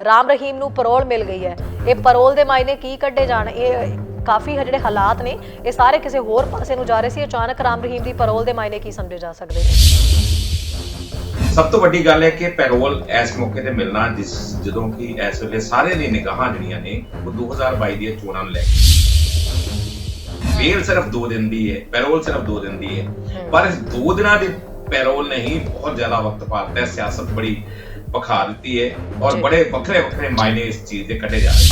ਰਾਮ ਰਹੀਮ ਨੂੰ ਪਰੋਲ ਮਿਲ ਗਈ ਹੈ। ਇਹ ਪਰੋਲ ਦੇ ਮਾਇਨੇ ਕੀ ਕੱਢੇ ਜਾਣ, ਇਹ ਕਾਫੀ ਜਿਹੜੇ ਹਾਲਾਤ ਨੇ ਇਹ ਸਾਰੇ ਕਿਸੇ ਹੋਰ ਪਾਸੇ ਨੂੰ ਜਾ ਰਹੇ ਸੀ। ਅਚਾਨਕ ਰਾਮ ਰਹੀਮ ਦੀ ਪਰੋਲ ਦੇ ਮਾਇਨੇ ਕੀ ਸਮਝੇ ਜਾ ਸਕਦੇ ਨੇ? ਸਭ ਤੋਂ ਵੱਡੀ ਗੱਲ ਹੈ ਕਿ ਪੈਰੋਲ ਇਸ ਮੌਕੇ ਤੇ ਮਿਲਣਾ ਜਦੋਂ ਕਿ ਇਸ ਵੇਲੇ ਸਾਰੇ ਦੀ ਨਿਗਾਹਾਂ ਜਿਹੜੀਆਂ ਨੇ ਉਹ 2022 ਦੀਆਂ ਚੋਣਾਂ ਨੂੰ ਲੈ ਕੇ। ਬੇਲ ਸਿਰਫ 2 ਦਿਨ ਦੀ ਹੈ, ਪੈਰੋਲ ਸਿਰਫ 2 ਦਿਨ ਦੀ ਹੈ, ਪਰ ਇਸ 2 ਦਿਨਾਂ ਦੀ ਪੈਰੋਲ ਨੇ ਹੀ ਬਹੁਤ ਜ਼ਿਆਦਾ ਵਕਤ ਪਾਤਾ ਹੈ। ਸਿਆਸਤ ਬੜੀ ਪਖਾ ਦਿੱਤੀ ਹੈ ਔਰ ਬੜੇ ਵੱਖਰੇ ਵੱਖਰੇ ਮਾਇਨੇ ਇਸ ਚੀਜ਼ ਦੇ ਕੱਢੇ ਜਾ ਰਹੇ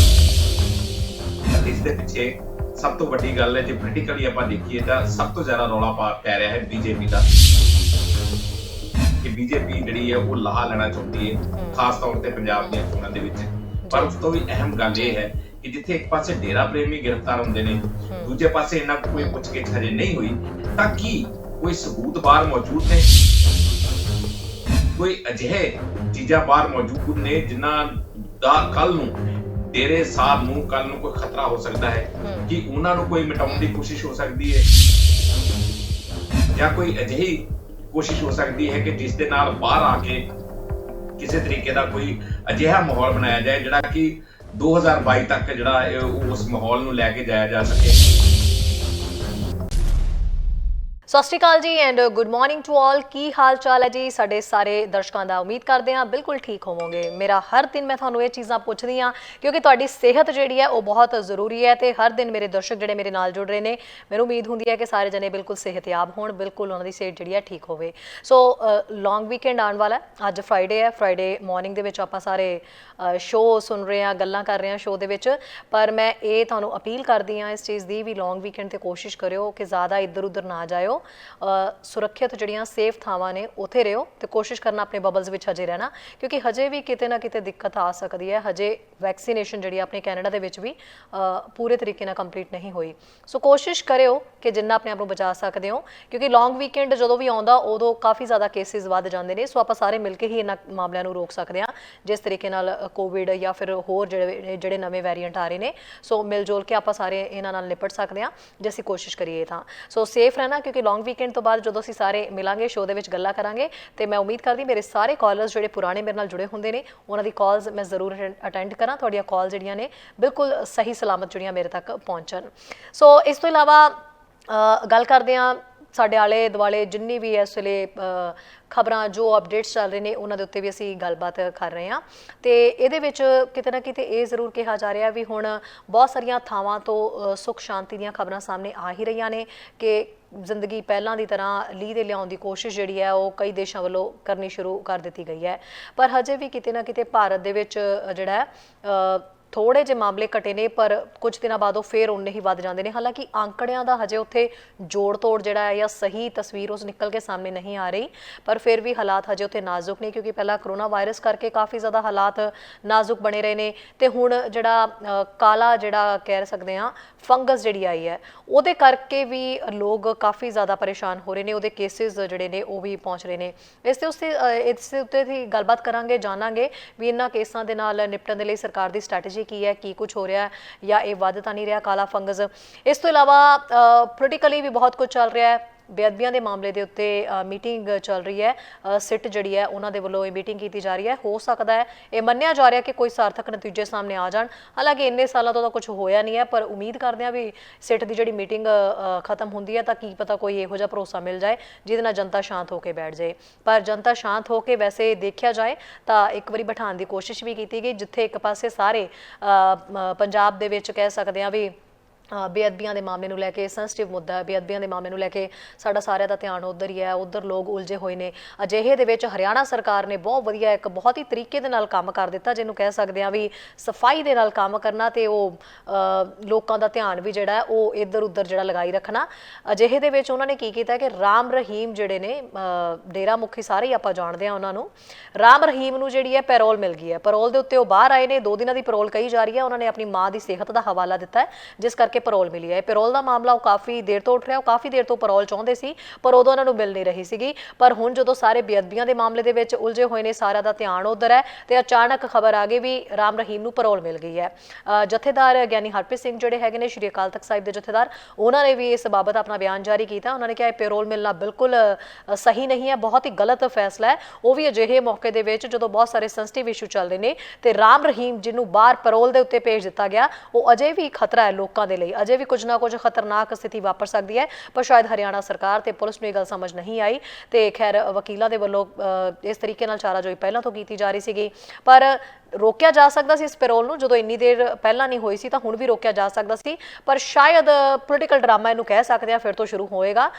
ਨੇ। ਇਸ ਦੇ ਪਿੱਛੇ ਸਭ ਤੋਂ ਵੱਡੀ ਗੱਲ ਹੈ, ਜੇ ਪੋਲੀਟੀਕਲੀ ਆਪਾਂ ਦੇਖੀਏ ਤਾਂ ਸਭ ਤੋਂ ਜ਼ਿਆਦਾ ਰੌਲਾ ਪੈ ਰਿਹਾ ਹੈ ਬੀਜੇਪੀ ਦਾ, ਕਿ ਬੀਜੇਪੀ ਜਿਹੜੀ ਹੈ ਉਹ ਲਾਹਾ ਲੈਣਾ ਚਾਹੁੰਦੀ ਹੈ ਖਾਸ ਤੌਰ ਤੇ ਪੰਜਾਬ ਦੀਆਂ ਚੋਣਾਂ ਦੇ ਵਿੱਚ। ਪਰ ਉਸ ਤੋਂ ਵੀ ਅਹਿਮ ਗੱਲ ਇਹ ਹੈ ਕਿ ਜਿੱਥੇ ਇੱਕ ਪਾਸੇ ਡੇਰਾ ਪ੍ਰੇਮੀ ਗ੍ਰਿਫਤਾਰ ਹੁੰਦੇ ਨੇ, ਦੂਜੇ ਪਾਸੇ ਇਹਨਾਂ ਕੋਈ ਪੁੱਛਗਿੱਛ ਹਜੇ ਨਹੀਂ ਹੋਈ, ਤਾਂ ਕੀ ਕੋਈ ਸਬੂਤ ਬਾਹਰ ਮੌਜੂਦ ਨੇ, ਕੋਈ ਅਜਿਹੇ ਚੀਜ਼ਾਂ ਬਾਹਰ ਮੌਜੂਦ ਨੇ ਜਿਨ੍ਹਾਂ ਦਾ ਕੱਲ ਨੂੰ ਡੇਰੇ ਸਾਹਿਬ ਨੂੰ ਕੱਲ ਨੂੰ ਕੋਈ ਖਤਰਾ ਹੋ ਸਕਦਾ ਹੈ, ਕਿ ਉਹਨਾਂ ਨੂੰ ਕੋਈ ਮਿਟਾਉਣ ਦੀ ਕੋਸ਼ਿਸ਼ ਹੋ ਸਕਦੀ ਹੈ, ਜਾਂ ਕੋਈ ਅਜਿਹੀ ਕੋਸ਼ਿਸ਼ ਹੋ ਸਕਦੀ ਹੈ ਕਿ ਜਿਸ ਦੇ ਨਾਲ ਬਾਹਰ ਆ ਕੇ ਕਿਸੇ ਤਰੀਕੇ ਦਾ ਕੋਈ ਅਜਿਹਾ ਮਾਹੌਲ ਬਣਾਇਆ ਜਾਏ ਜਿਹੜਾ ਕਿ 2022 ਤੱਕ ਜਿਹੜਾ ਉਸ ਮਾਹੌਲ ਨੂੰ ਲੈ ਕੇ ਜਾਇਆ ਜਾ ਸਕੇ। ਸਤਿ ਸ਼੍ਰੀ ਅਕਾਲ ਜੀ and good morning to all. ਕੀ ਹਾਲ ਚਾਲ ਹੈ ਜੀ ਸਾਡੇ ਸਾਰੇ ਦਰਸ਼ਕਾਂ ਦਾ? ਉਮੀਦ ਕਰਦੇ ਹਾਂ ਬਿਲਕੁਲ ਠੀਕ ਹੋਵੋਗੇ। ਮੇਰਾ ਹਰ ਦਿਨ ਮੈਂ ਤੁਹਾਨੂੰ ਇਹ ਚੀਜ਼ਾਂ ਪੁੱਛਦੀ ਹਾਂ ਕਿਉਂਕਿ ਤੁਹਾਡੀ ਸਿਹਤ ਜਿਹੜੀ ਹੈ ਉਹ ਬਹੁਤ ਜ਼ਰੂਰੀ ਹੈ, ਤੇ ਹਰ ਦਿਨ ਮੇਰੇ ਦਰਸ਼ਕ ਜਿਹੜੇ ਮੇਰੇ ਨਾਲ ਜੁੜ ਰਹੇ ਨੇ, ਮੈਨੂੰ ਉਮੀਦ ਹੁੰਦੀ ਹੈ ਕਿ ਸਾਰੇ ਜਣੇ ਬਿਲਕੁਲ ਸਿਹਤਯਾਬ ਹੋਣ, ਬਿਲਕੁਲ ਉਹਨਾਂ ਦੀ ਸਿਹਤ ਜਿਹੜੀ ਹੈ ਠੀਕ ਹੋਵੇ। ਸੋ ਲੌਂਗ ਵੀਕਐਂਡ ਆਉਣ ਵਾਲਾ, ਅੱਜ ਫਰਾਈਡੇ ਹੈ, ਫਰਾਈਡੇ ਮਾਰਨਿੰਗ ਦੇ ਵਿੱਚ ਆਪਾਂ ਸਾਰੇ ਸ਼ੋਅ ਸੁਣ ਰਹੇ ਹਾਂ, ਗੱਲਾਂ ਕਰ ਰਹੇ ਹਾਂ ਸ਼ੋਅ ਦੇ ਵਿੱਚ। ਪਰ ਮੈਂ ਇਹ ਤੁਹਾਨੂੰ ਅਪੀਲ ਕਰਦੀ ਹਾਂ ਇਸ ਚੀਜ਼ ਦੀ ਵੀ, ਲੌਂਗ ਵੀਕਐਂਡ ਤੇ ਕੋਸ਼ਿਸ਼ ਕਰਿਓ ਕਿ ਜ਼ਿਆਦਾ ਇੱਧਰ ਉੱਧਰ ਨਾ ਜਾਇਓ, ਸੁਰੱਖਿਅਤ ਜਿਹੜੀਆਂ ਸੇਫ ਥਾਵਾਂ ਨੇ ਉੱਥੇ ਰਹੋ, ਤੇ ਕੋਸ਼ਿਸ਼ ਕਰਨਾ ਆਪਣੇ ਬਬਲਸ ਵਿੱਚ ਹਜੇ ਰਹਿਣਾ, ਕਿਉਂਕਿ ਹਜੇ ਵੀ ਕਿਤੇ ਨਾ ਕਿਤੇ ਦਿੱਕਤ ਆ ਸਕਦੀ ਹੈ। ਹਜੇ ਵੈਕਸੀਨੇਸ਼ਨ ਜਿਹੜੀ ਆਪਣੇ ਕੈਨੇਡਾ ਦੇ ਵਿੱਚ ਵੀ ਪੂਰੇ ਤਰੀਕੇ ਨਾਲ ਕੰਪਲੀਟ ਨਹੀਂ ਹੋਈ। ਸੋ ਕੋਸ਼ਿਸ਼ ਕਰਿਓ ਕਿ ਜਿੰਨਾ ਆਪਣੇ ਆਪ ਨੂੰ ਬਚਾ ਸਕਦੇ ਹੋ, ਕਿਉਂਕਿ ਲੌਂਗ ਵੀਕਐਂਡ ਜਦੋਂ ਵੀ ਆਉਂਦਾ ਉਦੋਂ ਕਾਫੀ ਜ਼ਿਆਦਾ ਕੇਸਿਸ ਵੱਧ ਜਾਂਦੇ ਨੇ। ਸੋ ਆਪਾਂ ਸਾਰੇ ਮਿਲ ਕੇ ਹੀ ਇਹਨਾਂ ਮਾਮਲਿਆਂ ਨੂੰ ਰੋਕ ਸਕਦੇ ਹਾਂ, ਜਿਸ ਤਰੀਕੇ ਨਾਲ ਕੋਵਿਡ ਜਾਂ ਫਿਰ ਹੋਰ ਜਿਹੜੇ ਨਵੇਂ ਵੈਰੀਐਂਟ ਆ ਰਹੇ ਨੇ। ਸੋ ਮਿਲ ਜੁਲ ਕੇ ਆਪਾਂ ਸਾਰੇ ਇਹਨਾਂ ਨਾਲ ਨਿਪਟ ਸਕਦੇ ਹਾਂ ਜੇ ਅਸੀਂ ਕੋਸ਼ਿਸ਼ ਕਰੀਏ ਤਾਂ। ਸੋ ਸੇਫ ਰਹਿਣਾ, ਕਿਉਂਕਿ ਲੌਂਗ ਵੀਕਐਂਡ ਤੋਂ ਬਾਅਦ ਜਦੋਂ ਅਸੀਂ ਸਾਰੇ ਮਿਲਾਂਗੇ ਸ਼ੋਅ ਦੇ ਵਿੱਚ ਗੱਲਾਂ ਕਰਾਂਗੇ, ਤੇ ਮੈਂ ਉਮੀਦ ਕਰਦੀ ਮੇਰੇ ਸਾਰੇ ਕਾਲਰਸ ਜਿਹੜੇ ਪੁਰਾਣੇ ਮੇਰੇ ਨਾਲ ਜੁੜੇ ਹੁੰਦੇ ਨੇ ਉਹਨਾਂ ਦੀ ਕਾਲਸ ਮੈਂ ਜ਼ਰੂਰ ਅਟੈਂਡ ਕਰਾਂ, ਤੁਹਾਡੀਆਂ ਕਾਲ ਜਿਹੜੀਆਂ ਨੇ ਬਿਲਕੁਲ ਸਹੀ ਸਲਾਮਤ ਜਿਹੜੀਆਂ ਮੇਰੇ ਤੱਕ ਪਹੁੰਚਣ। ਸੋ ਇਸ ਤੋਂ ਇਲਾਵਾ ਗੱਲ ਕਰਦੇ ਹਾਂ ਸਾਡੇ ਆਲੇ ਦੁਆਲੇ ਜਿੰਨੀ ਵੀ ਇਸ ਵੇਲੇ ਖਬਰਾਂ ਜੋ ਅਪਡੇਟਸ ਚੱਲ ਰਹੇ ਨੇ ਉਹਨਾਂ ਦੇ ਉੱਤੇ ਵੀ ਅਸੀਂ ਗੱਲਬਾਤ ਕਰ ਰਹੇ ਹਾਂ। ਤੇ ਇਹਦੇ ਵਿੱਚ ਕਿਤੇ ਨਾ ਕਿਤੇ ਇਹ ਜ਼ਰੂਰ ਕਿਹਾ ਜਾ ਰਿਹਾ ਵੀ ਹੁਣ ਬਹੁਤ ਸਾਰੀਆਂ ਥਾਵਾਂ ਤੋਂ ਸੁੱਖ ਸ਼ਾਂਤੀ ਦੀਆਂ ਖਬਰਾਂ ਸਾਹਮਣੇ ਆ ਹੀ ਰਹੀਆਂ ਨੇ ਕਿ ਜ਼ਿੰਦਗੀ ਪਹਿਲਾਂ ਦੀ ਤਰ੍ਹਾਂ ਲੀਹ ਦੇ ਲਿਆਉਣ ਦੀ ਕੋਸ਼ਿਸ਼ ਜਿਹੜੀ ਹੈ ਉਹ ਕਈ ਦੇਸ਼ਾਂ ਵੱਲੋਂ ਕਰਨੀ ਸ਼ੁਰੂ ਕਰ ਦਿੱਤੀ ਗਈ ਹੈ। ਪਰ ਹਜੇ ਵੀ ਕਿਤੇ ਨਾ ਕਿਤੇ ਭਾਰਤ ਦੇ ਵਿੱਚ ਜਿਹੜਾ ਥੋੜੇ ਜਿਹੇ ਮਾਮਲੇ ਘਟੇ ਨੇ, ਪਰ ਕੁਝ ਦਿਨਾਂ ਬਾਅਦ ਉਹ ਫੇਰ ਉਨੇ ਹੀ ਵੱਧ ਜਾਂਦੇ ਨੇ। ਹਾਲਾਂਕਿ ਆંકੜਿਆਂ ਦਾ ਹਜੇ ਉੱਥੇ ਜੋੜ ਤੋੜ ਜਿਹੜਾ ਹੈ ਜਾਂ ਸਹੀ ਤਸਵੀਰ ਉਸ ਨਿਕਲ ਕੇ ਸਾਹਮਣੇ ਨਹੀਂ ਆ ਰਹੀ, ਪਰ ਫਿਰ ਵੀ ਹਾਲਾਤ ਹਜੇ ਉੱਥੇ ਨਾਜ਼ੁਕ ਨੇ, ਕਿਉਂਕਿ ਪਹਿਲਾਂ ਕਰੋਨਾ ਵਾਇਰਸ ਕਰਕੇ ਕਾਫੀ ਜ਼ਿਆਦਾ ਹਾਲਾਤ ਨਾਜ਼ੁਕ ਬਣੇ ਰਹੇ ਨੇ, ਤੇ ਹੁਣ ਜਿਹੜਾ ਕਾਲਾ ਜਿਹੜਾ ਕਹਿ ਸਕਦੇ ਹਾਂ ਫੰਗਸ ਜਿਹੜੀ ਆਈ ਹੈ ਉਹਦੇ ਕਰਕੇ ਵੀ ਲੋਕ ਕਾਫੀ ਜ਼ਿਆਦਾ ਪਰੇਸ਼ਾਨ ਹੋ ਰਹੇ ਨੇ, ਉਹਦੇ ਕੇਸਿਸ ਜਿਹੜੇ ਨੇ ਉਹ ਵੀ ਪਹੁੰਚ ਰਹੇ ਨੇ। ਇਸ ਦੇ ਉੱਤੇ ਵੀ ਗੱਲਬਾਤ ਕਰਾਂਗੇ, ਜਾਣਾਂਗੇ ਵੀ ਇਹਨਾਂ ਕੇਸਾਂ ਦੇ ਨਾਲ ਨਿਪਟਣ ਦੇ ਲਈ ਸਰਕਾਰ ਦੀ ਸਟ੍ਰੈਟਜੀ ਕੀ ਹੈ, ਕੀ ਕੁਝ ਹੋ ਰਿਹਾ ਜਾਂ ਇਹ ਵੱਧ ਤਾਂ ਨਹੀਂ ਰਿਹਾ ਕਾਲਾ ਫੰਗਸ। ਇਸ ਤੋਂ ਇਲਾਵਾ ਪੋਲੀਟੀਕਲੀ ਵੀ ਬਹੁਤ ਕੁਝ ਚੱਲ ਰਿਹਾ ਹੈ। ਬੇਅਦਬੀਆਂ ਦੇ ਮਾਮਲੇ ਦੇ ਉੱਤੇ ਮੀਟਿੰਗ ਚੱਲ ਰਹੀ ਹੈ, ਸਿੱਟ ਜਿਹੜੀ ਹੈ ਉਹਨਾਂ ਦੇ ਵੱਲੋਂ ਇਹ ਮੀਟਿੰਗ ਕੀਤੀ ਜਾ ਰਹੀ ਹੈ। ਹੋ ਸਕਦਾ ਹੈ ਇਹ ਮੰਨਿਆ ਜਾ ਰਿਹਾ ਕਿ ਕੋਈ ਸਾਰਥਕ ਨਤੀਜੇ ਸਾਹਮਣੇ ਆ ਜਾਣ, ਹਾਲਾਂਕਿ ਇੰਨੇ ਸਾਲਾਂ ਤੋਂ ਤਾਂ ਕੁਝ ਹੋਇਆ ਨਹੀਂ ਹੈ, ਪਰ ਉਮੀਦ ਕਰਦੇ ਹਾਂ ਵੀ ਸਿੱਟ ਦੀ ਜਿਹੜੀ ਮੀਟਿੰਗ ਖਤਮ ਹੁੰਦੀ ਹੈ ਤਾਂ ਕੀ ਪਤਾ ਕੋਈ ਇਹੋ ਜਿਹਾ ਭਰੋਸਾ ਮਿਲ ਜਾਏ ਜਿਹਦੇ ਨਾਲ ਜਨਤਾ ਸ਼ਾਂਤ ਹੋ ਕੇ ਬੈਠ ਜਾਏ। ਪਰ ਜਨਤਾ ਸ਼ਾਂਤ ਹੋ ਕੇ ਵੈਸੇ ਦੇਖਿਆ ਜਾਏ ਤਾਂ ਇੱਕ ਵਾਰੀ ਬਿਠਾਉਣ ਦੀ ਕੋਸ਼ਿਸ਼ ਵੀ ਕੀਤੀ ਗਈ, ਜਿੱਥੇ ਇੱਕ ਪਾਸੇ ਸਾਰੇ ਪੰਜਾਬ ਦੇ ਵਿੱਚ ਕਹਿ ਸਕਦੇ ਹਾਂ ਵੀ ਬੇਅਦਬੀਆਂ ਦੇ ਮਾਮਲੇ ਨੂੰ ਲੈ ਕੇ ਸੈਂਸਿਟਿਵ ਮੁੱਦਾ ਹੈ, ਬੇਅਦਬੀਆਂ ਦੇ ਮਾਮਲੇ ਨੂੰ ਲੈ ਕੇ ਸਾਡਾ ਸਾਰਿਆਂ ਦਾ ਧਿਆਨ ਉੱਧਰ ਹੀ ਹੈ, ਉੱਧਰ ਲੋਕ ਉਲਝੇ ਹੋਏ ਨੇ। ਅਜਿਹੇ ਦੇ ਵਿੱਚ ਹਰਿਆਣਾ ਸਰਕਾਰ ਨੇ ਬਹੁਤ ਵਧੀਆ ਇੱਕ ਬਹੁਤ ਹੀ ਤਰੀਕੇ ਦੇ ਨਾਲ ਕੰਮ ਕਰ ਦਿੱਤਾ, ਜਿਹਨੂੰ ਕਹਿ ਸਕਦੇ ਹਾਂ ਵੀ ਸਫਾਈ ਦੇ ਨਾਲ ਕੰਮ ਕਰਨਾ, ਤੇ ਉਹ ਲੋਕਾਂ ਦਾ ਧਿਆਨ ਵੀ ਜਿਹੜਾ ਉਹ ਇੱਧਰ ਉੱਧਰ ਜਿਹੜਾ ਲਗਾਈ ਰੱਖਣਾ। ਅਜਿਹੇ ਦੇ ਵਿੱਚ ਉਹਨਾਂ ਨੇ ਕੀ ਕੀਤਾ ਕਿ ਰਾਮ ਰਹੀਮ ਜਿਹੜੇ ਨੇ ਡੇਰਾ ਮੁਖੀ ਸਾਰੇ ਹੀ ਆਪਾਂ ਜਾਣਦੇ ਹਾਂ ਉਹਨਾਂ ਨੂੰ, ਰਾਮ ਰਹੀਮ ਨੂੰ ਜਿਹੜੀ ਹੈ ਪੈਰੋਲ ਮਿਲ ਗਈ ਹੈ। ਪੈਰੋਲ ਦੇ ਉੱਤੇ ਉਹ ਬਾਹਰ ਆਏ ਨੇ, 2 ਦਿਨਾਂ ਦੀ ਪੈਰੋਲ ਕਹੀ ਜਾ ਰਹੀ ਹੈ। ਉਹਨਾਂ ਨੇ ਆਪਣੀ ਮਾਂ ਦੀ ਸਿਹਤ ਦਾ ਹਵਾਲਾ ਦਿੱਤਾ ਹੈ, ਜਿਸ ਕਰਕੇ ਕਰਕੇ ਪੈਰੋਲ ਮਿਲੀ ਹੈ। ਪੈਰੋਲ ਦਾ ਮਾਮਲਾ ਉਹ ਕਾਫੀ ਦੇਰ ਤੋਂ ਉੱਠ ਰਿਹਾ, ਉਹ ਕਾਫੀ ਦੇਰ ਤੋਂ ਪੈਰੋਲ ਚਾਹੁੰਦੇ ਸੀ ਪਰ ਉਦੋਂ ਉਹਨਾਂ ਨੂੰ ਮਿਲ ਨਹੀਂ ਰਹੀ ਸੀਗੀ। ਪਰ ਹੁਣ ਜਦੋਂ ਸਾਰੇ ਬੇਅਦਬੀਆਂ ਦੇ ਮਾਮਲੇ ਦੇ ਵਿੱਚ ਉਲਝੇ ਹੋਏ ਨੇ, ਸਾਰਿਆਂ ਦਾ ਧਿਆਨ ਉਧਰ ਹੈ ਤੇ ਅਚਾਨਕ ਖਬਰ ਆ ਗਈ ਵੀ ਰਾਮ ਰਹੀਮ ਨੂੰ ਪੈਰੋਲ ਮਿਲ ਗਈ ਹੈ। ਜਥੇਦਾਰ ਗਿਆਨੀ ਹਰਪ੍ਰੀਤ ਸਿੰਘ ਜਿਹੜੇ ਹੈਗੇ ਨੇ ਸ਼੍ਰੀ ਅਕਾਲ ਤਖਤ ਸਾਹਿਬ ਦੇ ਜਥੇਦਾਰ, ਉਹਨਾਂ ਨੇ ਵੀ ਇਸ ਬਾਬਤ ਆਪਣਾ ਬਿਆਨ ਜਾਰੀ ਕੀਤਾ। ਉਹਨਾਂ ਨੇ ਕਿਹਾ ਇਹ ਪੈਰੋਲ ਮਿਲਣਾ ਬਿਲਕੁਲ ਸਹੀ ਨਹੀਂ ਹੈ, ਬਹੁਤ ਹੀ ਗਲਤ ਫੈਸਲਾ ਹੈ, ਉਹ ਵੀ ਅਜਿਹੇ ਮੌਕੇ ਦੇ ਵਿੱਚ ਜਦੋਂ ਬਹੁਤ ਸਾਰੇ ਸੈਂਸਿਟਿਵ ਇਸ਼ੂ ਚੱਲ ਰਹੇ ਨੇ। ਤੇ ਰਾਮ ਰਹੀਮ ਜਿਹਨੂੰ ਬਾਹਰ ਪੈਰੋਲ ਦੇ ਉੱਤੇ ਭੇਜ ਦਿੱਤਾ ਗਿਆ, ਉਹ ਅਜੇ ਵੀ ਖਤਰਾ ਹੈ ਲੋਕਾਂ ਦੇ ਲਈ, ਅਜੇ ਵੀ ਕੁਝ ਨਾ ਕੁਝ ਖਤਰਨਾਕ ਸਥਿਤੀ ਵਾਪਰ ਸਕਦੀ ਹੈ। ਪਰ ਸ਼ਾਇਦ ਹਰਿਆਣਾ ਸਰਕਾਰ ਤੇ ਪੁਲਿਸ ਨੂੰ ਇਹ ਗੱਲ ਸਮਝ ਨਹੀਂ ਆਈ ਤੇ ਖੈਰ ਵਕੀਲਾਂ ਦੇ ਵੱਲੋਂ ਇਸ ਤਰੀਕੇ ਨਾਲ ਚਾਰਾਜੋਈ ਪਹਿਲਾਂ ਤੋਂ ਕੀਤੀ ਜਾ ਰਹੀ ਸੀਗੀ। ਪਰ ਰੋਕਿਆ ਜਾ ਸਕਦਾ ਸੀ ਇਸ ਪੈਰੋਲ ਨੂੰ, ਜਦੋਂ ਇੰਨੀ ਦੇਰ ਪਹਿਲਾਂ ਨਹੀਂ ਹੋਈ ਸੀ ਤਾਂ ਹੁਣ ਵੀ ਰੋਕਿਆ ਜਾ ਸਕਦਾ ਸੀ। ਪਰ ਸ਼ਾਇਦ ਪੋਲੀਟੀਕਲ ਡਰਾਮਾ ਇਹਨੂੰ ਕਹਿ ਸਕਦੇ ਆ ਫਿਰ ਤੋਂ ਸ਼ੁਰੂ ਹੋਏਗਾ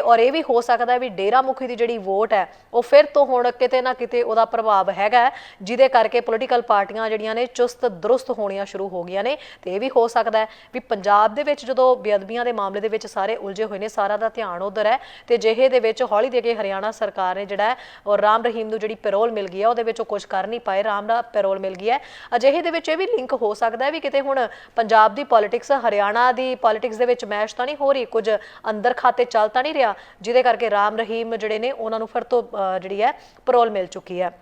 ਔਰ ਇਹ ਵੀ ਹੋ ਸਕਦਾ ਹੈ ਵੀ ਡੇਰਾ ਮੁਖੀ ਦੀ ਜਿਹੜੀ ਵੋਟ ਹੈ ਉਹ ਫਿਰ ਤੋਂ ਹੁਣ ਕਿਤੇ ਨਾ ਕਿਤੇ ਉਹਦਾ ਪ੍ਰਭਾਵ ਹੈਗਾ, ਜਿਹਦੇ ਕਰਕੇ ਪੋਲੀਟੀਕਲ ਪਾਰਟੀਆਂ ਜਿਹੜੀਆਂ ਨੇ ਚੁਸਤ ਦਰੁਸਤ ਹੋਣੀਆਂ ਸ਼ੁਰੂ ਹੋ ਗਈਆਂ ਨੇ। ਤੇ ਇਹ ਵੀ ਹੋ ਸਕਦਾ ਹੈ ਵੀ ਪੰਜਾਬ ਦੇ ਵਿੱਚ ਜਦੋਂ ਬੇਅਦਬੀਆਂ ਦੇ ਮਾਮਲੇ ਦੇ ਵਿੱਚ ਸਾਰੇ ਉਲਝੇ ਹੋਏ ਨੇ, ਸਾਰਾ ਦਾ ਧਿਆਨ ਉਧਰ ਹੈ ਤੇ ਜਿਹੇ ਦੇ ਵਿੱਚ ਹੌਲੀ ਦੇ ਕੇ ਹਰਿਆਣਾ ਸਰਕਾਰ ਨੇ ਜਿਹੜਾ ਹੈ ਔਰ ਰਾਮ ਰਹੀਮ ਨੂੰ ਜਿਹੜੀ ਪੈਰੋਲ ਮਿਲ ਗਈ ਹੈ ਉਹਦੇ ਵਿੱਚ ਉਹ ਕੁਝ ਕਰ ਨਹੀਂ ਪਾਏ, ਰਾਮ ਦਾ ਪੈਰੋਲ ਮਿਲ ਗਈ ਹੈ। ਅਜਿਹੇ ਦੇ ਵਿੱਚ ਇਹ ਵੀ ਲਿੰਕ ਹੋ ਸਕਦਾ ਹੈ ਵੀ ਕਿਤੇ ਹੁਣ ਪੰਜਾਬ ਦੀ ਪੋਲਿਟਿਕਸ ਹਰਿਆਣਾ ਦੀ ਪੋਲਿਟਿਕਸ ਦੇ ਵਿੱਚ ਮੈਚ ਤਾਂ ਨਹੀਂ ਹੋ ਰਹੀ, ਕੁਝ ਅੰਦਰ ਖਾਤੇ ਚੱਲ ਤਾਂ ਨਹੀਂ ਰਿਹਾ, ਜਿਹਦੇ ਕਰਕੇ ਰਾਮ ਰਹੀਮ ਜਿਹੜੇ ਨੇ ਉਹਨਾਂ ਨੂੰ ਫਿਰ ਤੋਂ ਜਿਹੜੀ ਹੈ ਪੈਰੋਲ ਮਿਲ ਚੁੱਕੀ ਹੈ।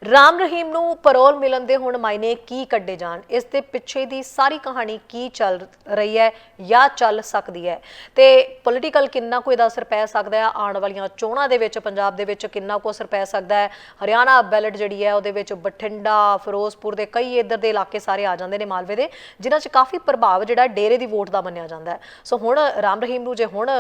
ਰਾਮ ਰਹੀਮ ਨੂੰ ਪੈਰੋਲ ਮਿਲਣ ਦੇ ਹੁਣ ਮਾਇਨੇ ਕੀ ਕੱਢੇ ਜਾਣ, ਇਸ ਦੇ ਪਿੱਛੇ ਦੀ ਸਾਰੀ ਕਹਾਣੀ ਕੀ ਚੱਲ ਰਹੀ ਹੈ ਜਾਂ ਚੱਲ ਸਕਦੀ ਹੈ ਤੇ ਪੋਲੀਟੀਕਲ ਕਿੰਨਾ ਕੋਈ ਦਾ ਅਸਰ ਪੈ ਸਕਦਾ ਹੈ, ਆਉਣ ਵਾਲੀਆਂ ਚੋਣਾਂ ਦੇ ਵਿੱਚ ਪੰਜਾਬ ਦੇ ਵਿੱਚ ਕਿੰਨਾ ਕੁ ਅਸਰ ਪੈ ਸਕਦਾ ਹੈ। ਹਰਿਆਣਾ ਬੈਲਟ ਜਿਹੜੀ ਹੈ ਉਹਦੇ ਵਿੱਚ ਬਠਿੰਡਾ, ਫਿਰੋਜ਼ਪੁਰ ਦੇ ਕਈ ਇੱਧਰ ਦੇ ਇਲਾਕੇ ਸਾਰੇ ਆ ਜਾਂਦੇ ਨੇ ਮਾਲਵੇ ਦੇ, ਜਿਨ੍ਹਾਂ 'ਚ ਕਾਫੀ ਪ੍ਰਭਾਵ ਜਿਹੜਾ ਡੇਰੇ ਦੀ ਵੋਟ ਦਾ ਮੰਨਿਆ ਜਾਂਦਾ ਹੈ। ਸੋ ਹੁਣ ਰਾਮ ਰਹੀਮ ਨੂੰ ਜੇ ਹੁਣ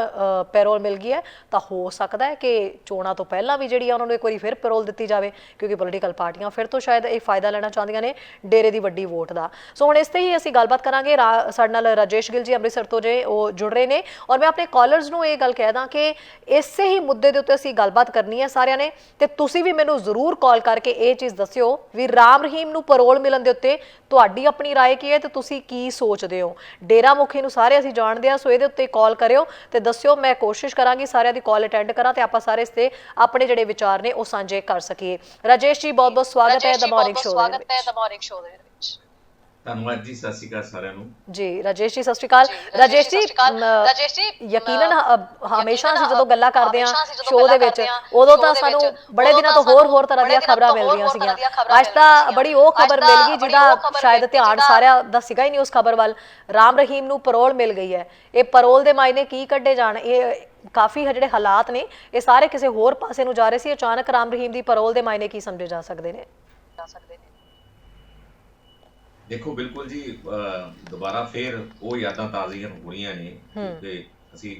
ਪੈਰੋਲ ਮਿਲ ਗਈ ਹੈ ਤਾਂ ਹੋ ਸਕਦਾ ਹੈ ਕਿ ਚੋਣਾਂ ਤੋਂ ਪਹਿਲਾਂ ਵੀ ਜਿਹੜੀ ਆ ਉਹਨਾਂ ਨੂੰ ਇੱਕ ਵਾਰੀ ਫਿਰ ਪੈਰੋਲ ਦਿੱਤੀ ਜਾਵੇ, ਕਿਉਂਕਿ ਪੋਲੀਟੀਕਲ ਪਾਰਟੀਆਂ ਫਿਰ ਤੋਂ ਸ਼ਾਇਦ ਇਹ ਫਾਇਦਾ ਲੈਣਾ ਚਾਹੁੰਦੀਆਂ ਨੇ ਡੇਰੇ ਦੀ ਵੱਡੀ ਵੋਟ ਦਾ। ਸੋ ਹੁਣ ਇਸ ਤੇ ਹੀ ਅਸੀਂ ਗੱਲਬਾਤ ਕਰਾਂਗੇ। ਸਾਡੇ ਨਾਲ ਰਾਜੇਸ਼ ਗਿੱਲ ਜੀ ਅੰਮ੍ਰਿਤਸਰ ਤੋਂ ਜੇ ਉਹ ਜੁੜ ਰਹੇ ਨੇ ਔਰ ਮੈਂ ਆਪਣੇ ਕਾਲਰਸ ਨੂੰ ਇਹ ਗੱਲ ਕਹਿ ਦਾਂ ਕਿ ਇਸੇ ਹੀ ਮੁੱਦੇ ਦੇ ਉੱਤੇ ਅਸੀਂ ਗੱਲਬਾਤ ਕਰਨੀ ਹੈ ਸਾਰਿਆਂ ਨੇ, ਤੇ ਤੁਸੀਂ ਵੀ ਮੈਨੂੰ ਜ਼ਰੂਰ ਕਾਲ ਕਰਕੇ ਇਹ ਚੀਜ਼ ਦੱਸਿਓ ਵੀ ਰਾਮ ਰਹੀਮ ਨੂੰ ਪੈਰੋਲ ਮਿਲਣ ਦੇ ਉੱਤੇ ਤੁਹਾਡੀ ਆਪਣੀ ਰਾਏ ਕੀ ਹੈ ਤੇ ਤੁਸੀਂ ਕੀ ਸੋਚਦੇ ਹੋ। ਡੇਰਾ ਮੁਖੀ ਨੂੰ ਸਾਰੇ ਅਸੀਂ ਜਾਣਦੇ ਹਾਂ, ਸੋ ਇਹਦੇ ਉੱਤੇ ਕਾਲ ਕਰਿਓ ਤੇ ਦੱਸਿਓ। ਮੈਂ ਕੋਸ਼ਿਸ਼ ਕਰਾਂਗੀ ਸਾਰਿਆਂ ਦੀ ਕਾਲ ਅਟੈਂਡ ਕਰਾਂ ਤੇ ਆਪਾਂ ਸਾਰੇ ਇਸ ਤੇ ਆਪਣੇ ਜਿਹੜੇ ਵਿਚਾਰ ਨੇ ਉਹ ਸਾਂਝੇ ਕਰ ਸਕੀਏ। ਰਾਜੇਸ਼ ਜੀ ਬਹੁਤ ਬਹੁਤ ਸਵਾਗਤ ਹੈ ਦ ਮਾਰਨਿੰਗ ਸ਼ੋਅ ਦੇ ਵਿੱਚ। ਧੰਨਵਾਦ ਜੀ, ਸਤਿ ਸ਼੍ਰੀ ਅਕਾਲ ਸਾਰਿਆਂ ਨੂੰ। ਜੀ ਰਾਜੇਸ਼ ਜੀ ਸਤਿ ਸ਼੍ਰੀ ਅਕਾਲ। ਰਾਜੇਸ਼ ਜੀ ਯਕੀਨਨ ਹਮੇਸ਼ਾ ਅਸੀਂ ਜਦੋਂ ਗੱਲਾਂ ਕਰਦੇ ਹਾਂ ਸ਼ੋਅ ਦੇ ਵਿੱਚ ਉਦੋਂ ਤਾਂ ਸਾਨੂੰ ਬੜੇ ਦਿਨਾਂ ਤੋਂ ਹੋਰ ਤਰ੍ਹਾਂ ਦੀਆਂ ਖਬਰਾਂ ਮਿਲ ਰਹੀਆਂ ਸੀਗੀਆਂ। ਅੱਜ ਤਾਂ ਬੜੀ ਉਹ ਖਬਰ ਮਿਲ ਗਈ ਜਿਹਦਾ ਸ਼ਾਇਦ ਧਿਆਨ ਸਾਰਿਆਂ ਦਾ ਸੀਗਾ ਹੀ ਨਹੀਂ ਉਸ ਖਬਰ ਵੱਲ। ਰਾਮ ਰਹੀਮ ਨੂੰ ਪੈਰੋਲ ਮਿਲ ਗਈ ਹੈ। ਇਹ ਪੈਰੋਲ ਦੇ ਮਾਇਨੇ ਕੀ ਕੱਢੇ ਜਾਣ, ਇਹ ਕਾਫੀ ਜਿਹੜੇ ਹਾਲਾਤ ਨੇ ਇਹ ਸਾਰੇ ਕਿਸੇ ਹੋਰ ਪਾਸੇ ਨੂੰ ਜਾ ਰਹੇ ਸੀ, ਅਚਾਨਕ ਰਾਮ ਰਹੀਮ ਦੀ ਪੈਰੋਲ ਦੇ ਮਾਇਨੇ ਕੀ ਸਮਝੇ ਜਾ ਸਕਦੇ ਨੇ? ਦੇਖੋ ਬਿਲਕੁਲ ਜੀ, ਦੁਬਾਰਾ ਫੇਰ ਉਹ ਯਾਦਾਂ ਤਾਜ਼ੀਆਂ ਹੋਣੀਆਂ ਨੇ ਕਿਉਂਕਿ ਅਸੀਂ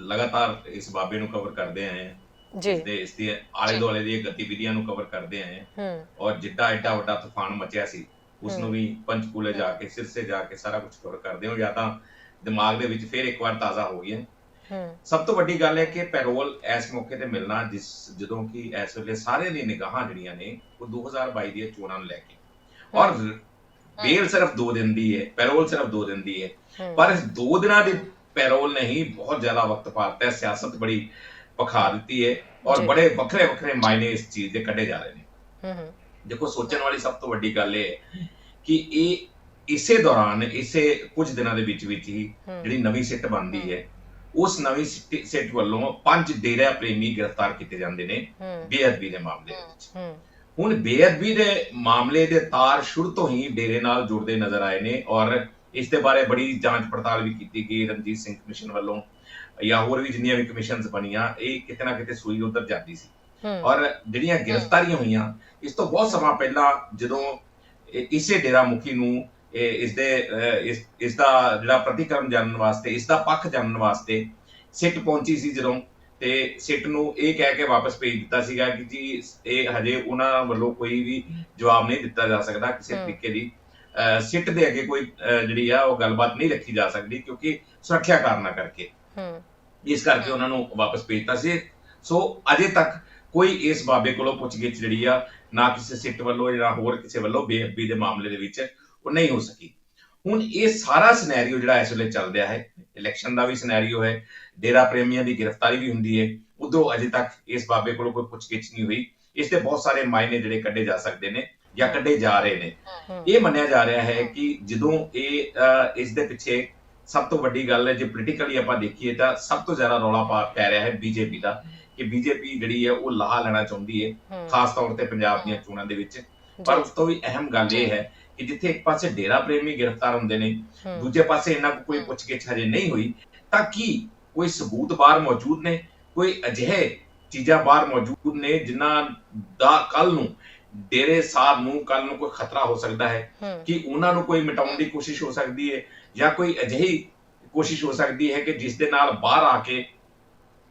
ਲਗਾਤਾਰ ਇਸ ਬਾਬੇ ਨੂੰ ਕਵਰ ਕਰਦੇ ਆਏ ਹਾਂ ਜੀ, ਇਸ ਦੇ ਆਲੇ ਦੁਆਲੇ ਦੀਆਂ ਗਤੀਵਿਧੀਆਂ ਨੂੰ ਕਵਰ ਕਰਦੇ ਆਏ ਹਾਂ ਔਰ ਜਿੱਡਾ ਐਡਾ ਵੱਡਾ ਤੂਫਾਨ ਮਚਿਆ ਸੀ ਉਸ ਨੂੰ ਵੀ ਪੰਚਕੂਲੇ ਜਾ ਕੇ ਸਿਰਸੇ ਜਾ ਕੇ ਸਾਰਾ ਕੁਝ ਕਵਰ ਕਰਦੇ ਹੋ। ਯਾਦਾਂ ਦਿਮਾਗ ਦੇ ਵਿੱਚ ਫੇਰ ਇੱਕ ਵਾਰ ਤਾਜ਼ਾ ਹੋ ਗਈਆਂ। ਸਭ ਤੋਂ ਵੱਡੀ ਗੱਲ ਹੈ ਕਿ ਪੈਰੋਲ ਇਸ ਮੌਕੇ ਤੇ ਮਿਲਣਾ ਜਦੋਂ ਕਿ ਇਸ ਵੇਲੇ ਸਾਰਿਆਂ ਦੀਆਂ ਨਿਗਾਹਾਂ ਜਿਹੜੀਆਂ ਨੇ ਉਹ 2022 ਦੀਆਂ ਚੋਣਾਂ ਨੂੰ ਲੈ ਕੇ, ਔਰ ਬੇਲ ਸਿਰਫ 2 ਦਿਨ ਦੀ ਹੈ, ਪੈਰੋਲ ਸਿਰਫ 2 ਦਿਨ ਦੀ ਹੈ, ਪਰ ਇਸ 2 ਦਿਨਾਂ ਦੀ ਪੈਰੋਲ ਨੇ ਹੀ ਬਹੁਤ ਜ਼ਿਆਦਾ ਵਕਤ ਪਾਤਾ ਹੈ, ਸਿਆਸਤ ਬੜੀ ਪਖਾ ਦਿੱਤੀ ਹੈ ਔਰ ਬੜੇ ਵੱਖਰੇ ਮਾਇਨੇ ਇਸ ਚੀਜ਼ ਦੇ ਕੱਢੇ ਜਾ ਰਹੇ ਨੇ। ਦੇਖੋ ਸੋਚਣ ਵਾਲੀ ਸਭ ਤੋਂ ਵੱਡੀ ਗੱਲ ਇਹ ਹੈ ਕਿ ਇਹ ਇਸੇ ਦੌਰਾਨ ਇਸੇ ਕੁਝ ਦਿਨਾਂ ਦੇ ਵਿੱਚ ਹੀ ਜਿਹੜੀ ਨਵੀਂ ਸਿੱਟ ਬਣਦੀ ਹੈ ਉਸ ਨਵੀਂ ਸਿੱਟ ਵੱਲੋਂ 5 ਡੇਰਾ ਪ੍ਰੇਮੀ ਗ੍ਰਿਫਤਾਰ ਕੀਤੇ ਜਾਂਦੇ ਨੇ ਬੇਅਦਬੀ ਦੇ ਮਾਮਲੇ ਵਿੱਚ। ਹੁਣ ਬੇਅਦਬੀ ਦੇ ਮਾਮਲੇ ਦੇ ਤਾਰ ਸ਼ੁਰੂ ਤੋਂ ਹੀ ਡੇਰੇ ਨਾਲ ਜੁੜਦੇ ਨਜ਼ਰ ਆਏ ਨੇ ਔਰ ਇਸ ਦੇ ਬਾਰੇ ਬੜੀ ਜਾਂਚ ਪੜਤਾਲ ਵੀ ਕੀਤੀ ਗਈ ਰਣਜੀਤ ਸਿੰਘ ਕਮਿਸ਼ਨ ਵੱਲੋਂ ਜਾਂ ਹੋਰ ਵੀ ਜਿੰਨੀਆਂ ਵੀ ਕਮਿਸ਼ਨਸ ਬਣੀਆਂ, ਇਹ ਕਿਤੇ ਨਾ ਕਿਤੇ ਸੂਈ ਉਧਰ ਜਾਂਦੀ ਸੀ। ਔਰ ਜਿਹੜੀਆਂ ਗ੍ਰਿਫਤਾਰੀਆਂ ਹੋਈਆਂ ਇਸ ਤੋਂ ਬਹੁਤ ਸਮਾਂ ਪਹਿਲਾਂ ਜਦੋਂ ਇਸੇ ਡੇਰਾ ਮੁਖੀ ਨੂੰ ਇਸ ਦਾ ਜਿਹੜਾ ਪ੍ਰਤੀਕਰਮ ਜਾਣਨ ਵਾਸਤੇ, ਇਸ ਦਾ ਪੱਖ ਜਾਣਨ ਵਾਸਤੇ ਸਿੱਟ ਪਹੁੰਚੀ ਸੀ ਜਦੋਂ, ਤੇ ਸਿੱਟ ਨੂੰ ਇਹ ਕਹਿ ਕੇ ਵਾਪਸ ਭੇਜ ਦਿੱਤਾ ਸੀਗਾ ਕਿ ਜੀ ਇਹ ਹਜੇ ਉਹਨਾਂ ਵੱਲੋਂ ਕੋਈ ਵੀ ਜਵਾਬ ਨਹੀਂ ਦਿੱਤਾ ਜਾ ਸਕਦਾ, ਕਿਸੇ ਤਰੀਕੇ ਦੀ ਸਿੱਟ ਦੇ ਅੱਗੇ ਕੋਈ ਜਿਹੜੀ ਆ ਉਹ ਗੱਲਬਾਤ ਨਹੀਂ ਰੱਖੀ ਜਾ ਸਕਦੀ ਕਿਉਂਕਿ ਸੁਰੱਖਿਆ ਕਾਰਨਾਂ ਕਰਕੇ, ਇਸ ਕਰਕੇ ਉਹਨਾਂ ਨੂੰ ਵਾਪਸ ਭੇਜਤਾ ਸੀ। ਸੋ ਅਜੇ ਤੱਕ ਕੋਈ ਇਸ ਬਾਬੇ ਕੋਲੋਂ ਪੁੱਛਗਿੱਛ ਜਿਹੜੀ ਆ ਨਾ ਕਿਸੇ ਸਿੱਟ ਵੱਲੋਂ ਜਾਂ ਹੋਰ ਕਿਸੇ ਵੱਲੋਂ ਬੇਅਦਬੀ ਦੇ ਮਾਮਲੇ ਦੇ ਵਿੱਚ ਉਹ ਨਹੀਂ ਹੋ ਸਕੀ। ਹੁਣ ਇਹ ਸਾਰਾ ਸਿਨੈਰੀਓ ਜਿਹੜਾ ਇਸ ਵੇਲੇ ਚੱਲ ਰਿਹਾ ਹੈ, ਇਲੈਕਸ਼ਨ ਦਾ ਵੀ ਸਿਨੈਰੀਓ ਹੈ, ਡੇਰਾ ਪ੍ਰੇਮੀਆਂ ਦੀ ਗ੍ਰਿਫਤਾਰੀ ਵੀ ਹੁੰਦੀ ਹੈ, ਉਦੋਂ ਅਜੇ ਤੱਕ ਇਸ ਬਾਬੇ ਕੋਲੋਂ ਕੋਈ ਪੁੱਛਗਿੱਛ ਨਹੀਂ ਹੋਈ। ਇਸ ਦੇ ਬਹੁਤ ਸਾਰੇ ਮਾਇਨੇ ਜਿਹੜੇ ਕੱਢੇ ਜਾ ਸਕਦੇ ਨੇ ਜਾਂ ਕੱਢੇ ਜਾ ਰਹੇ ਨੇ। ਇਹ ਮੰਨਿਆ ਜਾ ਰਿਹਾ ਹੈ ਕਿ ਜਦੋਂ ਇਹ ਇਸ ਦੇ ਪਿੱਛੇ ਸਭ ਤੋਂ ਵੱਡੀ ਗੱਲ ਹੈ ਜੇ ਪੋਲੀਟੀਕਲੀ ਆਪਾਂ ਦੇਖੀਏ ਤਾਂ ਸਭ ਤੋਂ ਜ਼ਿਆਦਾ ਰੌਲਾ ਪੈ ਰਿਹਾ ਹੈ ਬੀਜੇਪੀ ਦਾ, ਕਿ ਬੀਜੇਪੀ ਜਿਹੜੀ ਹੈ ਉਹ ਲਾਹਾ ਲੈਣਾ ਚਾਹੁੰਦੀ ਹੈ ਖਾਸ ਤੌਰ ਤੇ ਪੰਜਾਬ ਦੀਆਂ ਚੋਣਾਂ ਦੇ ਵਿੱਚ। ਪਰ ਉਸ ਤੋਂ ਵੀ ਅਹਿਮ ਗੱਲ ਇਹ ਹੈ ਕਿ ਜਿੱਥੇ ਇੱਕ ਪਾਸੇ ਡੇਰਾ ਪ੍ਰੇਮੀ ਗ੍ਰਿਫਤਾਰ ਹੁੰਦੇ ਨੇ, ਦੂਜੇ ਪਾਸੇ ਇਹਨਾਂ ਕੋਲ ਕੋਈ ਪੁੱਛਗਿੱਛ ਹਜੇ ਨਹੀਂ ਹੋਈ, ਤਾਂ ਕੀ ਕੋਈ ਸਬੂਤ ਬਾਹਰ ਮੌਜੂਦ ਨੇ, ਕੋਈ ਅਜਿਹੇ ਚੀਜ਼ਾਂ ਬਾਹਰ ਮੌਜੂਦ ਨੇ ਜਿਨ੍ਹਾਂ ਦਾ ਕੱਲ ਨੂੰ ਡੇਰੇ ਸਾਹਿਬ ਨੂੰ ਕੱਲ ਨੂੰ ਕੋਈ ਖਤਰਾ ਹੋ ਸਕਦਾ ਹੈ, ਕਿ ਉਹਨਾਂ ਨੂੰ ਕੋਈ ਮਿਟਾਉਣ ਦੀ ਕੋਸ਼ਿਸ਼ ਹੋ ਸਕਦੀ ਹੈ, ਜਾਂ ਕੋਈ ਅਜਿਹੀ ਕੋਸ਼ਿਸ਼ ਹੋ ਸਕਦੀ ਹੈ ਕਿ ਜਿਸ ਦੇ ਨਾਲ ਬਾਹਰ ਆ ਕੇ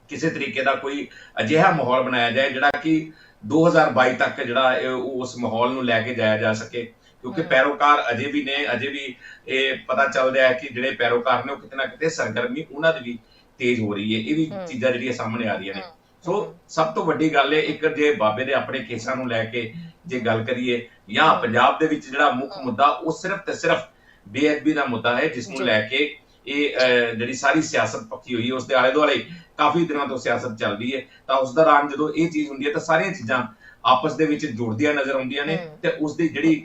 ਕਿਸੇ ਤਰੀਕੇ ਦਾ ਕੋਈ ਅਜਿਹਾ ਮਾਹੌਲ ਬਣਾਇਆ ਜਾਏ ਜਿਹੜਾ ਕਿ 2022 ਤੱਕ ਜਿਹੜਾ ਉਸ ਮਾਹੌਲ ਨੂੰ ਲੈ ਕੇ ਜਾਇਆ ਜਾ ਸਕੇ। ਕਿਉਂਕਿ ਪੈਰੋਕਾਰ ਅਜੇ ਵੀ ਨੇ, ਅਜੇ ਵੀ ਇਹ ਪਤਾ ਚੱਲ ਰਿਹਾ ਹੈ ਕਿ ਜਿਹੜੇ ਪੈਰੋਕਾਰ ਨੇ ਉਹ ਕਿਤੇ ਨਾ ਕਿਤੇ ਸਰਗਰਮੀ ਉਹਨਾਂ ਦੀ ਵੀ ਤੇਜ਼ ਹੋ ਰਹੀ ਹੈ। ਇਹ ਵੀ ਚੀਜ਼ਾਂ ਜਿਹੜੀਆਂ ਸਾਹਮਣੇ ਆ ਰਹੀਆਂ ਨੇ। ਸੋ ਸਭ ਤੋਂ ਵੱਡੀ ਗੱਲ ਹੈ, ਇੱਕ ਜੇ ਬਾਬੇ ਦੇ ਆਪਣੇ ਕੇਸਾਂ ਨੂੰ ਲੈ ਕੇ ਜੇ ਗੱਲ ਕਰੀਏ, ਜਾਂ ਪੰਜਾਬ ਦੇ ਵਿੱਚ ਜਿਹੜਾ ਮੁੱਖ ਮੁੱਦਾ ਉਹ ਸਿਰਫ ਤੇ ਸਿਰਫ ਬੇਅਦਬੀ ਦਾ ਮੁੱਦਾ ਹੈ, ਜਿਸ ਨੂੰ ਲੈ ਕੇ ਇਹ ਜਿਹੜੀ ਸਾਰੀ ਸਿਆਸਤ ਪੱਕੀ ਹੋਈ ਹੈ, ਉਸ ਦੇ ਆਲੇ ਦੁਆਲੇ ਕਾਫੀ ਦਿਨਾਂ ਤੋਂ ਸਿਆਸਤ ਚੱਲ ਰਹੀ ਹੈ। ਤਾਂ ਉਸ ਦੌਰਾਨ ਜਦੋਂ ਇਹ ਚੀਜ਼ ਹੁੰਦੀ ਹੈ ਤਾਂ ਸਾਰੀਆਂ ਚੀਜ਼ਾਂ ਆਪਸ ਦੇ ਵਿੱਚ ਜੁੜਦੀਆਂ ਨਜ਼ਰ ਆਉਂਦੀਆਂ ਨੇ, ਤੇ ਉਸ ਦੀ ਜਿਹੜੀ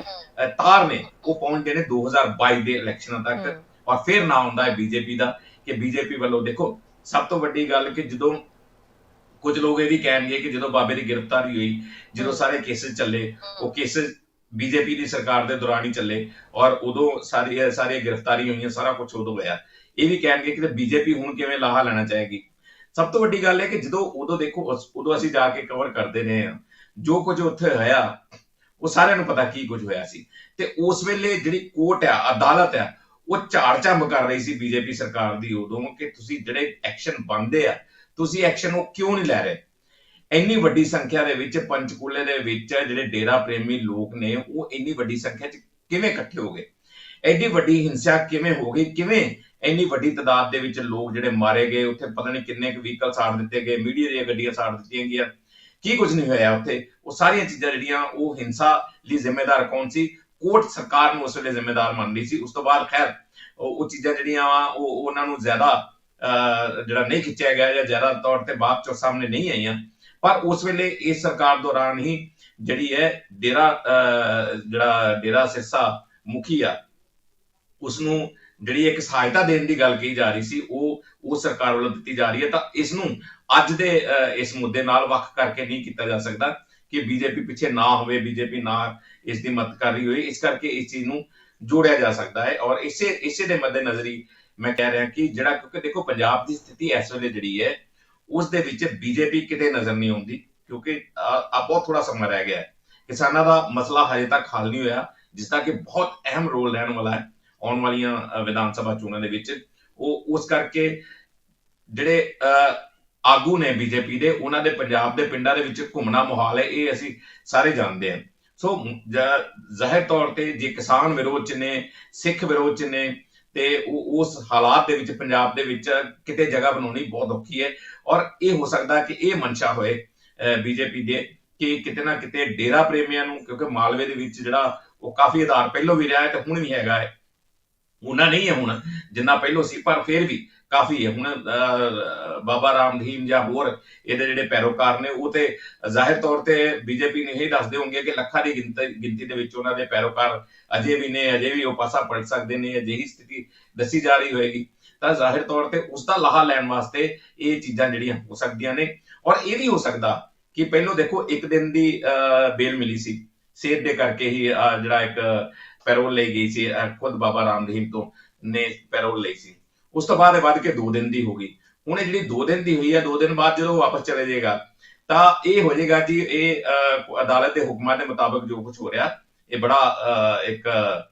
ਤਾਰ ਨੇ ਉਹ ਪਹੁੰਚਦੇ ਨੇ 2022 ਦੇ ਇਲੈਕਸ਼ਨਾਂ ਤੱਕ। ਔਰ ਫਿਰ ਨਾ ਹੁੰਦਾ ਹੈ ਬੀਜੇਪੀ ਦਾ, ਕਿ ਬੀਜੇਪੀ ਵੱਲੋਂ ਦੇਖੋ ਸਭ ਤੋਂ ਵੱਡੀ ਗੱਲ ਕਿ ਜਦੋਂ ਕੁਝ ਲੋਕ ਇਹ ਵੀ ਕਹਿਣਗੇ ਕਿ ਜਦੋਂ ਬਾਬੇ ਦੀ ਗ੍ਰਿਫਤਾਰੀ ਹੋਈ, ਜਦੋਂ ਸਾਰੇ ਕੇਸਿਸ ਚੱਲੇ, ਉਹ ਕੇਸਿਸ ਬੀਜੇਪੀ ਦੀ ਸਰਕਾਰ ਦੇ ਦੌਰਾਨ ਹੀ ਚੱਲੇ, ਔਰ ਉਦੋਂ ਸਾਰੀਆਂ ਗ੍ਰਿਫਤਾਰੀਆਂ ਹੋਈਆਂ, ਸਾਰਾ ਕੁਝ ਉਦੋਂ ਹੋਇਆ। ਇਹ ਵੀ ਕਹਿਣਗੇ ਕਿ ਬੀਜੇਪੀ ਹੁਣ ਕਿਵੇਂ ਲਾਹਾ ਲੈਣਾ ਚਾਹੇਗੀ। ਸਭ ਤੋਂ ਵੱਡੀ ਗੱਲ ਹੈ ਕਿ ਜਦੋਂ ਉਦੋਂ ਦੇਖੋ ਉਦੋਂ ਅਸੀਂ ਜਾ ਕੇ ਕਵਰ ਕਰਦੇ ਰਹੇ ਹਾਂ, ਜੋ ਕੁਝ ਉੱਥੇ ਹੋਇਆ ਉਹ ਸਾਰਿਆਂ ਨੂੰ ਪਤਾ ਕੀ ਕੁਝ ਹੋਇਆ ਸੀ। ਤੇ ਉਸ ਵੇਲੇ ਜਿਹੜੀ ਕੋਰਟ ਆ, ਅਦਾਲਤ ਆ, ਉਹ ਝਾੜ ਝੰਬ ਕਰ ਰਹੀ ਸੀ ਬੀਜੇਪੀ ਸਰਕਾਰ ਦੀ ਉਦੋਂ, ਕਿ ਤੁਸੀਂ ਜਿਹੜੇ ਐਕਸ਼ਨ ਬਣਦੇ ਆ ਤੁਸੀਂ ਐਕਸ਼ਨ ਉਹ ਕਿਉਂ ਨਹੀਂ ਲੈ ਰਹੇ। ਇੰਨੀ ਵੱਡੀ ਸੰਖਿਆ ਦੇ ਵਿੱਚ ਪੰਚਕੂਲੇ ਦੇ ਵਿੱਚ ਜਿਹੜੇ ਡੇਰਾ ਪ੍ਰੇਮੀ ਲੋਕ ਨੇ ਉਹ ਇੰਨੀ ਵੱਡੀ ਸੰਖਿਆ 'ਚ ਕਿਵੇਂ ਇਕੱਠੇ ਹੋ ਗਏ, ਐਡੀ ਵੱਡੀ ਹਿੰਸਾ ਕਿਵੇਂ ਹੋ ਗਈ, ਕਿਵੇਂ ਇੰਨੀ ਵੱਡੀ ਤਾਦਾਦ ਦੇ ਵਿੱਚ ਲੋਕ ਜਿਹੜੇ ਮਾਰੇ ਗਏ, ਉੱਥੇ ਪਤਾ ਨਹੀਂ ਕਿੰਨੇ ਕੁ ਵਹੀਕਲ ਸਾੜ ਦਿੱਤੇ ਗਏ, ਮੀਡੀਆ ਦੀਆਂ ਗੱਡੀਆਂ ਸਾੜ ਦਿੱਤੀਆਂ ਗਈਆਂ, ਕੀ ਕੁਝ ਨਹੀਂ ਹੋਇਆ ਉੱਥੇ। ਉਹ ਸਾਰੀਆਂ ਚੀਜ਼ਾਂ ਜਿਹੜੀਆਂ ਉਹ ਹਿੰਸਾ ਲਈ ਜ਼ਿੰਮੇਦਾਰ ਕੌਣ ਸੀ? ਕੋਰਟ ਸਰਕਾਰ ਨੂੰ ਉਸ ਵੇਲੇ ਜ਼ਿੰਮੇਦਾਰ ਮੰਨਦੀ ਸੀ। ਉਸ ਤੋਂ ਬਾਅਦ ਖੈਰ ਉਹ ਚੀਜ਼ਾਂ ਜਿਹੜੀਆਂ ਉਹ ਉਹਨਾਂ ਨੂੰ ਜ਼ਿਆਦਾ ਜਿਹੜਾ ਨਹੀਂ ਖਿੱਚਿਆ ਗਿਆ, ਜਾਂ ਜ਼ਿਆਦਾ ਤੌਰ ਤੇ ਬਾਅਦ ਚੋਂ ਸਾਹਮਣੇ ਨਹੀਂ ਆਈਆਂ। ਪਰ ਉਸ ਵੇਲੇ ਇਸ ਸਰਕਾਰ ਦੌਰਾਨ ਹੀ ਜਿਹੜੀ ਹੈ ਜਿਹੜਾ ਡੇਰਾ ਸਿਰਸਾ ਮੁਖੀ ਆ, ਉਸਨੂੰ ਜਿਹੜੀ ਇੱਕ ਸਹਾਇਤਾ ਦੇਣ ਦੀ ਗੱਲ ਕਹੀ ਜਾ ਰਹੀ ਸੀ, ਉਹ ਸਰਕਾਰ ਵੱਲੋਂ ਦਿੱਤੀ ਜਾ ਰਹੀ ਹੈ। ਤਾਂ ਇਸ ਨੂੰ ਅੱਜ ਦੇ ਇਸ ਮੁੱਦੇ ਨਾਲ ਵੱਖ ਕਰਕੇ ਨਹੀਂ ਕੀਤਾ ਜਾ ਸਕਦਾ ਕਿ ਬੀਜੇਪੀ ਪਿੱਛੇ ਨਾ ਹੋਵੇ, ਬੀਜੇਪੀ ਨਾ ਇਸ ਦੀ ਮਦਦ ਕਰ ਰਹੀ ਹੋਏ, ਇਸ ਕਰਕੇ ਇਸ ਚੀਜ਼ ਨੂੰ ਜੋੜਿਆ ਜਾ ਸਕਦਾ ਹੈ। ਔਰ ਇਸੇ ਦੇ ਮੱਦੇ ਨਜ਼ਰ ਹੀ ਮੈਂ ਕਹਿ ਰਿਹਾ ਕਿ ਜਿਹੜਾ, ਕਿਉਂਕਿ ਦੇਖੋ ਪੰਜਾਬ ਦੀ ਸਥਿਤੀ ਇਸ ਵੇਲੇ ਜਿਹੜੀ ਹੈ ਉਸ ਦੇ ਵਿੱਚ ਬੀਜੇਪੀ ਕਿਤੇ ਨਜ਼ਰ ਨਹੀਂ ਆਉਂਦੀ, ਕਿਉਂਕਿ ਆ ਬਹੁਤ ਥੋੜਾ ਸਮਾਂ ਰਹਿ ਗਿਆ ਹੈ। ਕਿਸਾਨਾਂ ਦਾ ਮਸਲਾ ਹਜੇ ਤੱਕ ਹੱਲ ਨਹੀਂ ਹੋਇਆ, ਜਿਸ ਦਾ ਕਿ ਬਹੁਤ ਅਹਿਮ ਰੋਲ ਰਹਿਣ ਵਾਲਾ ਹੈ ਆਉਣ ਵਾਲੀਆਂ ਵਿਧਾਨ ਸਭਾ ਚੋਣਾਂ ਦੇ ਵਿੱਚ। ਉਸ ਕਰਕੇ ਜਿਹੜੇ ਆਗੂ ਨੇ ਬੀਜੇਪੀ ਦੇ, ਉਹਨਾਂ ਦੇ ਪੰਜਾਬ ਦੇ ਪਿੰਡਾਂ ਦੇ ਵਿੱਚ ਘੁੰਮਣਾ ਮੁਹਾਲ ਹੈ, ਇਹ ਅਸੀਂ ਸਾਰੇ ਜਾਣਦੇ ਹਾਂ। ਸੋ ਜ਼ਾਹਿਰ ਤੌਰ ਤੇ ਜੇ ਕਿਸਾਨ ਵਿਰੋਧ ਚ ਨੇ, ਸਿੱਖ ਵਿਰੋਧ ਚ ਨੇ, ਤੇ ਉਸ ਹਾਲਾਤ ਦੇ ਵਿੱਚ ਪੰਜਾਬ ਦੇ ਵਿੱਚ ਕਿਤੇ ਜਗ੍ਹਾ ਬਣਾਉਣੀ ਬਹੁਤ ਔਖੀ ਹੈ। ਔਰ ਇਹ ਹੋ ਸਕਦਾ ਕਿ ਇਹ ਮਨਸ਼ਾ ਹੋਏ ਬੀਜੇਪੀ ਦੇ ਕਿ ਕਿਤੇ ਨਾ ਕਿਤੇ ਡੇਰਾ ਪ੍ਰੇਮੀਆਂ ਨੂੰ, ਕਿਉਂਕਿ ਮਾਲਵੇ ਦੇ ਵਿੱਚ ਜਿਹੜਾ ਉਹ ਕਾਫੀ ਆਧਾਰ ਪਹਿਲੋਂ ਵੀ ਰਿਹਾ ਹੈ ਤੇ ਹੁਣ ਵੀ ਹੈਗਾ ਹੈ, ਉਹਨਾਂ ਨਹੀਂ ਹੈ ਹੁਣ ਜਿੰਨਾ ਪਹਿਲੋਂ ਸੀ, ਪਰ ਫਿਰ ਵੀ ਕਾਫੀ ਹੈ। ਹੁਣ ਬਾਬਾ ਰਾਮਦੀਨ ਜਾਂ ਹੋਰ ਇਹਦੇ ਜਿਹੜੇ ਪੈਰੋਕਾਰ ਨੇ ਉਹ ਤੇ ਜ਼ਾਹਿਰ ਤੌਰ ਤੇ ਬੀਜੇਪੀ ਨੇ ਇਹ ਦੱਸਦੇ ਹੋਣਗੇ ਕਿ ਲੱਖਾਂ ਦੀ ਗਿਣਤੀ ਦੇ ਵਿੱਚ ਉਹਨਾਂ ਦੇ ਪੈਰੋਕਾਰ ਅਜੇ ਵੀ ਨੇ, ਅਜੇ ਵੀ ਉਹ ਪਾਸਾ ਪਲਟ ਸਕਦੇ ਨੇ, ਅਜਿਹੀ ਸਥਿਤੀ ਦੱਸੀ ਜਾ ਰਹੀ ਹੋਏਗੀ। ਤਾਂ ਜ਼ਾਹਿਰ ਤੌਰ ਤੇ ਉਸ ਦਾ ਲਾਹਾ ਲੈਣ ਵਾਸਤੇ ਇਹ ਚੀਜ਼ਾਂ ਜਿਹੜੀਆਂ ਹੋ ਸਕਦੀਆਂ ਨੇ। ਔਰ ਇਹ ਵੀ ਹੋ ਸਕਦਾ ਕਿ ਪਹਿਲੋਂ ਦੇਖੋ ਇੱਕ ਦਿਨ ਦੀ ਬੇਲ ਮਿਲੀ ਸੀ, ਸਿਹਤ ਦੇ ਕਰਕੇ ਹੀ ਜਿਹੜਾ ਇੱਕ ਪੈਰੋਲ ਲਈ ਗਈ ਸੀ, ਖੁਦ ਬਾਬਾ ਰਾਮਦੀਨ ਤੋਂ ਨੇ ਪੈਰੋਲ ਲਈ ਸੀ। ਉਸ ਤੋਂ ਬਾਅਦ ਇਹ ਵੱਧ ਕੇ 2 ਦਿਨ ਦੀ ਹੋ ਗਈ। ਹੁਣ ਇਹ ਜਿਹੜੀ 2 ਦਿਨ ਦੀ ਹੋਈ ਹੈ, 2 ਦਿਨ ਬਾਅਦ ਜਦੋਂ ਵਾਪਸ ਚਲੇ ਜਾਏਗਾ ਤਾਂ ਇਹ ਹੋ ਜਾਏਗਾ ਜੀ ਇਹ ਅਦਾਲਤ ਦੇ ਹੁਕਮਾਂ ਦੇ ਮੁਤਾਬਕ ਜੋ ਕੁਝ ਹੋ ਰਿਹਾ, ਇਹ ਬੜਾ ਇੱਕ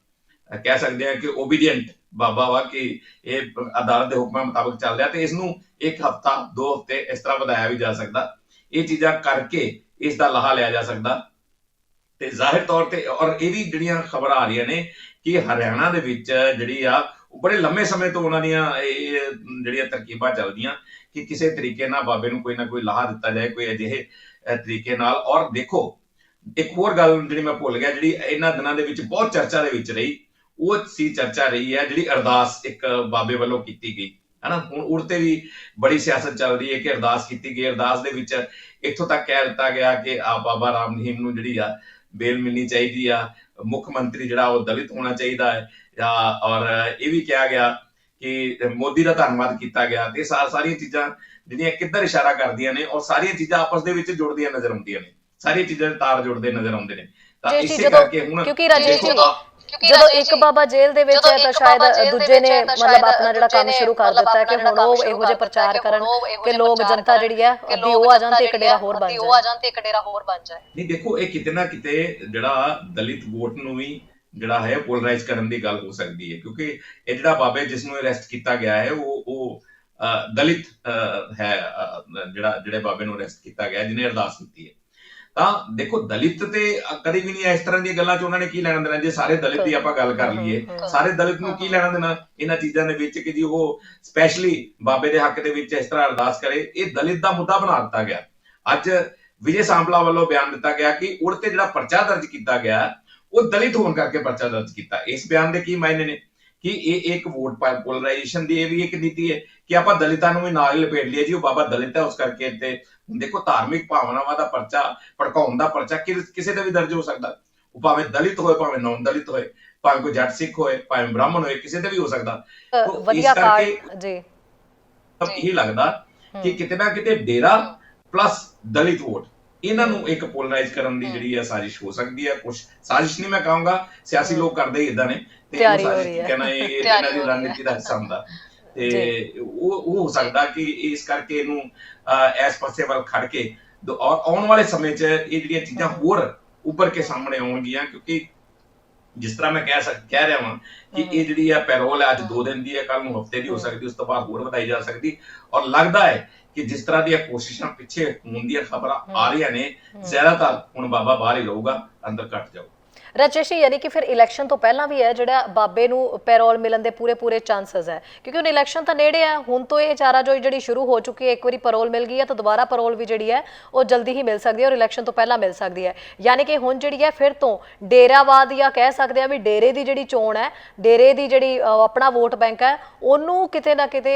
ਕਹਿ ਸਕਦੇ ਹਾਂ ਕਿ ਓਬੀਡੀਐਂਟ ਬਾਬਾ ਵਾ, ਕਿ ਇਹ ਅਦਾਲਤ ਦੇ ਹੁਕਮਾਂ ਮੁਤਾਬਕ ਚੱਲ ਰਿਹਾ, ਤੇ ਇਸ ਨੂੰ 1 ਹਫ਼ਤਾ 2 ਹਫ਼ਤੇ ਇਸ ਤਰ੍ਹਾਂ ਵਧਾਇਆ ਵੀ ਜਾ ਸਕਦਾ। ਇਹ ਚੀਜ਼ਾਂ ਕਰਕੇ ਇਸ ਦਾ ਲਾਹਾ ਲਿਆ ਜਾ ਸਕਦਾ। ਤੇ ਜ਼ਾਹਿਰ ਤੌਰ ਤੇ ਔਰ ਇਹ ਵੀ ਜਿਹੜੀਆਂ ਖਬਰਾਂ ਆ ਰਹੀਆਂ ਨੇ ਕਿ ਹਰਿਆਣਾ ਦੇ ਵਿੱਚ ਜਿਹੜੀ ਆ ਉਹ ਬੜੇ ਲੰਮੇ ਸਮੇਂ ਤੋਂ ਉਹਨਾਂ ਦੀਆਂ ਇਹ ਜਿਹੜੀਆਂ ਤਰਕੀਬਾਂ ਚੱਲਦੀਆਂ ਕਿ ਕਿਸੇ ਤਰੀਕੇ ਨਾਲ ਬਾਬੇ ਨੂੰ ਕੋਈ ਨਾ ਕੋਈ ਲਾਹਾ ਦਿੱਤਾ ਜਾਏ, ਕੋਈ ਅਜਿਹੇ ਤਰੀਕੇ ਨਾਲ। ਔਰ ਦੇਖੋ ਇੱਕ ਹੋਰ ਗੱਲ ਜਿਹੜੀ ਮੈਂ ਭੁੱਲ ਗਿਆ, ਜਿਹੜੀ ਇਹਨਾਂ ਦਿਨਾਂ ਦੇ ਵਿੱਚ ਬਹੁਤ ਚਰਚਾ ਦੇ ਵਿੱਚ ਰਹੀ, ਉਹ ਸੀ ਚਰਚਾ ਰਹੀ ਹੈ ਜਿਹੜੀ ਅਰਦਾਸ ਇੱਕ ਬਾਬੇ ਵੱਲੋਂ ਕੀਤੀ ਗਈ ਹੈ ਨਾ। ਹੁਣ ਉੜਤੇ ਵੀ ਬੜੀ ਸਿਆਸਤ ਚੱਲ ਰਹੀ ਹੈ ਕਿ ਅਰਦਾਸ ਕੀਤੀ ਗਈ, ਅਰਦਾਸ ਦੇ ਵਿੱਚ ਇੱਥੋਂ ਤੱਕ ਕਹਿ ਦਿੱਤਾ ਗਿਆ ਕਿ ਬਾਬਾ ਰਾਮਦੀਨ ਨੂੰ ਜਿਹੜੀ ਆ ਬੇਲ ਮਿਲਣੀ ਚਾਹੀਦੀ ਆ, ਮੁੱਖ ਮੰਤਰੀ ਜਿਹੜਾ ਉਹ ਦਲਿਤ ਹੋਣਾ ਚਾਹੀਦਾ ਹੈ, ਔਰ ਇਹ ਵੀ ਕਿਹਾ ਗਿਆ ਕਿ ਮੋਦੀ ਦਾ ਧੰਨਵਾਦ ਕੀਤਾ ਗਿਆ ਤੇ ਸਾਰੀਆਂ ਚੀਜ਼ਾਂ ਜਿਹੜੀਆਂ ਕਿੱਧਰ ਇਸ਼ਾਰਾ ਕਰਦੀਆਂ ਨੇ ਔਰ ਸਾਰੀਆਂ ਚੀਜ਼ਾਂ ਆਪਸ ਦੇ ਵਿੱਚ ਜੁੜਦੀਆਂ ਨਜ਼ਰ ਆਉਂਦੀਆਂ ਨੇ, ਸਾਰੀਆਂ ਚੀਜ਼ਾਂ ਦੇ ਤਾਰ ਜੁੜਦੇ ਨਜ਼ਰ ਆਉਂਦੇ ਨੇ। ਤਾਂ ਜੀ ਜੀ, ਇਸੇ ਜਦੋਂ ਕਰਕੇ ਹੁਣ ਕਿਉਂਕਿ ਰਾਜੇਸ਼ ਜੀ ਦੇਖੋ ਜਦੋਂ ਇੱਕ ਬਾਬਾ ਜੇਲ੍ਹ ਦੇ ਵਿੱਚ ਹੈ ਤਾਂ ਸ਼ਾਇਦ ਦੂਜੇ ਨੇ ਮਤਲਬ ਆਪਣਾ ਜਿਹੜਾ ਕੰਮ ਸ਼ੁਰੂ ਕਰ ਦਿੱਤਾ ਹੈ ਕਿ ਹੁਣ ਉਹ ਇਹੋ ਜਿਹੇ ਪ੍ਰਚਾਰ ਕਰਨ ਕਿ ਲੋਕ ਜਨਤਾ ਜਿਹੜੀ ਹੈ ਅੱਧੀ ਉਹ ਆ ਜਾਣ ਤੇ ਇੱਕ ਡੇਰਾ ਹੋਰ ਬਣ ਜਾਏ। ਨਹੀਂ ਦੇਖੋ, ਇਹ ਕਿਤੇ ਨਾ ਕਿਤੇ ਜਿਹੜਾ ਦਲਿਤ ਵੋਟ ਨੂੰ ਵੀ ਜਿਹੜਾ ਹੈ ਪੋਲਰਾਈਜ਼ ਕਰਨ ਦੀ ਗੱਲ ਹੋ ਸਕਦੀ ਹੈ, ਕਿਉਂਕਿ ਇਹ ਜਿਹੜਾ ਬਾਬੇ ਜਿਸ ਨੂੰ ਅਰੈਸਟ ਕੀਤਾ ਗਿਆ ਹੈ ਉਹ ਦਲਿਤ ਹੈ, ਜਿਹੜੇ ਬਾਬੇ ਨੂੰ ਅਰੈਸਟ ਕੀਤਾ ਗਿਆ ਜਿਹਨੇ ਅਰਦਾਸ ਕੀਤੀ ਹੈ। ਤਾਂ ਦੇਖੋ, ਦਲਿਤ ਤੇ ਕਦੀ ਵੀ ਨਹੀਂ ਇਸ ਤਰ੍ਹਾਂ ਦੀਆਂ ਗੱਲਾਂ 'ਚ ਉਹਨਾਂ ਨੇ ਕੀ ਲੈਣਾ ਦੇਣਾ। ਜੇ ਸਾਰੇ ਦਲਿਤ ਦੀ ਆਪਾਂ ਗੱਲ ਕਰ ਲਈਏ, ਸਾਰੇ ਦਲਿਤ ਨੂੰ ਕੀ ਲੈਣਾ ਦੇਣਾ ਇਹਨਾਂ ਚੀਜ਼ਾਂ ਦੇ ਵਿੱਚ ਕਿ ਜੀ ਉਹ ਸਪੈਸ਼ਲੀ ਬਾਬੇ ਦੇ ਹੱਕ ਦੇ ਵਿੱਚ ਇਸ ਤਰ੍ਹਾਂ ਅਰਦਾਸ ਕਰੇ। ਇਹ ਦਲਿਤ ਦਾ ਮੁੱਦਾ ਬਣਾ ਦਿੱਤਾ ਗਿਆ। ਅੱਜ ਵਿਜੇ ਸਾਂਪਲਾ ਵੱਲੋਂ ਬਿਆਨ ਦਿੱਤਾ ਗਿਆ ਕਿ ਉੜ ਤੇ ਜਿਹੜਾ ਪਰਚਾ ਦਰਜ ਕੀਤਾ ਗਿਆ ਉਹ ਦਲਿਤ ਹੋਣ ਕਰਕੇ ਪਰਚਾ ਦਰਜ ਕੀਤਾ। ਇਸ ਬਿਆਨ ਦੇ ਕੀ ਮਾਇਨੇ ਨੇ ਕਿ ਇਹ ਇੱਕ ਵੋਟ ਪੋਲਰਾਈਜੇਸ਼ਨ ਦੀ ਇਹ ਵੀ ਇੱਕ ਨੀਤੀ ਹੈ ਕਿ ਆਪਾਂ ਦਲਿਤਾਂ ਨੂੰ ਵੀ ਨਾਲ ਹੀ ਲਪੇਟ ਲਈਏ ਜੀ ਉਹ ਬਾਬਾ ਦਲਿਤ ਹੈ ਉਸ ਕਰਕੇ। ਤੇ ਦੇਖੋ, ਧਾਰਮਿਕ ਭਾਵਨਾਵਾਂ ਦਾ ਪਰਚਾ, ਭੜਕਾਉਣ ਦਾ ਪਰਚਾ ਕਿਸੇ ਦਾ ਵੀ ਦਰਜ ਹੋ ਸਕਦਾ। ਉਹ ਭਾਵੇਂ ਦਲਿਤ ਹੋਏ, ਭਾਵੇਂ ਨੌਨ ਦਲਿਤ ਹੋਏ, ਭਾਵੇਂ ਕੋਈ ਜੱਟ ਸਿੱਖ ਹੋਏ, ਭਾਵੇਂ ਬ੍ਰਾਹਮਣ ਹੋਏ, ਕਿਸੇ ਤੇ ਵੀ ਹੋ ਸਕਦਾ। ਵਧੀਆ ਕਾਰਡ ਜੀ ਇਹ ਲੱਗਦਾ ਕਿ ਕਿਤੇ ਨਾ ਕਿਤੇ ਡੇਰਾ ਪਲੱਸ ਦਲਿਤ ਵੋਟ ਇਹਨਾਂ ਨੂੰ ਇੱਕ ਪੋਲਰਾਈਜ਼ ਕਰਨ ਦੀ ਜਿਹੜੀ ਹੈ ਸਾਜ਼ਿਸ਼ ਹੋ ਸਕਦੀ ਹੈ। ਕੁਝ ਸਾਜ਼ਿਸ਼ ਨਹੀਂ ਮੈਂ ਕਹਾਂਗਾ, ਸਿਆਸੀ ਲੋਕ ਕਰਦੇ ਹੀ ਇਦਾਂ ਨੇ ਤੇ ਕਹਿਣਾ ਇਹ ਇਹਨਾਂ ਦੀ ਰਣਨੀਤੀ ਦਾ ਹਿੱਸਾ ਹੁੰਦਾ। ਤੇ ਉਹ ਹੋ ਸਕਦਾ ਕਿ ਇਸ ਕਰਕੇ ਇਹਨੂੰ ਇਸ ਪਾਸੇ ਵੱਲ ਖੜ ਕੇ ਆਉਣ ਵਾਲੇ ਸਮੇਂ 'ਚ ਇਹ ਜਿਹੜੀਆਂ ਚੀਜ਼ਾਂ ਹੋਰ ਉੱਭਰ ਕੇ ਸਾਹਮਣੇ ਆਉਣਗੀਆਂ। ਕਿਉਂਕਿ ਜਿਸ ਤਰ੍ਹਾਂ ਮੈਂ ਕਹਿ ਰਿਹਾ ਹਾਂ ਕਿ ਇਹ ਜਿਹੜੀ ਹੈ ਪੈਰੋਲ ਹੈ ਅੱਜ 2 ਦਿਨ ਦੀ ਹੈ, ਕੱਲ ਨੂੰ ਹਫ਼ਤੇ ਦੀ ਹੋ ਸਕਦੀ, ਉਸ ਤੋਂ ਬਾਅਦ ਹੋਰ ਵਧਾਈ ਜਾ ਸਕਦੀ। ਔਰ ਲੱਗਦਾ ਹੈ ਕਿ ਜਿਸ ਤਰ੍ਹਾਂ ਦੀਆਂ ਕੋਸ਼ਿਸ਼ਾਂ ਪਿੱਛੇ ਹੋਣ ਦੀਆਂ ਖਬਰਾਂ ਆ ਰਹੀਆਂ ਨੇ, ਜ਼ਿਆਦਾਤਰ ਹੁਣ ਬਾਬਾ ਬਾਹਰ ਹੀ ਰਹੂਗਾ, ਅੰਦਰ ਘੱਟ ਜਾਊਗਾ। ਰਾਜੇਸ਼, ਯਾਨੀ ਕਿ ਫਿਰ ਇਲੈਕਸ਼ਨ ਤੋਂ ਪਹਿਲਾਂ ਵੀ ਹੈ ਜਿਹੜਾ ਬਾਬੇ ਨੂੰ ਪੈਰੋਲ ਮਿਲਣ ਦੇ ਪੂਰੇ ਚਾਂਸਸ ਹੈ, ਕਿਉਂਕਿ ਹੁਣ ਇਲੈਕਸ਼ਨ ਤਾਂ ਨੇੜੇ ਆ। ਹੁਣ ਤੋਂ ਇਹ ਚਾਰਾਜੋਈ ਜਿਹੜੀ ਸ਼ੁਰੂ ਹੋ ਚੁੱਕੀ ਹੈ, ਇੱਕ ਵਾਰੀ ਪੈਰੋਲ ਮਿਲ ਗਈ ਹੈ ਤਾਂ ਦੁਬਾਰਾ ਪੈਰੋਲ ਵੀ ਜਿਹੜੀ ਹੈ ਉਹ ਜਲਦੀ ਹੀ ਮਿਲ ਸਕਦੀ ਹੈ ਔਰ ਇਲੈਕਸ਼ਨ ਤੋਂ ਪਹਿਲਾਂ ਮਿਲ ਸਕਦੀ ਹੈ। ਯਾਨੀ ਕਿ ਹੁਣ ਜਿਹੜੀ ਹੈ ਫਿਰ ਤੋਂ ਡੇਰਾਵਾਦ ਜਾਂ ਕਹਿ ਸਕਦੇ ਆ ਵੀ ਡੇਰੇ ਦੀ ਜਿਹੜੀ ਚੋਣ ਹੈ, ਡੇਰੇ ਦੀ ਜਿਹੜੀ ਆਪਣਾ ਵੋਟ ਬੈਂਕ ਹੈ, ਉਹਨੂੰ ਕਿਤੇ ਨਾ ਕਿਤੇ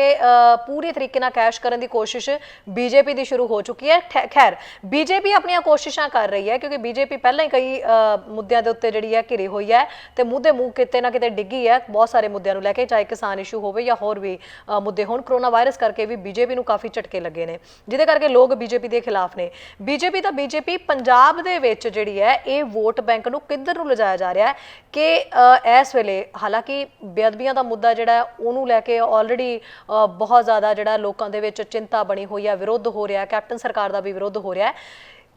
ਪੂਰੇ ਤਰੀਕੇ ਨਾਲ ਕੈਸ਼ ਕਰਨ ਦੀ ਕੋਸ਼ਿਸ਼ ਬੀਜੇਪੀ ਦੀ ਸ਼ੁਰੂ ਹੋ ਚੁੱਕੀ ਹੈ। ਖੈਰ, ਬੀਜੇਪੀ ਆਪਣੀਆਂ ਕੋਸ਼ਿਸ਼ਾਂ ਕਰ ਰਹੀ ਹੈ ਕਿਉਂਕਿ ਬੀਜੇਪੀ ਪਹਿਲਾਂ ਹੀ ਕਈ ਮੁੱਦਿਆਂ ਦੇ ਉੱਤੇ ਜਿਹੜੀ ਹੈ ਘਿਰੀ ਹੋਈ ਹੈ ਤੇ ਮੂੰਹ ਦੇ ਮੂੰਹ ਕਿਤੇ ਨਾ ਕਿਤੇ ਡਿੱਗੀ ਹੈ ਬਹੁਤ ਸਾਰੇ ਮੁੱਦਿਆਂ ਨੂੰ ਲੈ ਕੇ, ਚਾਹੇ ਕਿਸਾਨ ਇਸ਼ੂ ਹੋਵੇ ਜਾਂ ਹੋਰ ਵੀ ਮੁੱਦੇ ਹੋਣ। ਕਰੋਨਾ ਵਾਇਰਸ ਕਰਕੇ ਵੀ ਬੀਜੇਪੀ ਨੂੰ ਕਾਫੀ ਝਟਕੇ ਲੱਗੇ ਨੇ, ਜਿਹਦੇ ਕਰਕੇ ਲੋਕ ਬੀਜੇਪੀ ਦੇ ਖਿਲਾਫ ਨੇ। ਬੀਜੇਪੀ ਪੰਜਾਬ ਦੇ ਵਿੱਚ ਜਿਹੜੀ ਹੈ ਇਹ ਵੋਟ ਬੈਂਕ ਨੂੰ ਕਿੱਧਰ ਨੂੰ ਲਿਜਾਇਆ ਜਾ ਰਿਹਾ ਹੈ ਕਿ ਇਸ ਵੇਲੇ ਹਾਲਾਂਕਿ ਬੇਅਦਬੀਆਂ ਦਾ ਮੁੱਦਾ ਜਿਹੜਾ ਹੈ ਉਹਨੂੰ ਲੈ ਕੇ ਆਲਰੇਡੀ ਬਹੁਤ ਜ਼ਿਆਦਾ ਜਿਹੜਾ ਲੋਕਾਂ ਦੇ ਵਿੱਚ ਚਿੰਤਾ ਬਣੀ ਹੋਈ ਹੈ, ਵਿਰੋਧ ਹੋ ਰਿਹਾ, ਕੈਪਟਨ ਸਰਕਾਰ ਦਾ ਵੀ ਵਿਰੋਧ ਹੋ ਰਿਹਾ ਹੈ।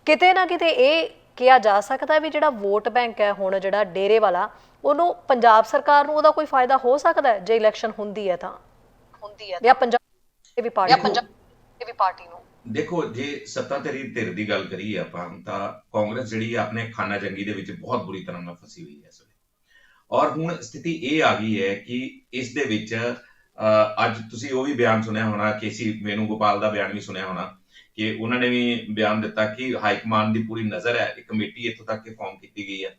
ਕਿਤੇ ਨਾ ਕਿਤੇ ਇਹ ਕਿਹਾ ਜਾ ਸਕਦਾ ਵੀ ਜਿਹੜਾ ਵੋਟ ਬੈਂਕ ਹੈ ਹੁਣ ਜਿਹੜਾ ਡੇਰੇ ਵਾਲਾ, ਉਹਨੂੰ ਪੰਜਾਬ ਸਰਕਾਰ ਨੂੰ ਉਹਦਾ ਕੋਈ ਫਾਇਦਾ ਹੋ ਸਕਦਾ ਹੈ ਜੇ ਇਲੈਕਸ਼ਨ ਹੁੰਦੀ ਹੈ ਤਾਂ ਜਾਂ ਪੰਜਾਬ ਵੀ ਪਾਰਟੀ ਨੂੰ। ਦੇਖੋ, ਜੇ ਸੱਤਾਧਾਰੀ ਧਿਰ ਦੀ ਗੱਲ ਕਰੀਏ ਆਪਾਂ ਤਾਂ ਕਾਂਗਰਸ ਜਿਹੜੀ ਹੈ ਆਪਣੇ ਖਾਨਾ ਜੰਗੀ ਦੇ ਵਿੱਚ ਬਹੁਤ ਬੁਰੀ ਤਰ੍ਹਾਂ ਨਾਲ ਫਸੀ ਹੋਈ ਹੈ ਇਸ ਵੇਲੇ। ਔਰ ਹੁਣ ਸਥਿਤੀ ਇਹ ਆ ਗਈ ਹੈ ਕਿ ਇਸ ਦੇ ਵਿੱਚ ਅੱਜ ਤੁਸੀਂ ਉਹ ਵੀ ਬਿਆਨ ਸੁਣਿਆ ਹੋਣਾ, ਕੇਸੀ ਵੇਣੂਗੋਪਾਲ ਦਾ ਬਿਆਨ ਵੀ ਸੁਣਿਆ ਹੋਣਾ ਕਿ ਉਹਨਾਂ ਨੇ ਵੀ ਬਿਆਨ ਦਿੱਤਾ ਕਿ ਹਾਈ ਕਮਾਂਡ ਦੀ ਪੂਰੀ ਨਜ਼ਰ ਹੈ, ਇੱਕ ਕਮੇਟੀ ਇੱਥੋਂ ਤੱਕ ਫਾਰਮ ਕੀਤੀ ਗਈ ਹੈ।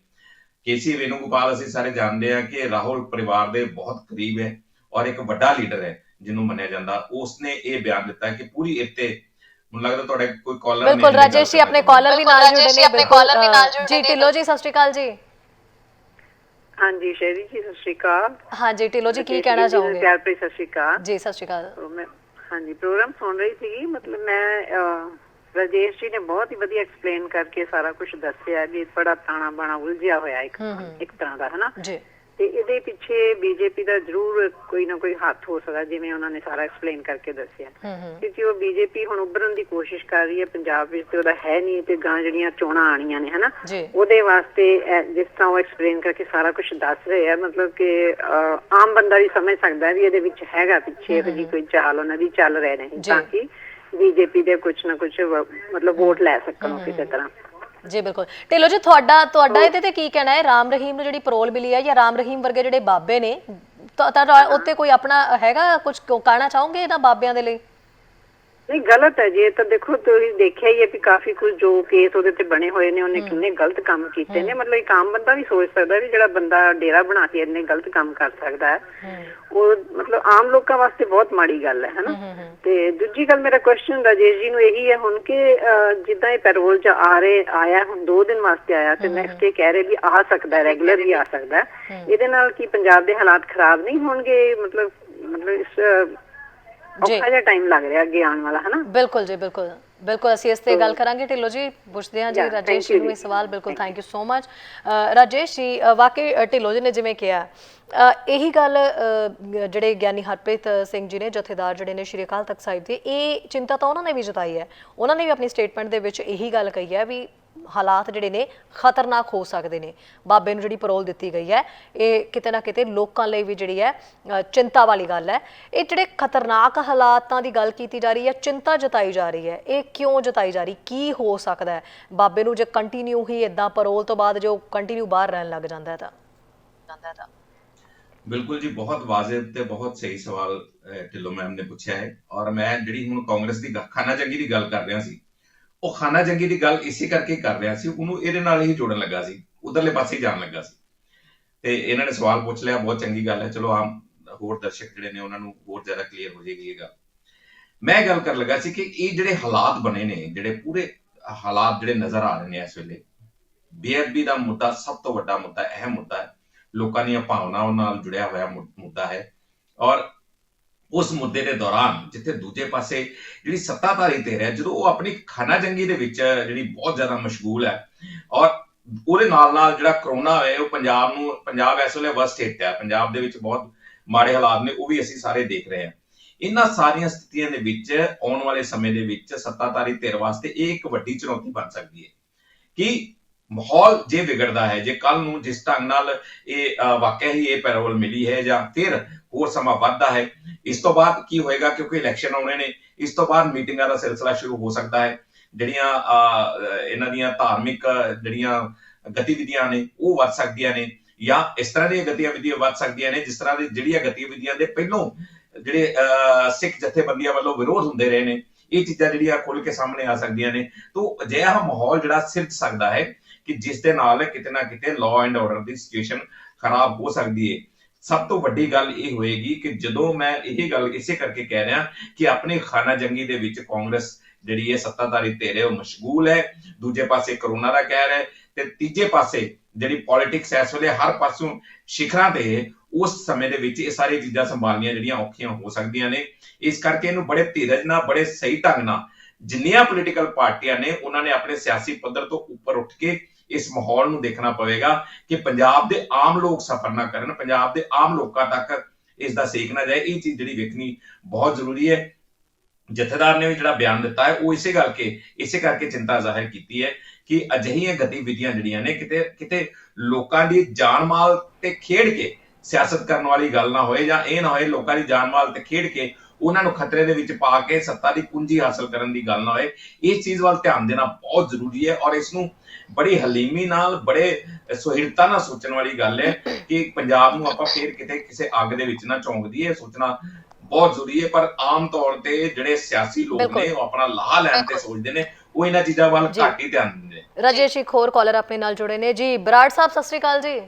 ਕੇਸੀ ਵੇਣੂਗੋਪਾਲ ਅਸੀਂ ਸਾਰੇ ਜਾਣਦੇ ਹਾਂ ਕਿ ਰਾਹੁਲ ਪਰਿਵਾਰ ਦੇ ਬਹੁਤ ਕਰੀਬ ਹੈ ਔਰ ਇੱਕ ਵੱਡਾ ਲੀਡਰ ਹੈ ਜਿਹਨੂੰ ਮੰਨਿਆ ਜਾਂਦਾ। ਉਸਨੇ ਇਹ ਬਿਆਨ ਦਿੱਤਾ ਕਿ ਪੂਰੀ ਇੱਥੇ ਮੈਨੂੰ ਲੱਗਦਾ ਤੁਹਾਡੇ ਕੋਈ ਕਾਲਰ ਨਹੀਂ। ਬਿਲਕੁਲ ਰਾਜੇਸ਼ ਜੀ, ਆਪਣੇ ਕਾਲਰ ਵੀ ਨਾਲ ਜੁੜੇ ਨੇ। ਜੀ ਢਿੱਲੋਂ ਜੀ, ਸਤਿ ਸ਼੍ਰੀ ਅਕਾਲ ਜੀ। ਹਾਂਜੀ ਸ਼ੈਰੀ ਜੀ, ਸਤਿ ਸ਼੍ਰੀ ਅਕਾਲ। ਹਾਂਜੀ ਢਿੱਲੋਂ ਜੀ, ਕੀ ਕਹਿਣਾ ਚਾਹੋਗੇ? ਪਿਆਰਪ੍ਰੀਤ, ਸਤਿ ਸ਼੍ਰੀ ਅਕਾਲ ਜੀ। ਸਤਿ ਸ਼੍ਰੀ ਅਕਾਲ। ਹਾਂਜੀ, ਪ੍ਰੋਗਰਾਮ ਸੁਣ ਰਹੀ ਸੀਗੀ। ਮਤਲਬ ਮੈਂ ਰਾਜੇਸ਼ ਜੀ ਨੇ ਬਹੁਤ ਹੀ ਵਧੀਆ ਐਕਸਪਲੇਨ ਕਰਕੇ ਸਾਰਾ ਕੁਝ ਦੱਸਿਆ ਵੀ ਬੜਾ ਤਾਣਾ ਬਾਣਾ ਉਲਝਿਆ ਹੋਇਆ ਇੱਕ ਤਰ੍ਹਾਂ ਦਾ, ਹਨਾ ਜੀ। ਤੇ ਇਹਦੇ ਪਿੱਛੇ ਬੀਜੇਪੀ ਦਾ ਜ਼ਰੂਰ ਕੋਈ ਨਾ ਕੋਈ ਹੱਥ ਹੋ ਸਕਦਾ, ਜਿਵੇਂ ਉਹਨਾਂ ਨੇ ਸਾਰਾ ਐਕਸਪਲੇਨ ਕਰਕੇ ਦੱਸਿਆ। ਕਿਉਂਕਿ ਉਹ ਬੀਜੇਪੀ ਹੁਣ ਉੱਭਰਨ ਦੀ ਕੋਸ਼ਿਸ਼ ਕਰ ਰਹੀ ਹੈ ਪੰਜਾਬ ਵਿੱਚ, ਤੇ ਉਹਦਾ ਹੈ ਨਹੀਂ ਤੇ ਗਾਂ ਜਿਹੜੀਆਂ ਚੋਣਾਂ ਆਣੀਆਂ ਨੇ ਹਨਾ, ਉਹਦੇ ਵਾਸਤੇ ਜਿਸ ਤਰ੍ਹਾਂ ਉਹ ਐਕਸਪਲੇਨ ਕਰਕੇ ਸਾਰਾ ਕੁਝ ਦੱਸ ਰਹੇ ਆ, ਮਤਲਬ ਕਿ ਆਮ ਬੰਦਾ ਵੀ ਸਮਝ ਸਕਦਾ ਵੀ ਇਹਦੇ ਵਿੱਚ ਹੈਗਾ ਪਿੱਛੇ ਇਹੋ ਜਿਹੀ ਕੋਈ ਚਾਲ ਉਹਨਾਂ ਦੀ ਚੱਲ ਰਹੇ ਨੇ ਤਾਂ ਕਿ ਬੀਜੇਪੀ ਦੇ ਕੁਛ ਨਾ ਕੁਛ ਮਤਲਬ ਵੋਟ ਲੈ ਸਕਣ ਕਿਸੇ ਤਰ੍ਹਾਂ। ਜੀ ਬਿਲਕੁਲ। ਢਿੱਲੋਂ ਜੀ, ਤੁਹਾਡਾ ਇਹਦੇ ਤੇ ਕੀ ਕਹਿਣਾ ਹੈ? ਰਾਮ ਰਹੀਮ ਨੂੰ ਜਿਹੜੀ ਪੈਰੋਲ ਮਿਲੀ ਹੈ ਜਾਂ ਰਾਮ ਰਹੀਮ ਵਰਗੇ ਜਿਹੜੇ ਬਾਬੇ ਨੇ, ਤੁਹਾਡਾ ਉੱਤੇ ਕੋਈ ਆਪਣਾ ਹੈਗਾ ਕੁਝ ਕਹਿਣਾ ਚਾਹੋਗੇ ਇਹਨਾਂ ਬਾਬਿਆਂ ਦੇ ਲਈ? ਨਹੀਂ, ਗਲਤ ਹੈ ਜੀ। ਤਾਂ ਦੇਖੋ, ਤੁਸੀਂ ਦੇਖਿਆ ਹੀ ਹੈ ਵੀ ਕਾਫੀ ਕੁਝ ਜੋ ਕੇਸ ਉਹਦੇ ਤੇ ਬਣੇ ਹੋਏ ਨੇ, ਉਹਨੇ ਕਿੰਨੇ ਗਲਤ ਕੰਮ ਕੀਤੇ ਨੇ। ਮਤਲਬ ਇੱਕ ਆਮ ਬੰਦਾ ਵੀ ਸੋਚ ਸਕਦਾ ਵੀ ਜਿਹੜਾ ਬੰਦਾ ਡੇਰਾ ਬਣਾ ਕੇ ਇੰਨੇ ਗਲਤ ਕੰਮ ਕਰ ਸਕਦਾ ਹੈ, ਉਹ ਮਤਲਬ ਆਮ ਲੋਕਾਂ ਵਾਸਤੇ ਬਹੁਤ ਮਾੜੀ ਗੱਲ ਹੈ ਹਨਾ। ਤੇ ਦੂਜੀ ਗੱਲ, ਮੇਰਾ ਕੁਐਸਚਨ ਰਾਜੇਸ਼ ਜੀ ਨੂੰ ਇਹੀ ਹੈ ਹੁਣ ਕਿ ਜਿੱਦਾਂ ਇਹ ਪੈਰੋਲ ਚ ਆਇਆ ਹੁਣ 2 ਦਿਨ ਵਾਸਤੇ ਆਇਆ ਤੇ ਨੈਕਸਟ ਡੇ ਕਹਿ ਰਹੇ ਵੀ ਆ ਸਕਦਾ, ਰੈਗੂਲਰ ਵੀ ਆ ਸਕਦਾ, ਇਹਦੇ ਨਾਲ ਕੀ ਪੰਜਾਬ ਦੇ ਹਾਲਾਤ ਖਰਾਬ ਨਹੀਂ ਹੋਣਗੇ? ਮਤਲਬ ਮਤਲਬ ਇਸ ਔਖਾ ਜਿਹਾ ਟਾਈਮ ਲੱਗ ਰਿਹਾ ਅੱਗੇ ਆਉਣ ਵਾਲਾ, ਹਨਾ। ਬਿਲਕੁਲ ਜੀ, ਬਿਲਕੁਲ ਬਿਲਕੁਲ, ਅਸੀਂ ਇਸ ਤੇ ਗੱਲ ਕਰਾਂਗੇ। ਢਿੱਲੋਂ ਜੀ ਪੁੱਛਦੇ ਹਾਂ ਜੀ ਰਾਜੇਸ਼ ਜੀ ਨੂੰ ਇਹ ਸਵਾਲ। ਬਿਲਕੁਲ, thank you so much Rajesh ji. ਵਾਕਈ ਢਿੱਲੋਂ ਜੀ ਨੇ ਜਿਵੇਂ ਕਿਹਾ, ਇਹੀ ਗੱਲ ਜਿਹੜੇ ਗਿਆਨੀ ਹਰਪ੍ਰੀਤ ਸਿੰਘ ਜੀ ਨੇ, ਜਥੇਦਾਰ ਜਿਹੜੇ ਨੇ ਸ਼੍ਰੀ ਅਕਾਲ ਤਖਤ ਸਾਹਿਬ ਦੇ, ਇਹ ਚਿੰਤਾ ਤਾਂ ਉਹਨਾਂ ਨੇ ਵੀ ਜਤਾਈ ਹੈ। ਉਹਨਾਂ ਨੇ ਵੀ ਆਪਣੀ ਸਟੇਟਮੈਂਟ ਦੇ ਵਿੱਚ ਇਹੀ ਗੱਲ ਕਹੀ ਹੈ ਵੀ ਹਾਲਾਤ ਜਿਹੜੇ ਨੇ ਖਤਰਨਾਕ ਹੋ ਸਕਦੇ ਨੇ। ਬਾਬੇ ਨੂੰ ਜਿਹੜੀ ਪਰੋਲ ਦਿੱਤੀ ਗਈ ਹੈ, ਇਹ ਕਿਤੇ ਨਾ ਕਿਤੇ ਲੋਕਾਂ ਲਈ ਵੀ ਜਿਹੜੀ ਹੈ ਚਿੰਤਾ ਵਾਲੀ ਗੱਲ ਹੈ। ਇਹ ਜਿਹੜੇ ਖਤਰਨਾਕ ਹਾਲਾਤਾਂ ਦੀ ਗੱਲ ਕੀਤੀ ਜਾ ਰਹੀ ਹੈ, ਚਿੰਤਾ ਜਤਾਈ ਜਾ ਰਹੀ ਹੈ, ਇਹ ਕਿਉਂ ਜਤਾਈ ਜਾ ਰਹੀ? ਕੀ ਹੋ ਸਕਦਾ ਹੈ ਬਾਬੇ ਨੂੰ ਜੇ ਕੰਟੀਨਿਊ ਹੀ ਇਦਾਂ ਪਰੋਲ ਤੋਂ ਬਾਅਦ ਜੋ ਕੰਟੀਨਿਊ ਬਾਹਰ ਰਹਿਣ ਲੱਗ ਜਾਂਦਾ ਹੈ ਤਾਂ? ਬਿਲਕੁਲ ਜੀ, ਬਹੁਤ ਵਾਜ਼ਿਬ ਤੇ ਬਹੁਤ ਸਹੀ ਸਵਾਲ ਢਿੱਲੋਂ ਮੈਮ ਨੇ ਪੁੱਛਿਆ ਹੈ। ਔਰ ਮੈਂ ਜਿਹੜੀ ਹੁਣ ਕਾਂਗਰਸ ਦੀ ਖਾਨਾ ਜੰਗੀ ਦੀ ਗੱਲ ਕਰ ਰਿਹਾ ਸੀ, ਉਹ ਖਾਨਾ ਜੰਗੀ ਦੀ ਗੱਲ ਇਸੇ ਕਰਕੇ ਕਰ ਰਿਹਾ ਸੀ, ਉਹਨੂੰ ਇਹਦੇ ਨਾਲ ਹੀ ਜੋੜਨ ਲੱਗਾ ਸੀ, ਉਧਰਲੇ ਪਾਸੇ ਜਾਣ ਲੱਗਾ ਸੀ। ਤੇ ਇਹਨਾਂ ਨੇ ਸਵਾਲ ਪੁੱਛ ਲਿਆ, ਬਹੁਤ ਚੰਗੀ ਗੱਲ ਹੈ। ਚਲੋ ਆਮ ਹੋਰ ਦਰਸ਼ਕ ਜਿਹੜੇ ਨੇ ਉਹਨਾਂ ਨੂੰ ਹੋਰ ਜ਼ਿਆਦਾ ਕਲੀਅਰ ਹੋ ਜਾਏਗੀ ਇਹ ਗੱਲ। ਮੈਂ ਗੱਲ ਕਰਨ ਲੱਗਾ ਸੀ ਕਿ ਇਹ ਜਿਹੜੇ ਹਾਲਾਤ ਬਣੇ ਨੇ, ਜਿਹੜੇ ਪੂਰੇ ਹਾਲਾਤ ਜਿਹੜੇ ਨਜ਼ਰ ਆ ਰਹੇ ਨੇ ਇਸ ਵੇਲੇ, ਬੇਅਦਬੀ ਦਾ ਮੁੱਦਾ ਸਭ ਤੋਂ ਵੱਡਾ ਮੁੱਦਾ, ਅਹਿਮ ਮੁੱਦਾ ਹੈ, ਲੋਕਾਂ ਦੀਆਂ ਭਾਵਨਾਵਾਂ ਨਾਲ ਜੁੜਿਆ ਹੋਇਆ ਮੁੱਦਾ ਹੈ। ਔਰ ਉਸ ਮੁੱਦੇ ਦੇ ਦੌਰਾਨ ਜਿੱਥੇ ਦੂਜੇ ਪਾਸੇ ਜਿਹੜੀ ਸੱਤਾਧਾਰੀ ਧਿਰ ਹੈ, ਜਦੋਂ ਉਹ ਆਪਣੀ ਖਾਨਾ ਜੰਗੀ ਦੇ ਵਿੱਚ ਜਿਹੜੀ ਬਹੁਤ ਜ਼ਿਆਦਾ ਮਸ਼ਗੂਲ ਹੈ, ਔਰ ਉਹਦੇ ਨਾਲ ਨਾਲ ਜਿਹੜਾ ਕਰੋਨਾ ਹੈ ਉਹ ਪੰਜਾਬ ਇਸ ਵੇਲੇ ਵਰਸਟ ਹਿੱਟ ਹੈ, ਪੰਜਾਬ ਦੇ ਵਿੱਚ ਬਹੁਤ ਮਾੜੇ ਹਾਲਾਤ ਨੇ, ਉਹ ਵੀ ਅਸੀਂ ਸਾਰੇ ਦੇਖ ਰਹੇ ਹਾਂ। ਇਹਨਾਂ ਸਾਰੀਆਂ ਸਥਿਤੀਆਂ ਦੇ ਵਿੱਚ ਆਉਣ ਵਾਲੇ ਸਮੇਂ ਦੇ ਵਿੱਚ ਸੱਤਾਧਾਰੀ ਧਿਰ ਵਾਸਤੇ ਇਹ ਇੱਕ ਵੱਡੀ ਚੁਣੌਤੀ ਬਣ ਸਕਦੀ ਹੈ ਕਿ ਮਾਹੌਲ ਜੇ ਵਿਗੜਦਾ ਹੈ, ਜੇ ਕੱਲ ਨੂੰ ਜਿਸ ਢੰਗ ਨਾਲ ਇਹ ਵਾਕਿਆ ਹੀ ਇਹ ਪੈਰੋਲ ਮਿਲੀ ਹੈ ਜਾਂ ਫਿਰ ਹੋਰ ਸਮਾਂ ਵੱਧਦਾ ਹੈ, ਇਸ ਤੋਂ ਬਾਅਦ ਕੀ ਹੋਏਗਾ? ਕਿਉਂਕਿ ਇਲੈਕਸ਼ਨ ਆਉਣੇ ਨੇ, ਇਸ ਤੋਂ ਬਾਅਦ ਮੀਟਿੰਗਾਂ ਦਾ ਸਿਲਸਿਲਾ ਸ਼ੁਰੂ ਹੋ ਸਕਦਾ ਹੈ। ਜਿਹੜੀਆਂ ਇਹਨਾਂ ਦੀਆਂ ਧਾਰਮਿਕ ਜਿਹੜੀਆਂ ਗਤੀਵਿਧੀਆਂ ਨੇ ਉਹ ਵੱਧ ਸਕਦੀਆਂ ਨੇ, ਜਾਂ ਇਸ ਤਰ੍ਹਾਂ ਦੀਆਂ ਗਤੀਵਿਧੀਆਂ ਵੱਧ ਸਕਦੀਆਂ ਨੇ ਜਿਸ ਤਰ੍ਹਾਂ ਦੀ ਜਿਹੜੀਆਂ ਗਤੀਵਿਧੀਆਂ ਦੇ ਪਹਿਲੋਂ ਜਿਹੜੇ ਸਿੱਖ ਜਥੇਬੰਦੀਆਂ ਵੱਲੋਂ ਵਿਰੋਧ ਹੁੰਦੇ ਰਹੇ ਨੇ, ਇਹ ਚੀਜ਼ਾਂ ਜਿਹੜੀਆਂ ਖੁੱਲ ਕੇ ਸਾਹਮਣੇ ਆ ਸਕਦੀਆਂ ਨੇ। ਤੋਂ ਅਜਿਹਾ ਮਾਹੌਲ ਜਿਹੜਾ ਸਿਰਜ ਸਕਦਾ ਹੈ ਕਿ ਜਿਸ ਦੇ ਨਾਲ ਕਿਤੇ ਨਾ ਕਿਤੇ law and order the situation ਖਰਾਬ ਹੋ ਸਕਦੀ ਹੈ। ਸਭ ਤੋਂ ਵੱਡੀ ਗੱਲ ਇਹ ਹੋਏਗੀ ਕਿ ਜਦੋਂ ਮੈਂ ਇਹ ਗੱਲ ਇਸੇ ਕਰਕੇ ਕਹਿ ਰਿਹਾ ਕਿ ਆਪਣੀ ਖਾਨਾ ਜੰਗੀ ਦੇ ਵਿੱਚ ਕਾਂਗਰਸ ਜਿਹੜੀ ਹੈ ਸੱਤਾਧਾਰੀ ਧਿਰ ਹੈ ਉਹ ਮਸ਼ਗੂਲ ਹੈ, ਦੂਜੇ ਪਾਸੇ ਕਰੋਨਾ ਦਾ ਕਹਿਰ ਹੈ, ਤੇ ਤੀਜੇ ਪਾਸੇ ਜਿਹੜੀ ਪੋਲਿਟਿਕਸ ਇਸ ਵੇਲੇ ਹਰ ਪਾਸੋਂ ਸਿਖਰਾਂ ਤੇ ਹੈ, ਉਸ ਸਮੇਂ ਦੇ ਵਿੱਚ ਇਹ ਸਾਰੀ ਚੀਜ਼ਾਂ ਸੰਭਾਲਣੀਆਂ ਜਿਹੜੀਆਂ ਔਖੀਆਂ ਹੋ ਸਕਦੀਆਂ ਨੇ। ਇਸ ਕਰਕੇ ਇਹਨੂੰ ਬੜੇ ਧੀਰਜ ਨਾਲ, ਬੜੇ ਸਹੀ ਢੰਗ ਨਾਲ ਜਿੰਨੀਆਂ ਪੋਲੀਟੀਕਲ ਪਾਰਟੀਆਂ ਨੇ ਉਹਨਾਂ ਨੇ ਆਪਣੇ ਸਿਆਸੀ ਪੱਧਰ ਤੋਂ ਉੱਪਰ ਉੱਠ ਕੇ ਇਸ ਮਾਹੌਲ ਨੂੰ ਦੇਖਣਾ ਪਵੇਗਾ ਕਿ ਪੰਜਾਬ ਦੇ ਆਮ ਲੋਕ ਸਫਰ ਨਾ ਕਰਨ, ਪੰਜਾਬ ਦੇ ਆਮ ਲੋਕਾਂ ਤੱਕ ਇਸ ਦਾ ਸੇਕ ਨਾ ਜਾਏ। ਇਹ ਚੀਜ਼ ਜਿਹੜੀ ਵੇਖਣੀ ਬਹੁਤ ਜ਼ਰੂਰੀ ਹੈ। ਜਥੇਦਾਰ ਨੇ ਵੀ ਜਿਹੜਾ ਬਿਆਨ ਦਿੱਤਾ ਹੈ ਉਹ ਇਸੇ ਕਰਕੇ ਚਿੰਤਾ ਜ਼ਾਹਿਰ ਕੀਤੀ ਹੈ ਕਿ ਅਜਿਹੀਆਂ ਗਤੀਵਿਧੀਆਂ ਜਿਹੜੀਆਂ ਨੇ ਕਿਤੇ ਲੋਕਾਂ ਦੀ ਜਾਨ ਮਾਲ ਤੇ ਖੇਡ ਕੇ ਸਿਆਸਤ ਕਰਨ ਵਾਲੀ ਗੱਲ ਨਾ ਹੋਏ, ਜਾਂ ਇਹ ਨਾ ਹੋਏ ਲੋਕਾਂ ਦੀ ਜਾਨ ਮਾਲ ਤੇ ਖੇਡ ਕੇ ਉਹਨਾਂ ਨੂੰ ਖਤਰੇ ਦੇ ਵਿੱਚ ਪਾ ਕੇ ਸੱਤਾ ਦੀ ਪੂੰਜੀ ਹਾਸਲ ਕਰਨ ਦੀ ਗੱਲ ਨਾ ਹੋਏ। ਇਸ ਚੀਜ਼ ਵੱਲ ਧਿਆਨ ਦੇਣਾ ਬਹੁਤ ਜ਼ਰੂਰੀ ਹੈ ਔਰ ਇਸ ਨੂੰ ਬੜੀ ਹਲੀਮੀ ਨਾਲ, ਬੜੇ ਸੁਹਿਰਦਤਾ ਨਾਲ ਸੋਚਣ ਵਾਲੀ ਗੱਲ ਹੈ ਕਿ ਪੰਜਾਬ ਨੂੰ ਆਪਾਂ ਫੇਰ ਕਿਤੇ ਕਿਸੇ ਅੱਗ ਦੇ ਵਿੱਚ ਨਾ ਝੋਂਕ ਦਈਏ। ਸੋਚਣਾ ਬਹੁਤ ਜ਼ਰੂਰੀ ਹੈ, ਪਰ ਆਮ ਤੌਰ ਤੇ ਜਿਹੜੇ ਸਿਆਸੀ ਲੋਕ ਨੇ ਉਹ ਆਪਣਾ ਲਾਹਾ ਲੈਣ ਤੇ ਸੋਚਦੇ ਨੇ, ਉਹ ਇਹਨਾਂ ਚੀਜ਼ਾਂ ਵੱਲ ਘੱਟ ਹੀ ਧਿਆਨ ਦਿੰਦੇ ਨੇ। ਰਾਜੇਸ਼, ਇੱਕ ਹੋਰ ਕਾਲਰ ਆਪਣੇ ਨਾਲ ਜੁੜੇ ਨੇ ਜੀ। ਬਰਾੜ ਸਾਹਿਬ ਸਤਿ ਸ੍ਰੀ ਅਕਾਲ ਜੀ।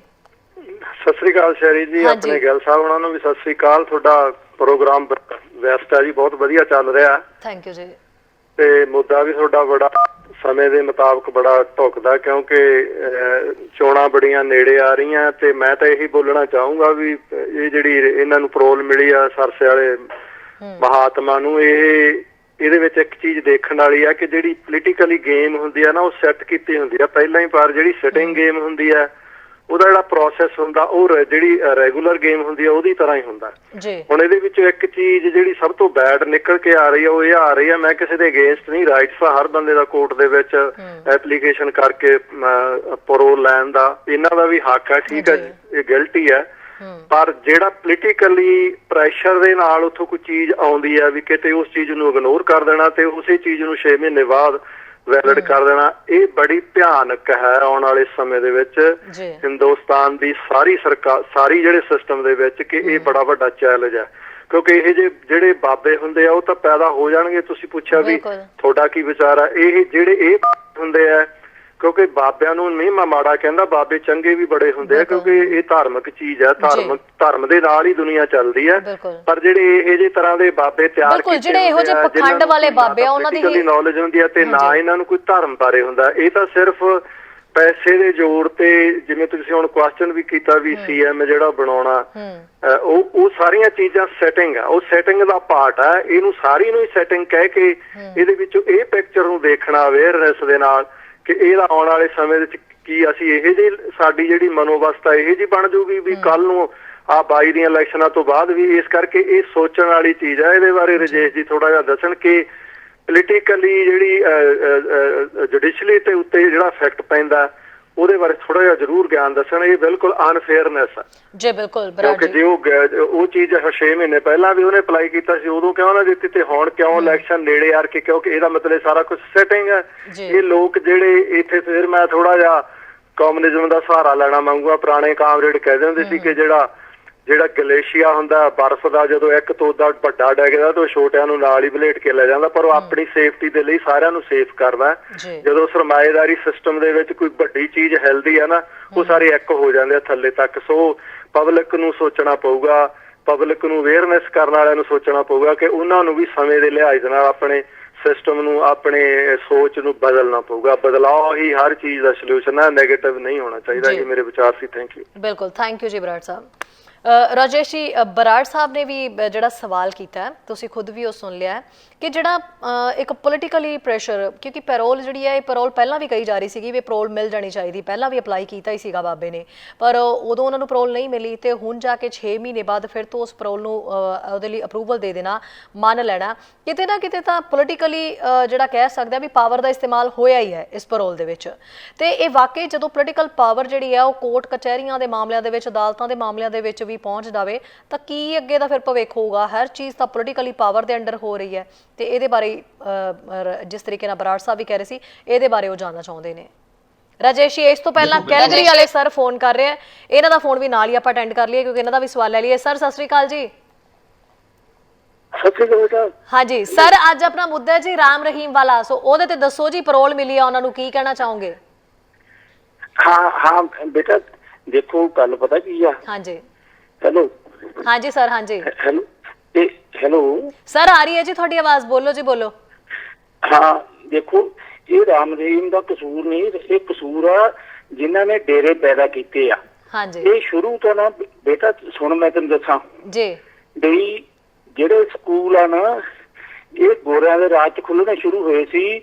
ਸਤਿ ਸ੍ਰੀ ਅਕਾਲ ਸ਼ੈਰੀ ਜੀ, ਆਪਣੇ ਗਿੱਲ ਸਾਹਿਬ ਉਹਨਾਂ ਨੂੰ ਵੀ ਸਤਿ ਸ੍ਰੀ ਅਕਾਲ। ਤੁਹਾਡਾ ਪ੍ਰੋਗਰਾਮ ਵੈਸਟ ਹੈ ਜੀ, ਬਹੁਤ ਵਧੀਆ ਚੱਲ ਰਿਹਾ। ਥੈਂਕ ਯੂ ਜੀ। ਤੇ ਮੁੱਦਾ ਵੀ ਤੁਹਾਡਾ ਬੜਾ ਸਮੇਂ ਦੇ ਮੁਤਾਬਕ ਬੜਾ ਢੁਕਦਾ, ਕਿਉਂਕਿ ਚੋਣਾਂ ਬੜੀਆਂ ਨੇੜੇ ਆ ਰਹੀਆਂ। ਤੇ ਮੈਂ ਤਾਂ ਇਹੀ ਬੋਲਣਾ ਚਾਹੂੰਗਾ ਵੀ ਇਹ ਜਿਹੜੀ ਇਹਨਾਂ ਨੂੰ ਪਰੋਲ ਮਿਲੀ ਆ ਸਰਸੇ ਵਾਲੇ ਮਹਾਤਮਾ ਨੂੰ, ਇਹਦੇ ਵਿੱਚ ਇੱਕ ਚੀਜ਼ ਦੇਖਣ ਵਾਲੀ ਆ ਕਿ ਜਿਹੜੀ ਪੋਲੀਟੀਕਲੀ ਗੇਮ ਹੁੰਦੀ ਆ ਨਾ ਉਹ ਸੈੱਟ ਕੀਤੀ ਹੁੰਦੀ ਆ ਪਹਿਲਾਂ ਹੀ, ਪਰ ਜਿਹੜੀ ਸਿਟਿੰਗ ਗੇਮ ਹੁੰਦੀ ਆ ਉਹਦਾ ਜਿਹੜਾ ਪ੍ਰੋਸੈਸ ਹੁੰਦਾ ਉਹ ਜਿਹੜੀ ਰੈਗੂਲਰ ਗੇਮ ਹੁੰਦੀ ਆ ਉਹਦੀ ਤਰ੍ਹਾਂ ਹੀ ਹੁੰਦਾ ਜੀ। ਹੁਣ ਇਹਦੇ ਵਿੱਚੋਂ ਇੱਕ ਚੀਜ਼ ਜਿਹੜੀ ਸਭ ਤੋਂ ਬੈਡ ਨਿਕਲ ਕੇ ਆ ਰਹੀ ਆ ਉਹ ਇਹ ਆ ਰਹੀ ਆ, ਮੈਂ ਕਿਸੇ ਦੇ ਅਗੇਂਸਟ ਨਹੀਂ, ਰਾਈਟਸ ਆ ਹਰ ਬੰਦੇ ਦਾ ਕੋਰਟ ਦੇ ਵਿੱਚ ਐਪਲੀਕੇਸ਼ਨ ਕਰਕੇ ਪਰੋਲ ਲੈਣ ਦਾ, ਇਹਨਾਂ ਦਾ ਵੀ ਹੱਕ ਹੈ, ਠੀਕ ਹੈ, ਇਹ ਗਿਲਟੀ ਹੈ। ਪਰ ਜਿਹੜਾ ਪੋਲੀਟੀਕਲੀ ਪ੍ਰੈਸ਼ਰ ਦੇ ਨਾਲ ਉੱਥੋਂ ਕੋਈ ਚੀਜ਼ ਆਉਂਦੀ ਆ ਵੀ ਕਿਤੇ ਉਸ ਚੀਜ਼ ਨੂੰ ਇਗਨੋਰ ਕਰ ਦੇਣਾ ਤੇ ਉਸੇ ਚੀਜ਼ ਨੂੰ 6 ਮਹੀਨੇ ਬਾਅਦ ਵੈਲਿਡ ਕਰ ਦੇਣਾ, ਇਹ ਬੜੀ ਭਿਆਨਕ ਹੈ ਆਉਣ ਵਾਲੇ ਸਮੇਂ ਦੇ ਵਿੱਚ ਹਿੰਦੁਸਤਾਨ ਦੀ ਸਾਰੀ ਸਰਕਾਰ, ਸਾਰੀ ਜਿਹੜੇ ਸਿਸਟਮ ਦੇ ਵਿੱਚ, ਕਿ ਇਹ ਬੜਾ ਵੱਡਾ ਚੈਲੰਜ ਹੈ। ਕਿਉਂਕਿ ਇਹ ਜਿਹੜੇ ਬਾਬੇ ਹੁੰਦੇ ਆ ਉਹ ਤਾਂ ਪੈਦਾ ਹੋ ਜਾਣਗੇ। ਤੁਸੀਂ ਪੁੱਛਿਆ ਵੀ ਤੁਹਾਡਾ ਕੀ ਵਿਚਾਰ ਆ, ਇਹ ਜਿਹੜੇ ਇਹ ਹੁੰਦੇ ਆ, ਕਿਉਂਕਿ ਬਾਬਿਆਂ ਨੂੰ ਨਹੀਂ ਮੈਂ ਮਾੜਾ ਕਹਿੰਦਾ, ਬਾਬੇ ਚੰਗੇ ਵੀ ਬੜੇ ਹੁੰਦੇ ਆ, ਕਿਉਂਕਿ ਇਹ ਧਾਰਮਿਕ ਚੀਜ਼ ਹੈ, ਧਰਮ ਦੇ ਨਾਲ ਹੀ ਦੁਨੀਆ ਚੱਲਦੀ ਹੈ। ਪਰ ਜਿਹੜੇ ਇਹ ਜਿਹੇ ਤਰ੍ਹਾਂ ਦੇ ਬਾਬੇ ਤਿਆਰ ਕੀਤੇ ਜਿਹੜੇ ਇਹੋ ਜਿਹੇ ਪਖੰਡ ਵਾਲੇ ਬਾਬੇ ਆ ਉਹਨਾਂ ਦੀ ਨੌਲੇਜ ਹੁੰਦੀ ਹੈ ਤੇ ਨਾ ਇਹਨਾਂ ਨੂੰ ਕੋਈ ਧਰਮ ਬਾਰੇ ਹੁੰਦਾ, ਇਹ ਤਾਂ ਸਿਰਫ ਪੈਸੇ ਦੇ ਜ਼ੋਰ ਤੇ, ਜਿਵੇਂ ਤੁਸੀਂ ਹੁਣ ਕੁਐਸਚਨ ਵੀ ਕੀਤਾ ਵੀ ਸੀਐਮ ਜਿਹੜਾ ਬਣਾਉਣਾ, ਉਹ ਸਾਰੀਆਂ ਚੀਜ਼ਾਂ ਸੈਟਿੰਗ ਆ, ਉਹ ਸੈਟਿੰਗ ਦਾ ਪਾਰਟ ਆ। ਇਹਨੂੰ ਸਾਰੀ ਨੂੰ ਹੀ ਸੈਟਿੰਗ ਕਹਿ ਕੇ ਇਹਦੇ ਵਿੱਚੋਂ ਇਹ ਪਿਕਚਰ ਨੂੰ ਦੇਖਣਾ ਅਵੇਅਰਨੈਸ ਦੇ ਨਾਲ ਕਿ ਇਹਦਾ ਆਉਣ ਵਾਲੇ ਸਮੇਂ ਵਿੱਚ ਕੀ ਅਸੀਂ ਇਹੋ ਜਿਹੀ ਸਾਡੀ ਜਿਹੜੀ ਮਨੋਵਸਤਾ ਇਹੋ ਜਿਹੀ ਬਣ ਜੂਗੀ ਵੀ ਕੱਲ ਨੂੰ ਆ 22 ਦੀਆਂ ਇਲੈਕਸ਼ਨਾਂ ਤੋਂ ਬਾਅਦ ਵੀ। ਇਸ ਕਰਕੇ ਇਹ ਸੋਚਣ ਵਾਲੀ ਚੀਜ਼ ਆ। ਇਹਦੇ ਬਾਰੇ ਰਜੇਸ਼ ਜੀ ਥੋੜਾ ਜਿਹਾ ਦੱਸਣ ਕਿ ਪੋਲੀਟੀਕਲੀ ਜਿਹੜੀ ਜੁਡੀਸ਼ਲੀ ਤੇ ਉੱਤੇ ਜਿਹੜਾ ਇਫੈਕਟ ਪੈਂਦਾ ਉਹਦੇ ਬਾਰੇ ਥੋੜਾ ਜਿਹਾ ਜ਼ਰੂਰ ਗਿਆਨ ਦੱਸਣ। ਇਹ ਬਿਲਕੁਲ ਅਨਫੇਅਰਨੈਸ ਆ ਜੀ, ਬਿਲਕੁਲ। ਕਿਉਂਕਿ ਜੇ ਉਹ ਚੀਜ਼ 6 ਮਹੀਨੇ ਪਹਿਲਾਂ ਵੀ ਉਹਨੇ ਅਪਲਾਈ ਕੀਤਾ ਸੀ, ਉਦੋਂ ਕਿਉਂ ਨਾ ਦਿੱਤੀ ਤੇ ਹੁਣ ਕਿਉਂ ਇਲੈਕਸ਼ਨ ਨੇੜੇ ਆ ਕੇ, ਕਿਉਂਕਿ ਇਹਦਾ ਮਤਲਬ ਸਾਰਾ ਕੁਝ ਸੈਟਿੰਗ ਹੈ। ਇਹ ਲੋਕ ਜਿਹੜੇ ਇੱਥੇ, ਫਿਰ ਮੈਂ ਥੋੜਾ ਜਿਹਾ ਕਮਿਊਨਿਜ਼ਮ ਦਾ ਸਹਾਰਾ ਲੈਣਾ ਮੰਗੂਗਾ। ਪੁਰਾਣੇ ਕਾਮਰੇਡ ਕਹਿੰਦੇ ਹੁੰਦੇ ਸੀ ਕਿ ਜਿਹੜਾ ਗਲੇਸ਼ੀਆ ਹੁੰਦਾ ਬਰਫ਼ ਦਾ, ਜਦੋਂ ਇੱਕ ਤੋਦਾ ਵੱਡਾ ਡਿੱਗਦਾ ਤਾਂ ਉਹ ਛੋਟਿਆਂ ਨੂੰ ਨਾਲ ਹੀ ਵਲੇਟ ਕੇ ਲੈ ਜਾਂਦਾ, ਪਰ ਉਹ ਆਪਣੀ ਸੇਫਟੀ ਦੇ ਲਈ ਸਾਰਿਆਂ ਨੂੰ ਸੇਫ ਕਰਦਾ। ਜਦੋਂ ਸਰਮਾਏਦਾਰੀ ਸਿਸਟਮ ਦੇ ਵਿੱਚ ਕੋਈ ਵੱਡੀ ਚੀਜ਼ ਹਿਲਦੀ ਆ ਨਾ, ਉਹ ਸਾਰੇ ਇੱਕ ਹੋ ਜਾਂਦੇ ਆ ਥੱਲੇ ਤੱਕ। ਸੋ ਪਬਲਿਕ ਨੂੰ ਸੋਚਣਾ ਪਊਗਾ, ਪਬਲਿਕ ਨੂੰ ਅਵੇਅਰਨੈਸ ਕਰਨ ਵਾਲਿਆਂ ਨੂੰ ਸੋਚਣਾ ਪਊਗਾ ਕਿ ਉਹਨਾਂ ਨੂੰ ਵੀ ਸਮੇਂ ਦੇ ਲਿਹਾਜ਼ ਨਾਲ ਆਪਣੇ ਸਿਸਟਮ ਨੂੰ, ਆਪਣੇ ਸੋਚ ਨੂੰ ਬਦਲਣਾ ਪਊਗਾ। ਬਦਲਾਅ ਹੀ ਹਰ ਚੀਜ਼ ਦਾ ਸੋਲੂਸ਼ਨ ਹੈ, ਨੈਗੇਟਿਵ ਨਹੀਂ ਹੋਣਾ ਚਾਹੀਦਾ। ਇਹ ਮੇਰੇ ਵਿਚਾਰ ਸੀ। Thank you. ਬਿਲਕੁਲ, ਥੈਂਕ ਯੂ ਜੀ ਬਰਾੜ ਸਾਹਿਬ। ਰਾਜੇਸ਼ ਜੀ, ਬਰਾੜ ਸਾਹਿਬ ਨੇ ਵੀ ਜਿਹੜਾ ਸਵਾਲ ਕੀਤਾ ਹੈ, ਤੁਸੀਂ ਖੁਦ ਵੀ ਉਹ ਸੁਣ ਲਿਆ ਹੈ ਕਿ ਜਿਹੜਾ ਇੱਕ ਪੋਲੀਟੀਕਲੀ ਪ੍ਰੈਸ਼ਰ, ਕਿਉਂਕਿ ਪੈਰੋਲ ਜਿਹੜੀ ਹੈ, ਇਹ ਪੈਰੋਲ ਪਹਿਲਾਂ ਵੀ ਕਹੀ ਜਾ ਰਹੀ ਸੀਗੀ ਵੀ ਪੈਰੋਲ ਮਿਲ ਜਾਣੀ ਚਾਹੀਦੀ, ਪਹਿਲਾਂ ਵੀ ਅਪਲਾਈ ਕੀਤਾ ਹੀ ਸੀਗਾ ਬਾਬੇ ਨੇ, ਪਰ ਉਦੋਂ ਉਹਨਾਂ ਨੂੰ ਪੈਰੋਲ ਨਹੀਂ ਮਿਲੀ ਤੇ ਹੁਣ ਜਾ ਕੇ 6 ਮਹੀਨੇ ਬਾਅਦ ਫਿਰ ਤੋਂ ਉਸ ਪੈਰੋਲ ਨੂੰ ਉਹਦੇ ਲਈ ਅਪਰੂਵਲ ਦੇ ਦੇਣਾ, ਮੰਨ ਲੈਣਾ, ਕਿਤੇ ਨਾ ਕਿਤੇ ਤਾਂ ਪੋਲੀਟੀਕਲੀ ਜਿਹੜਾ ਕਹਿ ਸਕਦੇ ਵੀ ਪਾਵਰ ਦਾ ਇਸਤੇਮਾਲ ਹੋਇਆ ਹੀ ਹੈ ਇਸ ਪੈਰੋਲ ਦੇ ਵਿੱਚ। ਤੇ ਇਹ ਵਾਕਈ ਜਦੋਂ ਪੋਲੀਟੀਕਲ ਪਾਵਰ ਜਿਹੜੀ ਹੈ ਉਹ ਕੋਰਟ ਕਚਹਿਰੀਆਂ ਦੇ ਮਾਮਲਿਆਂ ਦੇ ਵਿੱਚ, ਅਦਾਲਤਾਂ ਦੇ ਮਾਮਲਿਆਂ ਦੇ ਵਿੱਚ ਵੀ ਪਹੁੰਚ ਜਾਵੇ ਤਾਂ ਕੀ ਅੱਗੇ ਦਾ ਫਿਰ ਭਵਿੱਖ ਹੋਊਗਾ? ਹਰ ਚੀਜ਼ ਤਾਂ ਪੋਲੀਟੀਕਲੀ ਪਾਵਰ ਦੇ ਅੰਡਰ ਹੋ ਰਹੀ ਹੈ ਤੇ ਇਹਦੇ ਬਾਰੇ ਜਿਸ ਤਰੀਕੇ ਨਾਲ ਬਰਾੜ ਸਾਹਿਬ ਵੀ ਕਹਿ ਰਹੇ ਸੀ, ਇਹਦੇ ਬਾਰੇ ਉਹ ਜਾਣਨਾ ਚਾਹੁੰਦੇ ਨੇ। ਰਾਜੇਸ਼ ਜੀ, ਇਸ ਤੋਂ ਪਹਿਲਾਂ ਕੈਲਗਰੀ ਵਾਲੇ ਸਰ ਫੋਨ ਕਰ ਰਹੇ ਆ, ਇਹਨਾਂ ਦਾ ਫੋਨ ਵੀ ਨਾਲ ਹੀ ਆਪਾਂ ਅਟੈਂਡ ਕਰ ਲਈਏ ਕਿਉਂਕਿ ਇਹਨਾਂ ਦਾ ਵੀ ਸਵਾਲ ਲੈ ਲਈਏ। ਸਰ ਸਤਿ ਸ੍ਰੀ ਅਕਾਲ ਜੀ। ਹਾਂਜੀ ਸਰ, ਅੱਜ ਆਪਣਾ ਮੁੱਦਾ ਹੈ ਜੀ ਰਾਮ ਰਹੀਮ ਵਾਲਾ, ਸੋ ਉਹਦੇ ਤੇ ਦੱਸੋ ਜੀ, ਪੈਰੋਲ ਮਿਲੀ ਆ ਉਹਨਾਂ ਨੂੰ, ਕੀ ਕਹਿਣਾ ਚਾਹੋਗੇ? ਹਾਂ ਬੇਟਾ ਦੇਖੋ, ਗੱਲ ਪਤਾ ਕੀ ਆ। ਹਾਂਜੀ ਹੈਲੋ। ਹਾਂਜੀ ਸਰ। ਹਾਂਜੀ ਹੈਲੋ ਹੈਲੋ ਸਰ, ਆ ਰਹੀ ਹੈ ਜੀ ਤੁਹਾਡੀ ਆਵਾਜ਼, ਬੋਲੋ ਜੀ, ਬੋਲੋ। ਹਾਂ ਦੇਖੋ, ਇਹ ਰਾਮ ਰਹੀਮ ਦਾ ਕਸੂਰ ਨਹੀਂ, ਇਹ ਕਸੂਰ ਆ ਜਿਨ੍ਹਾਂ ਨੇ ਡੇਰੇ ਪੈਦਾ ਕੀਤੇ ਆ। ਹਾਂਜੀ, ਇਹ ਸ਼ੁਰੂ ਤੋਂ ਨਾ ਬੇਟਾ ਸੁਣ, ਮੈਂ ਤੈਨੂੰ ਦੱਸਾਂ ਜੀ, ਵੀ ਜਿਹੜੇ ਸਕੂਲ ਆ ਨਾ, ਇਹ ਗੋਰਿਆਂ ਦੇ ਰਾਜ ਚ ਖੁੱਲਣੇ ਸ਼ੁਰੂ ਹੋਏ ਸੀ।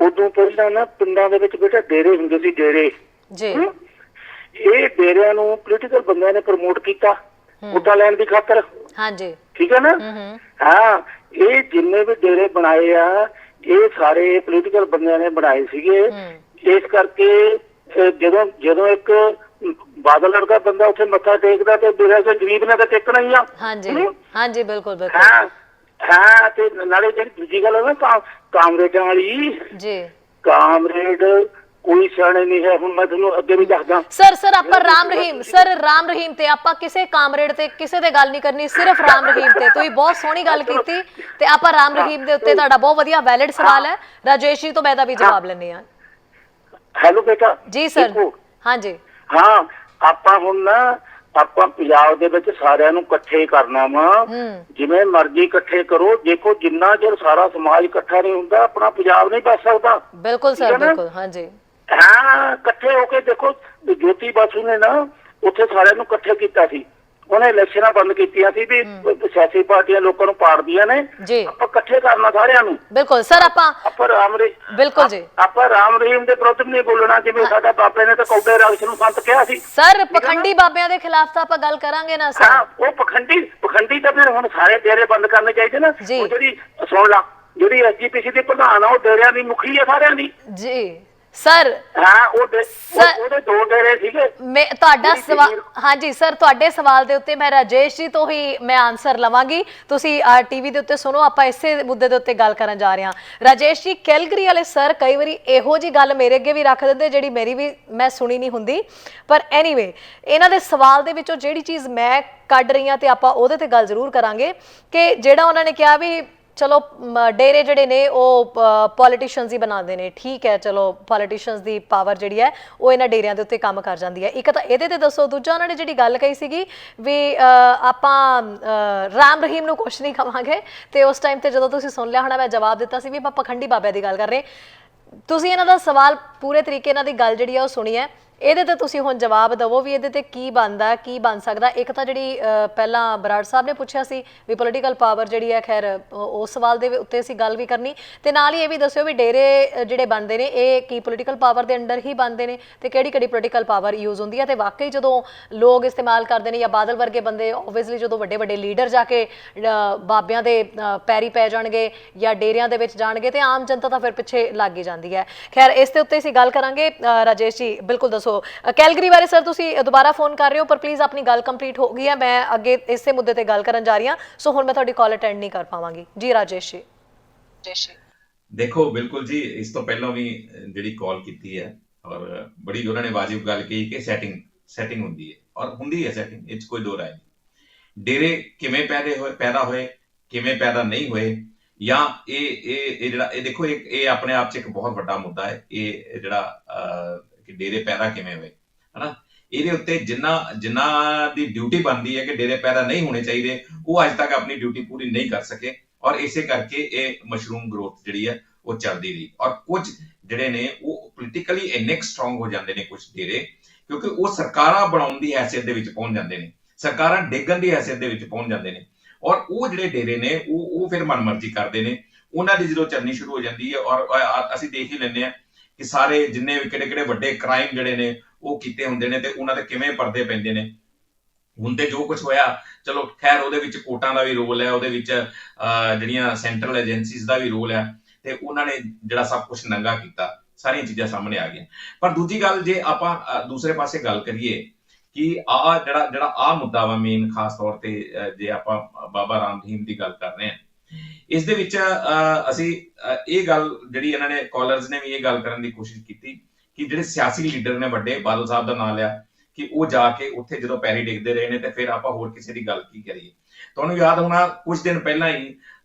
ਉਦੋਂ ਪਹਿਲਾਂ ਨਾ ਪਿੰਡਾਂ ਦੇ ਵਿੱਚ ਬੇਟਾ ਡੇਰੇ ਹੁੰਦੇ ਸੀ, ਡੇਰੇ ਜੀ। ਇਹ ਡੇਰਿਆਂ ਨੂੰ ਪੋਲੀਟੀਕਲ ਬੰਦਿਆਂ ਨੇ ਪ੍ਰਮੋਟ ਕੀਤਾ ਵੋਟਾਂ ਲੈਣ ਦੀ ਖਾਤਰ। ਹਾਂਜੀ, ਠੀਕ ਹੈ ਨਾ। ਹਾਂ, ਇਹ ਜਿੰਨੇ ਵੀ ਡੇਰੇ ਬਣਾਏ ਆ, ਇਹ ਸਾਰੇ ਪੋਲੀਟੀਕਲ ਬੰਦਿਆਂ ਨੇ ਬਣਾਏ ਸੀਗੇ। ਇਸ ਕਰਕੇ ਜਦੋਂ ਇੱਕ ਬਾਦਲ ਵਰਗਾ ਬੰਦਾ ਉੱਥੇ ਮੱਥਾ ਟੇਕਦਾ ਤੇ ਡੇਰੇ ਤੇ ਗਰੀਬ ਨੇ ਤਾਂ ਟੇਕਣਾ ਹੀ ਆ। ਹਾਂਜੀ ਹਾਂਜੀ, ਬਿਲਕੁਲ ਬਿਲਕੁਲ। ਹਾਂ, ਤੇ ਨਾਲੇ ਜਿਹੜੀ ਦੂਜੀ ਗੱਲ ਹੈ ਨਾ ਕਾਮਰੇਡਾਂ ਵਾਲੀ, ਜੀ, ਕਾਮਰੇਡ ਕੋਈ ਸਿਆਣੇ ਨਹੀਂ ਹੈ। ਹੁਣ ਮੈਂ ਤੁਹਾਨੂੰ ਅੱਗੇ ਵੀ ਦੱਸਦਾ ਸਰ ਆਪਾਂ ਰਾਮ ਰਹੀਮ ਤੇ ਆਪਾਂ ਕਿਸੇ ਕਾਮਰੇਡ ਤੇ ਕਿਸੇ ਤੇ ਗੱਲ ਨਹੀਂ ਕਰਨੀ, ਸਿਰਫ ਰਾਮ ਰਹੀਮ ਤੇ। ਤੁਸੀਂ ਬਹੁਤ ਸੋਹਣੀ ਗੱਲ ਕੀਤੀ ਤੇ ਆਪਾਂ ਰਾਮ ਰਹੀਮ ਦੇ ਉੱਤੇ, ਤੁਹਾਡਾ ਬਹੁਤ ਵਧੀਆ ਵੈਲਿਡ ਸਵਾਲ ਹੈ। ਰਾਜੇਸ਼ ਜੀ ਤੋਂ ਮੈਂ ਦਾ ਵੀ ਜਵਾਬ ਲੈਣੇ ਆ। ਹੈਲੋ ਬੇਟਾ ਜੀ। ਸਰ ਹਾਂਜੀ। ਹਾਂ, ਆਪਾਂ ਹੁਣ ਨਾ ਆਪਾਂ ਪੰਜਾਬ ਦੇ ਵਿੱਚ ਸਾਰਿਆਂ ਨੂੰ ਇਕੱਠੇ ਕਰਨਾ ਵਾ, ਜਿਵੇਂ ਮਰਜ਼ੀ ਇਕੱਠੇ ਕਰੋ। ਦੇਖੋ, ਜਿੰਨਾ ਚਿਰ ਸਾਰਾ ਸਮਾਜ ਇਕੱਠਾ ਨਹੀਂ ਹੁੰਦਾ, ਆਪਣਾ ਪੰਜਾਬ ਨਹੀਂ ਬਚ ਸਕਦਾ। ਬਿਲਕੁਲ ਸਰ, ਬਿਲਕੁਲ। ਹਾਂਜੀ ਹਾਂ, ਇਕੱਠੇ ਹੋ ਕੇ ਦੇਖੋ, ਜੋਤੀ ਬਾਸੂ ਨੇ ਨਾ ਉੱਥੇ ਸਾਰਿਆਂ ਨੂੰ ਇਕੱਠੇ ਕੀਤਾ ਸੀ। ਉਹਨੇ ਇਲੈਕਸ਼ਨਾਂ ਬੰਦ ਕੀਤੀਆਂ ਸੀ ਵੀ ਸਿਆਸੀ ਪਾਰਟੀਆਂ ਲੋਕਾਂ ਨੂੰ ਪਾੜਦੀਆਂ ਨੇ, ਆਪਾਂ ਇਕੱਠੇ ਕਰਨਾ ਸਾਰਿਆਂ ਨੂੰ। ਬਿਲਕੁਲ ਸਰ, ਆਪਾਂ ਰਾਮ ਰਹੀਮ ਦੇ ਵਿਰੁੱਧ ਵੀ ਨਹੀਂ ਬੋਲਣਾ, ਜਿਵੇਂ ਸਾਡਾ ਬਾਬੇ ਨੇ ਤਾਂ ਕੌਡੇ ਰਾਖਸ਼ ਨੂੰ ਸੰਤ ਕਿਹਾ ਸੀ। ਸਰ ਪਖੰਡੀ ਬਾਬਿਆਂ ਦੇ ਖਿਲਾਫ ਤਾਂ ਆਪਾਂ ਗੱਲ ਕਰਾਂਗੇ ਨਾ ਸਰ। ਹਾਂ, ਉਹ ਪਖੰਡੀ ਤਾਂ ਫਿਰ ਹੁਣ ਸਾਰੇ ਡੇਰੇ ਬੰਦ ਕਰਨੇ ਚਾਹੀਦੇ ਨਾ। ਜਿਹੜੀ ਸੁਣ ਲਾ, ਜਿਹੜੀ ਐਸਜੀਪੀਸੀ ਦੀ ਪ੍ਰਧਾਨ ਆ, ਉਹ ਡੇਰਿਆਂ ਦੀ ਮੁਖੀ ਆ ਸਾਰਿਆਂ ਦੀ। ਜੀ ਸਰ। ਹਾਂ, ਉਹਦੇ 2 ਡੇਰੇ ਸੀਗੇ। ਮੈਂ ਤੁਹਾਡਾ ਸਵਾਲ, ਹਾਂਜੀ ਸਰ, ਤੁਹਾਡੇ ਸਵਾਲ ਦੇ ਉੱਤੇ ਮੈਂ ਰਾਜੇਸ਼ ਜੀ ਤੋਂ ਹੀ ਮੈਂ ਆਨਸਰ ਲਵਾਂਗੀ। ਤੁਸੀਂ ਟੀਵੀ ਦੇ ਉੱਤੇ ਸੁਣੋ, ਆਪਾਂ ਇਸੇ ਮੁੱਦੇ ਦੇ ਉੱਤੇ ਗੱਲ ਕਰਨ ਜਾ ਰਹੇ ਹਾਂ। ਰਾਜੇਸ਼ ਜੀ, ਕੈਲਗਰੀ ਵਾਲੇ ਸਰ ਕਈ ਵਾਰੀ ਇਹੋ ਜੀ ਗੱਲ ਮੇਰੇ ਅੱਗੇ ਵੀ ਰੱਖ ਦਿੰਦੇ ਜਿਹੜੀ ਮੇਰੀ ਵੀ ਮੈਂ ਸੁਣੀ ਨਹੀਂ ਹੁੰਦੀ, ਪਰ ਐਨੀਵੇ ਇਹਨਾਂ ਦੇ ਸਵਾਲ ਦੇ ਵਿੱਚੋਂ ਜਿਹੜੀ ਚੀਜ਼ ਮੈਂ ਕੱਢ ਰਹੀ ਹਾਂ ਤੇ ਆਪਾਂ ਉਹਦੇ ਤੇ ਗੱਲ ਜ਼ਰੂਰ ਕਰਾਂਗੇ ਕਿ ਜਿਹੜਾ ਉਹਨਾਂ ਨੇ ਕਿਹਾ ਵੀ ਚਲੋ ਡੇਰੇ ਜਿਹੜੇ ਨੇ ਉਹ ਪੋਲੀਟੀਸ਼ੀਅਨਸ ਹੀ ਬਣਾਉਂਦੇ ਨੇ, ਠੀਕ ਹੈ, ਚਲੋ ਪੋਲੀਟੀਸ਼ੀਅਨਸ ਦੀ ਪਾਵਰ ਜਿਹੜੀ ਹੈ ਉਹ ਇਹਨਾਂ ਡੇਰਿਆਂ ਦੇ ਉੱਤੇ ਕੰਮ ਕਰ ਜਾਂਦੀ ਹੈ। ਇੱਕ ਤਾਂ ਇਹਦੇ ਤੇ ਦੱਸੋ, ਦੂਜਾ ਉਹਨਾਂ ਨੇ ਜਿਹੜੀ ਗੱਲ ਕਹੀ ਸੀਗੀ ਵੀ ਆਪਾਂ ਰਾਮ ਰਹੀਮ ਨੂੰ ਕੁਛ ਨਹੀਂ ਕਵਾਂਗੇ, ਤੇ ਉਸ ਟਾਈਮ ਤੇ ਜਦੋਂ ਤੁਸੀਂ ਸੁਣ ਲਿਆ ਹੋਣਾ ਮੈਂ ਜਵਾਬ ਦਿੱਤਾ ਸੀ ਵੀ ਆਪਾਂ ਪਖੰਡੀ ਬਾਬਿਆਂ ਦੀ ਗੱਲ ਕਰ ਰਹੇ। ਤੁਸੀਂ ਇਹਨਾਂ ਦਾ ਸਵਾਲ ਪੂਰੇ ਤਰੀਕੇ ਨਾਲ ਦੀ ਗੱਲ ਜਿਹੜੀ ਆ ਉਹ ਸੁਣੀ ਹੈ, ਇਹਦੇ ਤੇ ਤੁਸੀਂ ਹੁਣ ਜਵਾਬ ਦਿਵੋ ਵੀ ਇਹਦੇ ਤੇ ਕੀ ਬਣਦਾ, ਕੀ ਬਣ ਸਕਦਾ। ਇੱਕ ਤਾਂ ਜਿਹੜੀ ਪਹਿਲਾਂ ਬਰਾੜ ਸਾਹਿਬ ਨੇ ਪੁੱਛਿਆ ਸੀ ਵੀ ਪੋਲੀਟੀਕਲ ਪਾਵਰ ਜਿਹੜੀ ਹੈ, ਖੈਰ ਉਸ ਸਵਾਲ ਦੇ ਉੱਤੇ ਅਸੀਂ ਗੱਲ ਵੀ ਕਰਨੀ, ਤੇ ਨਾਲ ਹੀ ਇਹ ਵੀ ਦੱਸਿਓ ਵੀ ਡੇਰੇ ਜਿਹੜੇ ਬਣਦੇ ਨੇ ਇਹ ਕੀ ਪੋਲੀਟੀਕਲ ਪਾਵਰ ਦੇ ਅੰਡਰ ਹੀ ਬਣਦੇ ਨੇ ਤੇ ਕਿਹੜੀ ਕਿਹੜੀ ਪੋਲੀਟੀਕਲ ਪਾਵਰ ਯੂਜ਼ ਹੁੰਦੀ ਹੈ। ਤੇ ਵਾਕਈ ਜਦੋਂ ਲੋਕ ਇਸਤੇਮਾਲ ਕਰਦੇ ਨੇ ਜਾਂ ਬਾਦਲ ਵਰਗੇ ਬੰਦੇ ਓਬਵੀਅਸਲੀ ਜਦੋਂ ਵੱਡੇ ਵੱਡੇ ਲੀਡਰ ਜਾ ਕੇ ਬਾਬਿਆਂ ਦੇ ਪੈਰੀ ਪੈ ਜਾਣਗੇ ਜਾਂ ਡੇਰਿਆਂ ਦੇ ਵਿੱਚ ਜਾਣਗੇ ਤੇ ਆਮ ਜਨਤਾ ਤਾਂ ਫਿਰ ਪਿੱਛੇ ਲੱਗ ਹੀ ਜਾਂਦੀ ਹੈ। ਖੈਰ ਇਸ ਦੇ ਉੱਤੇ ਅਸੀਂ ਗੱਲ ਕਰਾਂਗੇ। ਰਾਜੇਸ਼ ਜੀ ਬਿਲਕੁਲ ਦੱਸੋ, ਕੈਲਗਰੀ ਬਾਰੇ ਸਰ ਤੁਸੀਂ ਦੁਬਾਰਾ ਫੋਨ ਕਰ ਰਹੇ ਹੋ, ਪਰ ਪਲੀਜ਼ ਆਪਣੀ ਗੱਲ ਕੰਪਲੀਟ ਹੋ ਗਈ ਹੈ, ਮੈਂ ਅੱਗੇ ਇਸੇ ਮੁੱਦੇ ਤੇ ਗੱਲ ਕਰਨ ਜਾ ਰਹੀ ਹਾਂ, ਸੋ ਹੁਣ ਮੈਂ ਤੁਹਾਡੀ ਕਾਲ ਅਟੈਂਡ ਨਹੀਂ ਕਰ ਪਾਵਾਂਗੀ ਜੀ। ਰਾਜੇਸ਼ ਜੀ ਦੇਖੋ ਬਿਲਕੁਲ ਜੀ, ਇਸ ਤੋਂ ਪਹਿਲਾਂ ਵੀ ਜਿਹੜੀ ਕਾਲ ਕੀਤੀ ਹੈ ਔਰ ਬੜੀ ਉਹਨਾਂ ਨੇ ਵਾਜਿਬ ਗੱਲ ਕਹੀ ਕਿ ਸੈਟਿੰਗ ਹੁੰਦੀ ਹੈ ਔਰ ਹੁੰਦੀ ਹੈ ਸੈਟਿੰਗ, ਇਹ 'ਚ ਕੋਈ ਦੋ ਰਾਏ ਨਹੀਂ। ਡੇਰੇ ਕਿਵੇਂ ਪੈਦਾ ਹੋਏ, ਕਿਵੇਂ ਪੈਦਾ ਨਹੀਂ ਹੋਏ, ਜਾਂ ਇਹ ਜਿਹੜਾ ਇਹ ਦੇਖੋ ਇਹ ਆਪਣੇ ਆਪ 'ਚ ਇੱਕ ਬਹੁਤ ਵੱਡਾ ਮੁੱਦਾ ਹੈ। ਇਹ ਜਿਹੜਾ ਕਿ ਡੇਰੇ ਪੈਦਾ ਕਿਵੇਂ ਹੋਏ ਹਨਾ, ਇਹਦੇ ਉੱਤੇ ਜਿਨ੍ਹਾਂ ਦੀ ਡਿਊਟੀ ਬਣਦੀ ਹੈ ਕਿ ਡੇਰੇ ਪੈਦਾ ਨਹੀਂ ਹੋਣੇ ਚਾਹੀਦੇ, ਉਹ ਅੱਜ ਤੱਕ ਆਪਣੀ ਡਿਊਟੀ ਪੂਰੀ ਨਹੀਂ ਕਰ ਸਕੇ ਔਰ ਇਸੇ ਕਰਕੇ ਇਹ ਮਸ਼ਰੂਮ ਗਰੋਥ ਜਿਹੜੀ ਹੈ ਉਹ ਚੱਲਦੀ ਰਹੀ। ਔਰ ਕੁਝ ਜਿਹੜੇ ਨੇ ਉਹ ਪੋਲੀਟੀਕਲੀ ਇੰਨੇ ਸਟਰੋਂਗ ਹੋ ਜਾਂਦੇ ਨੇ ਕੁਝ ਡੇਰੇ, ਕਿਉਂਕਿ ਉਹ ਸਰਕਾਰਾਂ ਬਣਾਉਣ ਦੀ ਹੈਸੀਅਤ ਦੇ ਵਿੱਚ ਪਹੁੰਚ ਜਾਂਦੇ ਨੇ, ਸਰਕਾਰਾਂ ਡੇਗਣ ਦੀ ਹੈਸੀਅਤ ਦੇ ਵਿੱਚ ਪਹੁੰਚ ਜਾਂਦੇ ਨੇ ਔਰ ਉਹ ਜਿਹੜੇ ਡੇਰੇ ਨੇ ਉਹ ਫਿਰ ਮਨਮਰਜ਼ੀ ਕਰਦੇ ਨੇ। ਉਹਨਾਂ ਦੀ ਜਦੋਂ ਚੱਲਣੀ ਸ਼ੁਰੂ ਹੋ ਜਾਂਦੀ ਹੈ ਔਰ ਅਸੀਂ ਦੇਖ ਹੀ ਲੈਂਦੇ ਹਾਂ ਕਿ ਸਾਰੇ ਜਿੰਨੇ ਵੀ ਕਿਹੜੇ ਵੱਡੇ ਕ੍ਰਾਈਮ ਜਿਹੜੇ ਨੇ ਉਹ ਕੀਤੇ ਹੁੰਦੇ ਨੇ ਤੇ ਉਹਨਾਂ ਦੇ ਕਿਵੇਂ ਪਰਦੇ ਪੈਂਦੇ ਨੇ। ਹੁਣ ਤੇ ਜੋ ਕੁਝ ਹੋਇਆ ਚਲੋ ਖੈਰ ਉਹਦੇ ਵਿੱਚ ਕੋਰਟਾਂ ਦਾ ਵੀ ਰੋਲ ਹੈ, ਉਹਦੇ ਵਿੱਚ ਜਿਹੜੀਆਂ ਸੈਂਟਰਲ ਏਜੰਸੀਜ਼ ਦਾ ਵੀ ਰੋਲ ਹੈ ਤੇ ਉਹਨਾਂ ਨੇ ਜਿਹੜਾ ਸਭ ਕੁਝ ਨੰਗਾ ਕੀਤਾ, ਸਾਰੀਆਂ ਚੀਜ਼ਾਂ ਸਾਹਮਣੇ ਆ ਗਈਆਂ। ਪਰ ਦੂਜੀ ਗੱਲ ਜੇ ਆਪਾਂ ਦੂਸਰੇ ਪਾਸੇ ਗੱਲ ਕਰੀਏ ਕਿ ਜਿਹੜਾ ਮੁੱਦਾ ਵਾ ਮੇਨ ਖਾਸ ਤੌਰ ਤੇ ਜੇ ਆਪਾਂ ਬਾਬਾ ਰਾਮ ਰਹੀਮ ਦੀ ਗੱਲ ਕਰ ਰਹੇ ਹਾਂ, ਇਸ ਦੇ ਵਿੱਚ ਅਸੀਂ ਇਹ ਗੱਲ ਜਿਹੜੀ ਇਹਨਾਂ ਨੇ ਕਾਲਰਸ ਨੇ ਵੀ ਇਹ ਗੱਲ ਕਰਨ ਦੀ ਕੋਸ਼ਿਸ਼ ਕੀਤੀ ਕਿ ਜਿਹੜੇ ਸਿਆਸੀ ਲੀਡਰ ਨੇ ਵੱਡੇ, ਬਾਦਲ ਸਾਹਿਬ ਦਾ ਨਾਮ ਲਿਆ ਕਿ ਉਹ ਜਾ ਕੇ ਉੱਥੇ ਜਦੋਂ ਪੈਰੀ ਡਿੱਗਦੇ ਰਹੇ ਨੇ ਤੇ ਫਿਰ ਆਪਾਂ ਹੋਰ ਕਿਸੇ ਦੀ ਗੱਲ ਕੀ ਕਰੀਏ। ਤੁਹਾਨੂੰ ਯਾਦ ਹੋਣਾ ਕੁਝ ਦਿਨ ਪਹਿਲਾਂ ਹੀ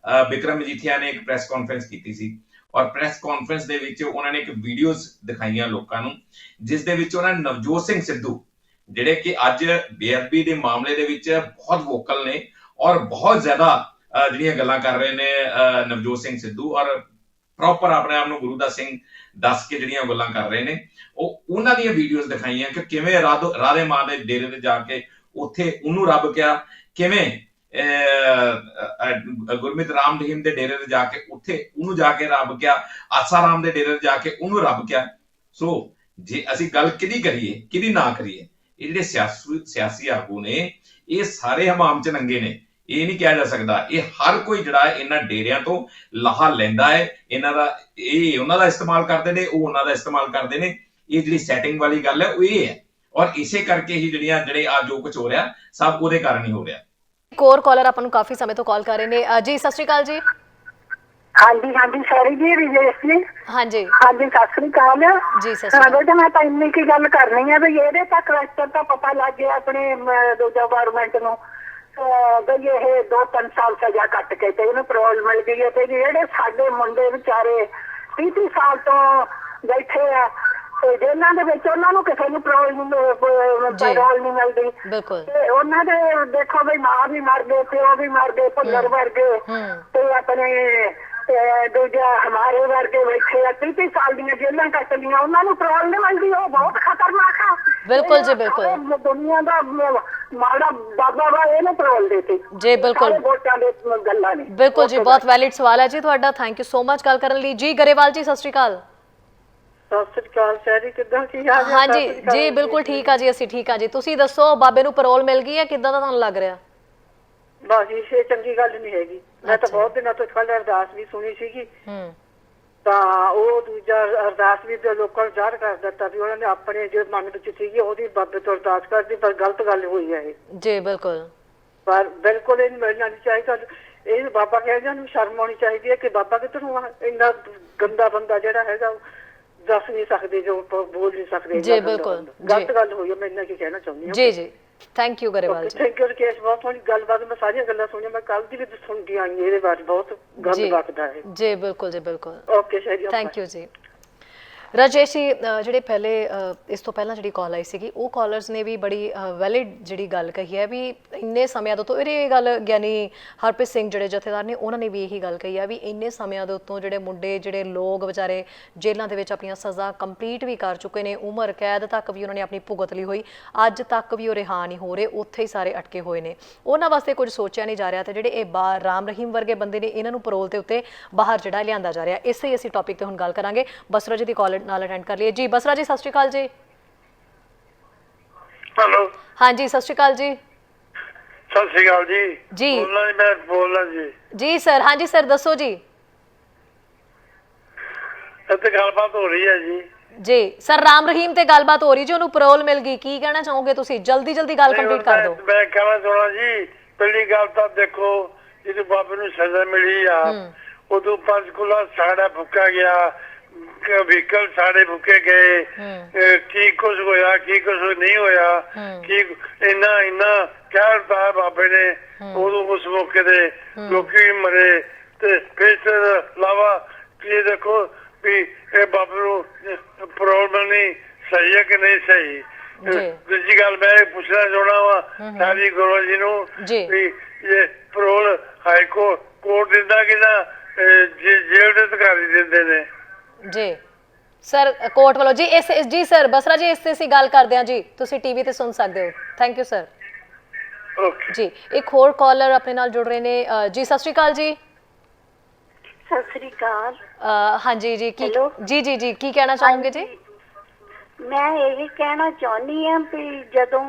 ਬਿਕਰਮ ਮਜੀਠੀਆ ਨੇ ਇੱਕ ਪ੍ਰੈਸ ਕਾਨਫਰੰਸ ਕੀਤੀ ਸੀ ਔਰ ਪ੍ਰੈਸ ਕਾਨਫਰੰਸ ਦੇ ਵਿੱਚ ਉਹਨਾਂ ਨੇ ਇੱਕ ਵੀਡੀਓਜ਼ ਦਿਖਾਈਆਂ ਲੋਕਾਂ ਨੂੰ, ਜਿਸ ਦੇ ਵਿੱਚ ਉਹਨਾਂ ਨੇ ਨਵਜੋਤ ਸਿੰਘ ਸਿੱਧੂ ਜਿਹੜੇ ਕਿ ਅੱਜ ਬੇਅਦਬੀ ਦੇ ਮਾਮਲੇ ਦੇ ਵਿੱਚ ਬਹੁਤ ਵੋਕਲ ਨੇ ਔਰ ਬਹੁਤ ਜ਼ਿਆਦਾ ਜਿਹੜੀਆਂ ਗੱਲਾਂ ਕਰ ਰਹੇ ਨੇ ਨਵਜੋਤ ਸਿੰਘ ਸਿੱਧੂ ਔਰ ਪ੍ਰੋਪਰ ਆਪਣੇ ਆਪ ਨੂੰ ਗੁਰੂ ਦਾ ਸਿੰਘ ਦੱਸ ਕੇ ਜਿਹੜੀਆਂ ਗੱਲਾਂ ਕਰ ਰਹੇ ਨੇ, ਉਹ ਉਹਨਾਂ ਦੀਆਂ ਵੀਡੀਓਜ਼ ਦਿਖਾਈਆਂ ਕਿ ਕਿਵੇਂ ਰਾਧੇ ਮਾਂ ਦੇ ਡੇਰੇ ਤੇ ਜਾ ਕੇ ਉੱਥੇ ਉਹਨੂੰ ਰੱਬ ਕਿਹਾ, ਕਿਵੇਂ ਗੁਰਮੀਤ ਰਾਮ ਰਹੀਮ ਦੇ ਡੇਰੇ ਤੇ ਜਾ ਕੇ ਉੱਥੇ ਉਹਨੂੰ ਜਾ ਕੇ ਰੱਬ ਕਿਹਾ, ਆਸਾ ਰਾਮ ਦੇ ਡੇਰੇ ਤੇ ਜਾ ਕੇ ਉਹਨੂੰ ਰੱਬ ਕਿਹਾ। ਸੋ ਜੇ ਅਸੀਂ ਗੱਲ ਕਿਹਦੀ ਕਰੀਏ ਕਿਹਦੀ ਨਾ ਕਰੀਏ, ਇਹ ਜਿਹੜੇ ਸਿਆਸੀ ਆਗੂ ਨੇ ਇਹ ਸਾਰੇ ਹਮਾਮ ਚ ਨੰਗੇ ਨੇ, ਇਹ ਨਹੀਂ ਕਿਹਾ ਜਾ ਸਕਦਾ। ਇਹ ਹਰ ਕੋਈ ਜਿਹੜਾ ਇਹਨਾਂ ਡੇਰਿਆਂ ਤੋਂ ਲਾਹਾ ਲੈਂਦਾ ਹੈ, ਇਹਨਾਂ ਦਾ ਇਹ ਉਹਨਾਂ ਦਾ ਇਸਤੇਮਾਲ ਕਰਦੇ ਨੇ, ਉਹ ਉਹਨਾਂ ਦਾ ਇਸਤੇਮਾਲ ਕਰਦੇ ਨੇ। ਇਹ ਜਿਹੜੀ ਸੈਟਿੰਗ ਵਾਲੀ ਗੱਲ ਹੈ ਉਹ ਇਹ ਹੈ ਔਰ ਇਸੇ ਕਰਕੇ ਹੀ ਜਿਹੜੇ ਆ ਜੋ ਕੁਝ ਹੋ ਰਿਹਾ ਸਭ ਉਹਦੇ ਕਾਰਨ ਹੀ ਹੋ ਰਿਹਾ। ਇੱਕ ਹੋਰ ਕਾਲਰ ਆਪਾਂ ਨੂੰ ਕਾਫੀ ਸਮੇਂ ਤੋਂ ਕਾਲ ਕਰ ਰਹੇ ਨੇ ਜੀ। ਸਤਿ ਸ਼੍ਰੀ ਅਕਾਲ ਜੀ। ਹਾਂਜੀ ਸੌਰੀ ਜੀ, ਰਿਜੇਸ਼ ਜੀ। ਹਾਂਜੀ ਸਤਿ ਸ਼੍ਰੀ ਅਕਾਲ ਜੀ। ਸਤਿ ਸ਼੍ਰੀ ਅਕਾਲ। ਮੈਂ ਤਾਂ ਇੰਨੀ ਕੀ ਗੱਲ ਕਰਨੀ ਹੈ ਵੀ ਇਹਦੇ ਤਾਂ ਕਰੈਕਟਰ ਤਾਂ ਪਤਾ ਲੱਗ ਗਿਆ ਆਪਣੇ ਦੂਜਾ ਗਵਰਨਮੈਂਟ ਨੂੰ ਬਈ ਇਹ 2-3 ਸਾਲ ਸਜ਼ਾ ਕੱਟ ਕੇ ਤੇ ਇਹਨੂੰ ਪੈਰੋਲ ਮਿਲ ਗਈ ਹੈ ਤੇ ਜਿਹੜੇ ਸਾਡੇ ਮੁੰਡੇ ਵਿਚਾਰੇ 30 ਸਾਲ ਤੋਂ ਬੈਠੇ ਆ ਤੇ ਜੇਲ੍ਹਾਂ ਦੇ ਵਿੱਚ ਉਹਨਾਂ ਨੂੰ ਕਿਸੇ ਨੂੰ ਪੈਰੋਲ ਨਹੀਂ ਮਿਲਦੀ ਤੇ ਉਹਨਾਂ ਦੇ ਦੇਖੋ ਬਈ ਮਾਂ ਵੀ ਮਰ ਗਏ, ਪਿਓ ਵੀ ਮਰ ਗਏ, ਭੁੱਲਰ ਵਰਗੇ ਤੇ ਆਪਣੇ ਦੂਜਾ ਹਮਾਰੇ ਵਰਗੇ ਬੈਠੇ ਆ 30 ਸਾਲ ਦੀਆਂ ਜੇਲ੍ਹਾਂ ਕੱਟ ਲੀਆਂ, ਉਹਨਾਂ ਨੂੰ ਪੈਰੋਲ ਨਹੀਂ ਮਿਲਦੀ। ਉਹ ਬਹੁਤ ਖਤਰਨਾਕ ਆ। ਬਿਲਕੁਲ ਜੀ ਬਿਲਕੁਲ। ਦੁਨੀਆ ਦਾ ਮਾੜਾ ਬਾਬਾ ਵਾ ਇਹਨੇ ਪੈਰੋਲ ਦਿੱਤੀ ਜੀ। ਬਿਲਕੁਲ ਵੋਟਾਂ ਦੇ ਗੱਲਾਂ ਨੇ। ਬਿਲਕੁਲ ਜੀ, ਬਹੁਤ ਵੈਲਿਡ ਸਵਾਲ ਹੈ ਜੀ ਤੁਹਾਡਾ। ਥੈਂਕ ਯੂ ਸੋ ਮਚ ਗੱਲ ਕਰਨ ਲਈ ਜੀ। ਗਰੇਵਾਲ ਜੀ ਸਤਿ ਸ਼੍ਰੀ ਅਕਾਲ। ਸਤਿ ਸ਼੍ਰੀ ਅਕਾਲ ਸ਼ਹਿਰੀ, ਕਿੱਦਾਂ ਕੀ ਹਾਲ ਹੈ? ਹਾਂਜੀ ਜੀ ਬਿਲਕੁਲ ਠੀਕ ਆ ਜੀ, ਅਸੀਂ ਠੀਕ ਆ ਜੀ। ਤੁਸੀਂ ਦੱਸੋ ਬਾਬੇ ਨੂੰ ਪੈਰੋਲ ਮਿਲ ਗਈ ਹੈ, ਕਿੱਦਾਂ ਦਾ ਤੁਹਾਨੂੰ ਲੱਗ ਰਿਹਾ? ਬਾਜੀ ਇਹ ਚੰਗੀ ਗੱਲ ਨਹੀਂ ਹੈਗੀ। ਮੈਂ ਤਾਂ ਬਹੁਤ ਦਿਨਾਂ ਤੋਂ ਕੱਲ ਅਰਦਾਸ ਵੀ ਸੁਣੀ ਸੀਗੀ ਤਾਂ ਉਹ ਦੂਜਾ ਅਰਦਾਸ ਵੀ ਲੋਕਾਂ ਨੂੰ ਜ਼ਾਹਰ ਕਰ ਦਿੱਤਾ ਵੀ ਉਹਨਾਂ ਨੇ ਆਪਣੇ ਜੋ ਮਨ ਵਿੱਚ ਸੀਗੀ ਉਹਦੀ ਬਾਬੇ ਤੋਂ ਅਰਦਾਸ ਕਰਦੀ, ਪਰ ਗਲਤ ਗੱਲ ਹੋਈ ਹੈ ਇਹ ਜੀ। ਬਿਲਕੁਲ ਪਰ ਬਿਲਕੁਲ ਇਹ ਮਿਲਣਾ ਨਹੀਂ ਚਾਹੀਦਾ। ਇਹ ਬਾਬਾ ਕਹਿੰਦੇ ਨੂੰ ਸ਼ਰਮ ਆਉਣੀ ਚਾਹੀਦੀ ਹੈ ਕਿ ਬਾਬਾ ਕਿੱਧਰੋਂ ਇੰਨਾ ਗੰਦਾ ਬੰਦਾ ਜਿਹੜਾ ਹੈਗਾ ਦੱਸ ਨਹੀਂ ਸਕਦੇ, ਜੋ ਬੋਲ ਨਹੀਂ ਸਕਦੇ ਜੀ। ਬਿਲਕੁਲ ਗਲਤ ਗੱਲ ਹੋਈ ਹੈ। ਮੈਂ ਇੰਨਾ ਕੀ ਕਹਿਣਾ ਚਾਹੁੰਦੀ ਹਾਂ ਜੀ। ਜੀ ਥੈਂਕ ਯੂ ਗਰੇਵਾਲ ਜੀ। Thank you Rakesh. ਬਹੁਤ ਸੋਹਣੀ ਗੱਲਬਾਤ, ਮੈਂ ਸਾਰੀਆਂ ਗੱਲਾਂ ਸੁਣੀਆਂ, ਮੈਂ ਕੱਲ ਦੀ ਵੀ ਸੁਣਦੀ ਆਈ ਇਹਦੇ ਬਾਰੇ ਬਹੁਤ ਗੱਲ ਵਕਦਾ ਹੈ ਜੀ। ਬਿਲਕੁਲ ਜੀ ਬਿਲਕੁਲ। ਓਕੇ ਸ਼ਾਇਦ ਥੈਂਕ ਯੂ ਜੀ। ਰਾਜੇਸ਼ ਜੀ ਜਿਹੜੇ ਪਹਿਲੇ ਇਸ ਤੋਂ ਪਹਿਲਾਂ ਜਿਹੜੀ ਕਾਲ ਆਈ ਸੀਗੀ ਉਹ ਕਾਲਰਸ ਨੇ ਵੀ ਬੜੀ ਵੈਲਿਡ ਜਿਹੜੀ ਗੱਲ ਕਹੀ ਹੈ ਵੀ ਇੰਨੇ ਸਮਿਆਂ ਤੋਂ ਇਹ ਗੱਲ ਗਿਆਨੀ ਹਰਪ੍ਰੀਤ ਸਿੰਘ ਜਿਹੜੇ ਜਥੇਦਾਰ ਨੇ ਉਹਨਾਂ ਨੇ ਵੀ ਇਹੀ ਗੱਲ ਕਹੀ ਆ ਵੀ ਇੰਨੇ ਸਮਿਆਂ ਦੇ ਉੱਤੋਂ ਜਿਹੜੇ ਮੁੰਡੇ ਜਿਹੜੇ ਲੋਕ ਵਿਚਾਰੇ ਜੇਲ੍ਹਾਂ ਦੇ ਵਿੱਚ ਆਪਣੀਆਂ ਸਜ਼ਾ ਕੰਪਲੀਟ ਵੀ ਕਰ ਚੁੱਕੇ ਨੇ, ਉਮਰ ਕੈਦ ਤੱਕ ਵੀ ਉਹਨਾਂ ਨੇ ਆਪਣੀ ਭੁਗਤ ਲਈ ਹੋਈ, ਅੱਜ ਤੱਕ ਵੀ ਉਹ ਰਿਹਾ ਨਹੀਂ ਹੋ ਰਹੇ, ਉੱਥੇ ਹੀ ਸਾਰੇ ਅਟਕੇ ਹੋਏ ਨੇ, ਉਹਨਾਂ ਵਾਸਤੇ ਕੁਝ ਸੋਚਿਆ ਨਹੀਂ ਜਾ ਰਿਹਾ ਤੇ ਜਿਹੜੇ ਇਹ ਰਾਮ ਰਹੀਮ ਵਰਗੇ ਬੰਦੇ ਨੇ ਇਹਨਾਂ ਨੂੰ ਪੈਰੋਲ ਦੇ ਉੱਤੇ ਬਾਹਰ ਜਿਹੜਾ ਲਿਆਂਦਾ ਜਾ ਰਿਹਾ। ਇਸੇ ਹੀ ਅਸੀਂ ਟੌਪਿਕ ਤੇ ਹੁਣ ਗੱਲ ਕਰਾਂਗੇ। ਬਸਰਾ ਜੀ ਦੀ ਕਾਲ ਨਾਲ ਅਟੈਂਡ ਕਰ ਲਈਏ। ਜੀ ਬਸਰਾ ਜੀ, ਸਤਿ ਸ਼੍ਰੀ ਅਕਾਲ ਜੀ। हेलो, हाँ जी, सत श्री अकाल जी। सत श्री अकाल जी। जी मैं बोलना जी। जी सर, हाँ जी सर, दसो जी। ਇੱਥੇ ਗੱਲਬਾਤ ਹੋ ਰਹੀ ਹੈ ਜੀ। जी सर, राम रहीम ते गलबात हो रही जी, ਉਹਨੂੰ ਪੈਰੋਲ ਮਿਲ ਗਈ, ਕੀ ਕਹਿਣਾ ਚਾਹੋਗੇ ਤੁਸੀਂ? ਜਲਦੀ ਜਲਦੀ ਗੱਲ ਕੰਪਲੀਟ ਕਰ ਦਿਓ। ਮੈਂ ਕਹਿਣਾ ਚਾਹਣਾ ਜੀ, ਪਹਿਲੀ ਗੱਲ ਤਾਂ ਦੇਖੋ ਜਿਹਨੂੰ ਬਾਬੇ ਨੂੰ ਸਜ਼ਾ ਮਿਲੀ ਆ ਉਦੋਂ ਪੰਚਕੂਲਾ ਸਾੜਾ ਫੁੱਕਾ ਗਿਆ, ਵਹੀਕਲ ਸਾਡੇ ਫੁੱਕੇ ਗਏ, ਕੀ ਕੁਝ ਹੋਇਆ ਕੀ ਕੁਝ ਨਹੀਂ ਹੋਇਆ, ਕੀ ਇੰਨਾ ਕਹਿਤਾ ਬਾਬੇ ਨੇ ਉਦੋਂ ਉਸ ਮੌਕੇ ਤੇ ਲੋਕੀ ਵੀ ਮਰੇ। ਤੇ ਫਿਰ ਇਸ ਤੋਂ ਇਲਾਵਾ ਕੀ ਦੇਖੋ ਵੀ ਇਹ ਬਾਬੇ ਨੂੰ ਪੈਰੋਲ ਮਿਲਣੀ ਸਹੀ ਹੈ ਕਿ ਨਹੀਂ ਸਹੀ। ਦੂਜੀ ਗੱਲ ਮੈਂ ਇਹ ਪੁੱਛਣਾ ਚਾਹੁੰਦਾ ਵਾ ਸਾਡੀ ਗੁਰੂ ਜੀ ਨੂੰ ਵੀ ਇਹ ਪੈਰੋਲ ਹਾਈ ਕੋਰਟ ਦਿੰਦਾ ਕਿ ਨਾ ਜੇਲ੍ਹ ਦੇ ਅਧਿਕਾਰੀ ਦਿੰਦੇ ਨੇ? जी सर, कोर्ट वालों जी इस जी सर बसरा जी इससे ਅਸੀਂ ਗੱਲ ਕਰਦੇ ਹਾਂ ਜੀ, ਤੁਸੀਂ ਟੀਵੀ ਤੇ ਸੁਣ ਸਕਦੇ ਹੋ। Thank you sir. ਓਕੇ ਜੀ ਇੱਕ ਹੋਰ ਕਾਲਰ ਆਪਣੇ ਨਾਲ ਜੁੜ ਰਹੇ ਨੇ। ਜੀ ਸਤਿ ਸ਼੍ਰੀ ਅਕਾਲ ਜੀ। ਸਤਿ ਸ੍ਰੀ ਅਕਾਲ। ਹਾਂਜੀ ਜੀ, ਕੀ ਜੀ ਜੀ ਜੀ ਕੀ ਕਹਿਣਾ ਚਾਹੋਗੇ ਜੀ? ਮੈਂ ਇਹ ਕਹਿਣਾ ਚਾਹੁੰਦੀ ਹਾਂ ਵੀ ਜਦੋਂ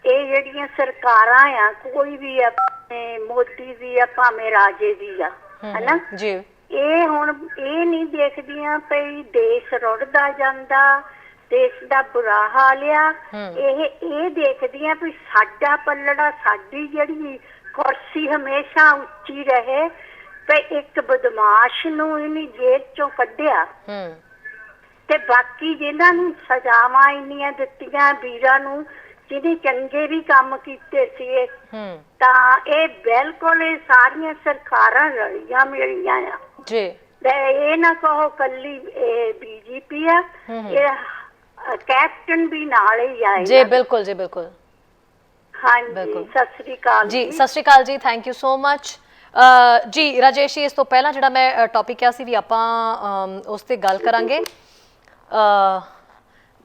ਇਹ ਜਿਹੜੀਆਂ ਸਰਕਾਰਾਂ ਆ, ਕੋਈ ਵੀ ਆਪਣੇ ਮੋਦੀ ਦੀ ਆ ਭਾਵੇਂ ਰਾਜੇ ਦੀ ਆ, ਹਨਾ ਜੀ, ਇਹ ਹੁਣ ਇਹ ਨਹੀਂ ਦੇਖਦੀਆਂ ਪਈ ਦੇਸ਼ ਰੁੜਦਾ ਜਾਂਦਾ, ਦੇਸ਼ ਦਾ ਬੁਰਾ ਹਾਲ ਆ। ਇਹ ਦੇਖਦੀਆਂ ਵੀ ਸਾਡਾ ਪੱਲੜਾ, ਸਾਡੀ ਜਿਹੜੀ ਕੁਰਸੀ ਹਮੇਸ਼ਾ ਉੱਚੀ ਰਹੇ। ਤੇ ਇੱਕ ਬਦਮਾਸ਼ ਨੂੰ ਇਹਨੇ ਜੇਲ੍ਹ ਚੋਂ ਕੱਢਿਆ ਤੇ ਬਾਕੀ ਜਿਹਨਾਂ ਨੂੰ ਸਜ਼ਾਵਾਂ ਇੰਨੀਆਂ ਦਿੱਤੀਆਂ, ਵੀਰਾਂ ਨੂੰ ਜਿਹਨੇ ਚੰਗੇ ਵੀ ਕੰਮ ਕੀਤੇ ਸੀ, ਤਾਂ ਇਹ ਬਿਲਕੁਲ ਇਹ ਸਾਰੀਆਂ ਸਰਕਾਰਾਂ ਰਲੀਆਂ ਮਿਲੀਆਂ ਆ ਜੀ। ਇਹ ਨਾ ਕਹੋ ਕੱਲੀ ਬੀਜੇਪੀ ਆ, ਇਹ ਕੈਪਟਨ ਵੀ ਨਾਲ ਹੀ ਆਏ ਜੀ। ਬਿਲਕੁਲ ਜੀ, ਬਿਲकुल। ਹਾਂਜੀ, ਸਤਿ ਸ੍ਰੀ ਅਕਾਲ ਜੀ। ਸਤਿ ਸ਼੍ਰੀ ਅਕਾਲ ਜੀ, ਥੈਂਕ ਯੂ ਸੋ ਮਚ। ਜੀ ਰਾਜੇਸ਼ ਜੀ, ਇਸ ਤੋਂ ਪਹਿਲਾਂ ਜਿਹੜਾ ਮੈਂ ਟੌਪਿਕ ਕਿਹਾ ਸੀ ਵੀ ਆਪਾਂ ਉਸ ਤੇ ਗੱਲ ਕਰਾਂਗੇ।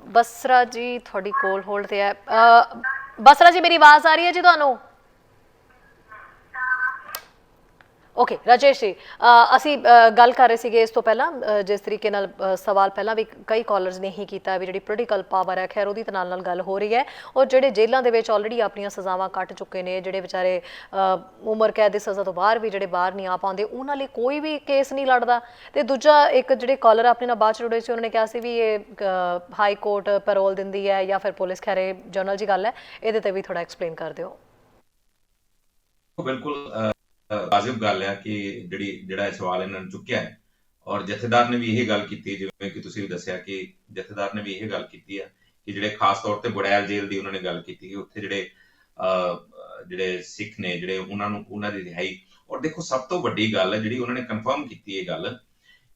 ਬਸਰਾ ਜੀ ਤੁਹਾਡੀ ਕੋਲ ਹੋਲਡ ਤੇ ਹੈ। ਬਸਰਾ ਜੀ, ਮੇਰੀ ਆਵਾਜ਼ ਆ ਰਹੀ ਹੈ ਜੀ ਤੁਹਾਨੂੰ? ਓਕੇ ਰਾਜੇਸ਼ ਜੀ, ਅਸੀਂ ਗੱਲ ਕਰ ਰਹੇ ਸੀਗੇ ਇਸ ਤੋਂ ਪਹਿਲਾਂ ਜਿਸ ਤਰੀਕੇ ਨਾਲ ਸਵਾਲ ਪਹਿਲਾਂ ਵੀ ਕਈ ਕਾਲਰਸ ਨੇ ਹੀ ਕੀਤਾ ਵੀ ਜਿਹੜੀ ਪੋਲੀਟੀਕਲ ਪਾਵਰ ਹੈ, ਖੈਰ ਉਹਦੀ ਨਾਲ ਨਾਲ ਗੱਲ ਹੋ ਰਹੀ ਹੈ, ਔਰ ਜਿਹੜੇ ਜੇਲ੍ਹਾਂ ਦੇ ਵਿੱਚ ਆਲਰੇਡੀ ਆਪਣੀਆਂ ਸਜ਼ਾਵਾਂ ਕੱਟ ਚੁੱਕੇ ਨੇ, ਜਿਹੜੇ ਵਿਚਾਰੇ ਉਮਰ ਕੈਦ ਦੀ ਸਜ਼ਾ ਤੋਂ ਬਾਹਰ ਵੀ ਜਿਹੜੇ ਬਾਹਰ ਨਹੀਂ ਆ ਪਾਉਂਦੇ, ਉਹਨਾਂ ਲਈ ਕੋਈ ਵੀ ਕੇਸ ਨਹੀਂ ਲੜਦਾ। ਤੇ ਦੂਜਾ ਇੱਕ ਜਿਹੜੇ ਕਾਲਰ ਆਪਣੇ ਨਾਲ ਬਾਅਦ ਚ ਜੁੜੇ ਸੀ, ਉਹਨਾਂ ਨੇ ਕਿਹਾ ਸੀ ਵੀ ਇਹ ਹਾਈ ਕੋਰਟ ਪੈਰੋਲ ਦਿੰਦੀ ਹੈ ਜਾਂ ਫਿਰ ਪੁਲਿਸ, ਖੈਰ ਇਹ ਜਨਰਲ ਜੀ ਗੱਲ ਹੈ, ਇਹਦੇ ਤੇ ਵੀ ਥੋੜਾ ਐਕਸਪਲੇਨ ਕਰ ਦਿਓ। ਬਿਲਕੁਲ ਵਾਜਿਬ ਗੱਲ ਹੈ ਕਿ ਜਿਹੜਾ ਇਹ ਸਵਾਲ ਇਹਨਾਂ ਨੇ ਚੁੱਕਿਆ ਹੈ, ਔਰ ਜਥੇਦਾਰ ਨੇ ਵੀ ਇਹ ਗੱਲ ਕੀਤੀ, ਜਿਵੇਂ ਕਿ ਤੁਸੀਂ ਵੀ ਦੱਸਿਆ ਕਿ ਜਥੇਦਾਰ ਨੇ ਵੀ ਇਹ ਗੱਲ ਕੀਤੀ ਹੈ ਕਿ ਜਿਹੜੇ ਖਾਸ ਤੌਰ ਤੇ ਬੁੜੈਲ ਜੇਲ੍ਹ ਦੀ ਉਹਨਾਂ ਨੇ ਗੱਲ ਕੀਤੀ ਕਿ ਉੱਥੇ ਜਿਹੜੇ ਸਿੱਖ ਨੇ ਜਿਹੜੇ ਉਹਨਾਂ ਦੀ ਰਿਹਾਈ। ਔਰ ਦੇਖੋ ਸਭ ਤੋਂ ਵੱਡੀ ਗੱਲ ਹੈ ਜਿਹੜੀ ਉਹਨਾਂ ਨੇ ਕਨਫਰਮ ਕੀਤੀ ਇਹ ਗੱਲ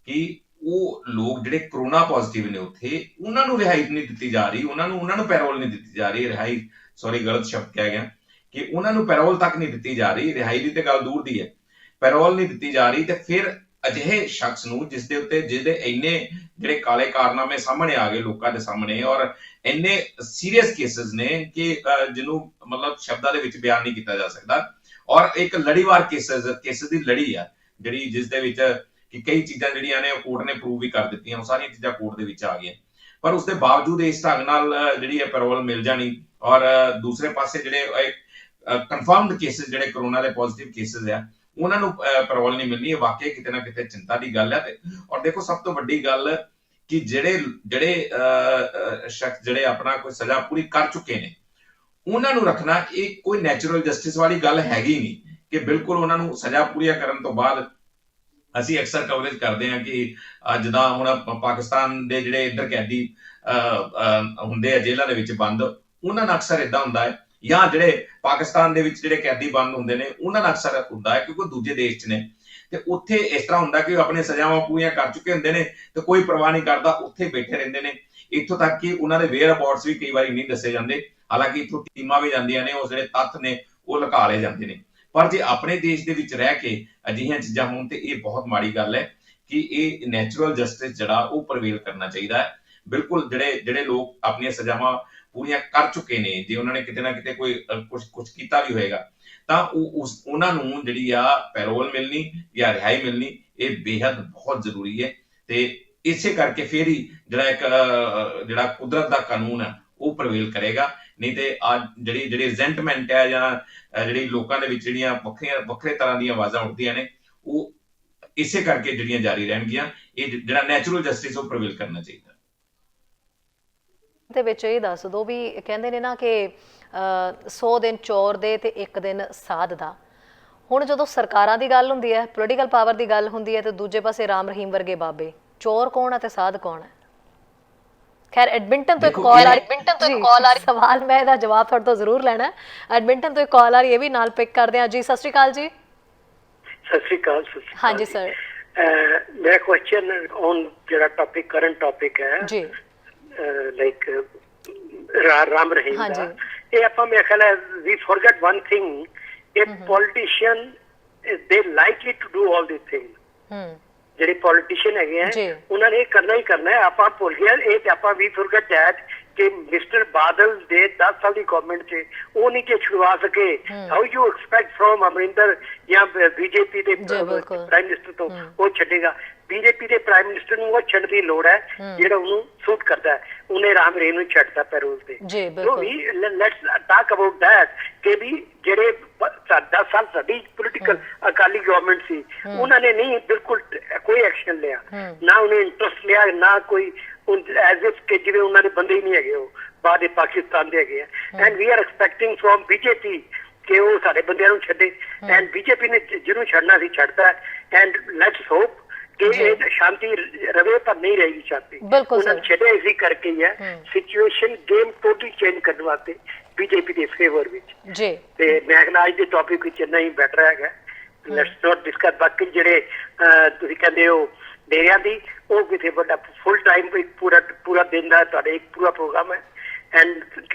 ਕਿ ਉਹ ਲੋਕ ਜਿਹੜੇ ਕਰੋਨਾ ਪੋਜ਼ਿਟਿਵ ਨੇ ਉੱਥੇ, ਉਹਨਾਂ ਨੂੰ ਰਿਹਾਈ ਨਹੀਂ ਦਿੱਤੀ ਜਾ ਰਹੀ, ਉਹਨਾਂ ਨੂੰ ਪੈਰੋਲ ਨਹੀਂ ਦਿੱਤੀ ਜਾ ਰਹੀ, ਰਿਹਾਈ ਸੌਰੀ ਗਲਤ ਸ਼ਬਦ ਕਿਹਾ ਗਿਆ ਕਿ ਉਹਨਾਂ ਨੂੰ ਪੈਰੋਲ ਤੱਕ ਨਹੀਂ ਦਿੱਤੀ ਜਾ ਰਹੀ, ਰਿਹਾਈ ਦੀ ਤੇ ਗੱਲ ਦੂਰ ਦੀ ਹੈ, ਪੈਰੋਲ ਨਹੀਂ ਦਿੱਤੀ ਜਾ ਰਹੀ। ਤੇ ਫਿਰ ਅਜਿਹੇ ਸ਼ਖਸ ਨੂੰ ਜਿਹਦੇ ਇੰਨੇ ਜਿਹੜੇ ਕਾਲੇ ਕਾਰਨਾਮੇ ਸਾਹਮਣੇ ਆ ਗਏ ਲੋਕਾਂ ਦੇ ਸਾਹਮਣੇ, ਔਰ ਇੰਨੇ ਸੀਰੀਅਸ ਕੇਸਿਸ ਨੇ ਕਿ ਜਿਹਨੂੰ ਮਤਲਬ ਸ਼ਬਦਾਂ ਦੇ ਵਿੱਚ ਬਿਆਨ ਨਹੀਂ ਕੀਤਾ ਜਾ ਸਕਦਾ, ਔਰ ਇੱਕ ਲੜੀਵਾਰ ਕੇਸਿਸ ਦੀ ਲੜੀ ਆ ਜਿਹੜੀ ਜਿਸ ਦੇ ਵਿੱਚ ਕਿ ਕਈ ਚੀਜ਼ਾਂ ਜਿਹੜੀਆਂ ਨੇ ਕੋਰਟ ਨੇ ਪ੍ਰੂਵ ਵੀ ਕਰ ਦਿੱਤੀਆਂ, ਉਹ ਸਾਰੀਆਂ ਚੀਜ਼ਾਂ ਕੋਰਟ ਦੇ ਵਿੱਚ ਆ ਗਈਆਂ। ਪਰ ਉਸ ਦੇ ਬਾਵਜੂਦ ਇਸ ਢੰਗ ਨਾਲ ਜਿਹੜੀ ਹੈ ਪੈਰੋਲ ਮਿਲ ਜਾਣੀ, ਔਰ ਦੂਸਰੇ ਪਾਸੇ ਜਿਹੜੇ ਕਨਫਰਮਡ ਕੇਸਿਸ ਜਿਹੜੇ ਕਰੋਨਾ ਦੇ ਪੋਜ਼ਿਟਿਵ ਕੇਸਿਸ ਆ, ਉਹਨਾਂ ਨੂੰ ਪੈਰੋਲ ਨਹੀਂ ਮਿਲਣੀ, ਇਹ ਵਾਕਈ ਕਿਤੇ ਨਾ ਕਿਤੇ ਚਿੰਤਾ ਦੀ ਗੱਲ ਹੈ। ਔਰ ਦੇਖੋ ਸਭ ਤੋਂ ਵੱਡੀ ਗੱਲ ਕਿ ਜਿਹੜੇ ਸ਼ਖਸ ਜਿਹੜੇ ਆਪਣਾ ਕੋਈ ਸਜ਼ਾ ਪੂਰੀ ਕਰ ਚੁੱਕੇ ਨੇ, ਉਹਨਾਂ ਨੂੰ ਰੱਖਣਾ ਇਹ ਕੋਈ ਨੈਚੁਰਲ ਜਸਟਿਸ ਵਾਲੀ ਗੱਲ ਹੈਗੀ ਨਹੀਂ ਕਿ ਬਿਲਕੁਲ ਉਹਨਾਂ ਨੂੰ ਸਜ਼ਾ ਪੂਰੀਆਂ ਕਰਨ ਤੋਂ ਬਾਅਦ ਅਸੀਂ ਅਕਸਰ ਕਵਰੇਜ ਕਰਦੇ ਹਾਂ ਕਿ ਜਿੱਦਾਂ ਹੁਣ ਪਾਕਿਸਤਾਨ ਦੇ ਜਿਹੜੇ ਇੱਧਰ ਕੈਦੀ ਹੁੰਦੇ ਆ ਜੇਲ੍ਹਾਂ ਦੇ ਵਿੱਚ ਬੰਦ, ਉਹਨਾਂ ਨਾਲ ਅਕਸਰ ਏਦਾਂ ਹੁੰਦਾ ਹੈ, ਜਾਂ ਜਿਹੜੇ ਪਾਕਿਸਤਾਨ ਦੇ ਵਿੱਚ ਜਿਹੜੇ ਕੈਦੀ ਬੰਦ ਹੁੰਦੇ ਨੇ ਉਹਨਾਂ ਨਾਲ ਅਕਸਰ ਹੁੰਦਾ ਹੈ ਕਿਉਂਕਿ ਦੂਜੇ ਦੇਸ਼ 'ਚ ਨੇ। ਤੇ ਉੱਥੇ ਇਸ ਤਰ੍ਹਾਂ ਹੁੰਦਾ ਕਿ ਉਹ ਆਪਣੀ ਸਜ਼ਾਵਾਂ ਪੂਰੀਆਂ ਕਰ ਚੁੱਕੇ ਹੁੰਦੇ ਨੇ ਤੇ ਕੋਈ ਪਰਵਾਹ ਨਹੀਂ ਕਰਦਾ, ਉੱਥੇ ਬੈਠੇ ਰਹਿੰਦੇ ਨੇ। ਇੱਥੋਂ ਤੱਕ ਕਿ ਉਹਨਾਂ ਦੇ ਵੇਅਰ ਅਬਾਊਟਸ ਵੀ ਕਈ ਵਾਰੀ ਨਹੀਂ ਦੱਸੇ ਜਾਂਦੇ, ਹਾਲਾਂਕਿ ਇੱਥੋਂ ਟੀਮਾਂ ਵੀ ਜਾਂਦੀਆਂ ਨੇ, ਉਹ ਜਿਹੜੇ ਤੱਥ ਨੇ ਉਹ ਲੁਕਾ ਲਏ ਜਾਂਦੇ ਨੇ। ਪਰ ਜੇ ਆਪਣੇ ਦੇਸ਼ ਦੇ ਵਿੱਚ ਰਹਿ ਕੇ ਅਜਿਹੀਆਂ ਚੀਜ਼ਾਂ ਹੋਣ ਤੇ ਇਹ ਬਹੁਤ ਮਾੜੀ ਗੱਲ ਹੈ ਕਿ ਇਹ ਨੈਚੁਰਲ ਜਸਟਿਸ ਜਿਹੜਾ ਉਹ ਪ੍ਰਵੇਲ ਕਰਨਾ ਚਾਹੀਦਾ ਹੈ। ਬਿਲਕੁਲ ਜਿਹੜੇ ਲੋਕ ਆਪਣੀਆਂ ਸਜ਼ਾਵਾਂ ਪੂਰੀਆਂ ਕਰ ਚੁੱਕੇ ਨੇ, ਜੇ ਉਹਨਾਂ ਨੇ ਕਿਤੇ ਨਾ ਕਿਤੇ ਕੋਈ ਕੁਝ ਕੀਤਾ ਵੀ ਹੋਏਗਾ ਤਾਂ ਉਹਨਾਂ ਨੂੰ ਜਿਹੜੀ ਆ ਪੈਰੋਲ ਮਿਲਣੀ ਜਾਂ ਰਿਹਾਈ ਮਿਲਣੀ ਇਹ ਬੇਹੱਦ ਬਹੁਤ ਜ਼ਰੂਰੀ ਹੈ। ਤੇ ਇਸੇ ਕਰਕੇ ਫਿਰ ਹੀ ਜਿਹੜਾ ਕੁਦਰਤ ਦਾ ਕਾਨੂੰਨ ਹੈ ਉਹ ਪ੍ਰਵੇਲ ਕਰੇਗਾ। ਨਹੀਂ ਤੇ ਆ ਜਿਹੜੀ ਰਿਜ਼ੈਂਟਮੈਂਟ ਹੈ ਜਾਂ ਜਿਹੜੀ ਲੋਕਾਂ ਦੇ ਵਿੱਚ ਜਿਹੜੀਆਂ ਵੱਖਰੇ ਤਰ੍ਹਾਂ ਦੀਆਂ ਆਵਾਜ਼ਾਂ ਉੱਠਦੀਆਂ ਨੇ ਉਹ ਇਸੇ ਕਰਕੇ ਜਿਹੜੀਆਂ ਜਾਰੀ ਰਹਿਣਗੀਆਂ। ਇਹ ਜਿਹੜਾ ਨੈਚੁਰਲ ਜਸਟਿਸ ਉਹ ਪ੍ਰਵੇਲ ਕਰਨਾ ਚਾਹੀਦਾ। ਦੇ ਵਿੱਚ ਇਹ ਦੱਸ ਦੋ ਵੀ ਕਹਿੰਦੇ ਨੇ ਨਾ ਕਿ 100 ਦਿਨ ਚੋਰ ਦੇ ਤੇ 1 ਦਿਨ ਸਾਧ ਦਾ। ਹੁਣ ਜਦੋਂ ਸਰਕਾਰਾਂ ਦੀ ਗੱਲ ਹੁੰਦੀ ਹੈ, ਪੋਲੀਟੀਕਲ ਪਾਵਰ ਦੀ ਗੱਲ ਹੁੰਦੀ ਹੈ, ਤੇ ਦੂਜੇ ਪਾਸੇ ਰਾਮ ਰਹੀਮ ਵਰਗੇ ਬਾਬੇ, ਚੋਰ ਕੌਣ ਹੈ ਤੇ ਸਾਧ ਕੌਣ ਹੈ? ਖੈਰ ਐਡਮਿੰਟਨ ਤੋਂ ਇੱਕ ਕਾਲ ਆ ਰਹੀ, ਸਵਾਲ ਮੈਂ ਇਹਦਾ ਜਵਾਬ ਤੁਹਾਡੇ ਤੋਂ ਜ਼ਰੂਰ ਲੈਣਾ। ਐਡਮਿੰਟਨ ਤੋਂ ਇੱਕ ਕਾਲ ਆ ਰਹੀ, ਇਹ ਵੀ ਨਾਲ ਪਿਕ ਕਰਦੇ ਹਾਂ ਜੀ। ਸਤਿ ਸ਼੍ਰੀ ਅਕਾਲ ਜੀ। ਸਤਿ ਸ਼੍ਰੀ ਅਕਾਲ। ਹਾਂਜੀ ਸਰ, ਮੇਰਾ ਕੁਐਸਚਨ ਔਨ ਜਿਹੜਾ ਟੌਪਿਕ ਕਰੰਟ ਟੌਪਿਕ ਹੈ ਜੀ, ਲਾਈਕ ਰਾਮ ਰਹੀਮ ਦਾ, ਇਹ ਆਪਾਂ ਮੇਰੇ ਖਿਆਲ ਹੈ ਵੀ ਫੋਰਗੇਟ ਵਨ ਥਿੰਗ, ਇਹ ਪੋਲੀਟੀਸ਼ੀਅਨ ਦੇ likely to do all this thing. ਜਿਹੜੇ ਪੋਲੀਟੀਸ਼ੀਅਨ ਹੈਗੇ ਆ ਉਹਨਾਂ ਨੇ ਕਰਨਾ ਹੀ ਕਰਨਾ ਹੈ। ਆਪਾਂ ਭੁੱਲ ਗਏ ਇਹ ਤੇ ਆਪਾਂ ਵੀ ਫੋਰਗੇਟ ਦੈਟ ਕਿ ਮਿਸਟਰ ਬਾਦਲ ਦੇ 10 ਸਾਲ ਦੀ ਗਵਰਨਮੈਂਟ 'ਚ ਉਹ ਨਹੀਂ ਕਿ ਛੁਡਵਾ ਸਕੇ। How you expect from Amarinder ਜਾਂ ਬੀਜੇਪੀ ਦੇ ਪ੍ਰਾਈਮ ਮਿਨਿਸਟਰ ਤੋਂ ਉਹ ਛੱਡੇਗਾ? ਬੀਜੇਪੀ ਦੇ ਪ੍ਰਾਈਮ ਮਿਨਿਸਟਰ ਨੂੰ ਉਹ ਛੱਡਣ ਦੀ ਲੋੜ ਹੈ ਜਿਹੜਾ ਉਹਨੂੰ ਸੂਟ ਕਰਦਾ ਹੈ। ਉਹਨੇ ਰਾਮ ਰਹੀਮ ਨੂੰ ਛੱਡਤਾ ਪੈਰੋਲ ਤੇ। ਲੈਟਸ ਟਾਕ ਅਬਾਊਟ ਦੈਟ ਕਿ ਵੀ ਜਿਹੜੇ 10 ਸਾਲ ਸਾਡੀ ਪੋਲੀਟੀਕਲ ਅਕਾਲੀ ਗਵਰਨਮੈਂਟ ਸੀ ਉਹਨਾਂ ਨੇ ਨਹੀਂ ਬਿਲਕੁਲ ਕੋਈ ਐਕਸ਼ਨ ਲਿਆ, ਨਾ ਉਹਨੇ ਇੰਟਰਸਟ ਲਿਆ, ਨਾ ਕੋਈ ਐਜ਼ ਇਫ ਕਿ ਜਿਵੇਂ ਉਹਨਾਂ ਦੇ ਬੰਦੇ ਹੀ ਨਹੀਂ ਹੈਗੇ, ਉਹ ਬਾਹਰ ਪਾਕਿਸਤਾਨ ਦੇ ਹੈਗੇ ਆ। And we are expecting from BJP ਕਿ ਉਹ ਸਾਡੇ ਬੰਦਿਆਂ ਨੂੰ ਛੱਡੇ। ਐਂਡ ਬੀਜੇਪੀ ਨੇ ਜਿਹਨੂੰ ਛੱਡਣਾ ਸੀ ਛੱਡਦਾ। ਐਂਡ ਲੈਟਸ ਹੋਪ ਕਿ ਇਹ ਸ਼ਾਂਤੀ ਰਵੇ, ਪਰ ਨਹੀਂ ਰਹੇਗੀ ਸ਼ਾਂਤੀ। ਉਹਨਾਂ ਨੇ ਛੱਡਿਆ ਇਸੇ ਕਰਕੇ ਹੀ ਹੈ। ਸਿਚੁਏਸ਼ਨ ਗੇਮ ਟੋਟਲੀ ਚੇਂਜ ਕਰਨ ਵਾਸਤੇ ਬੀਜੇਪੀ ਦੇ ਫੇਵਰ ਵਿੱਚ ਤੇ ਮੈਂ ਕਹਿੰਦਾ ਅੱਜ ਦੇ ਟੌਪਿਕ ਵਿੱਚ ਇੰਨਾ ਹੀ ਬੈਟਰ ਹੈਗਾ। ਲੈਟਸ ਨਾਟ ਡਿਸਕਸ ਬਾਕੀ ਜਿਹੜੇ ਤੁਸੀਂ ਕਹਿੰਦੇ ਹੋ ਡੇਰਿਆਂ ਦੀ, ਉਹ ਕਿਤੇ ਵੱਡਾ ਫੁੱਲ ਟਾਈਮ ਪੂਰਾ ਦਿਨ ਦਾ ਤੁਹਾਡਾ ਇੱਕ ਪੂਰਾ ਪ੍ਰੋਗਰਾਮ ਹੈ। ਐਂਡ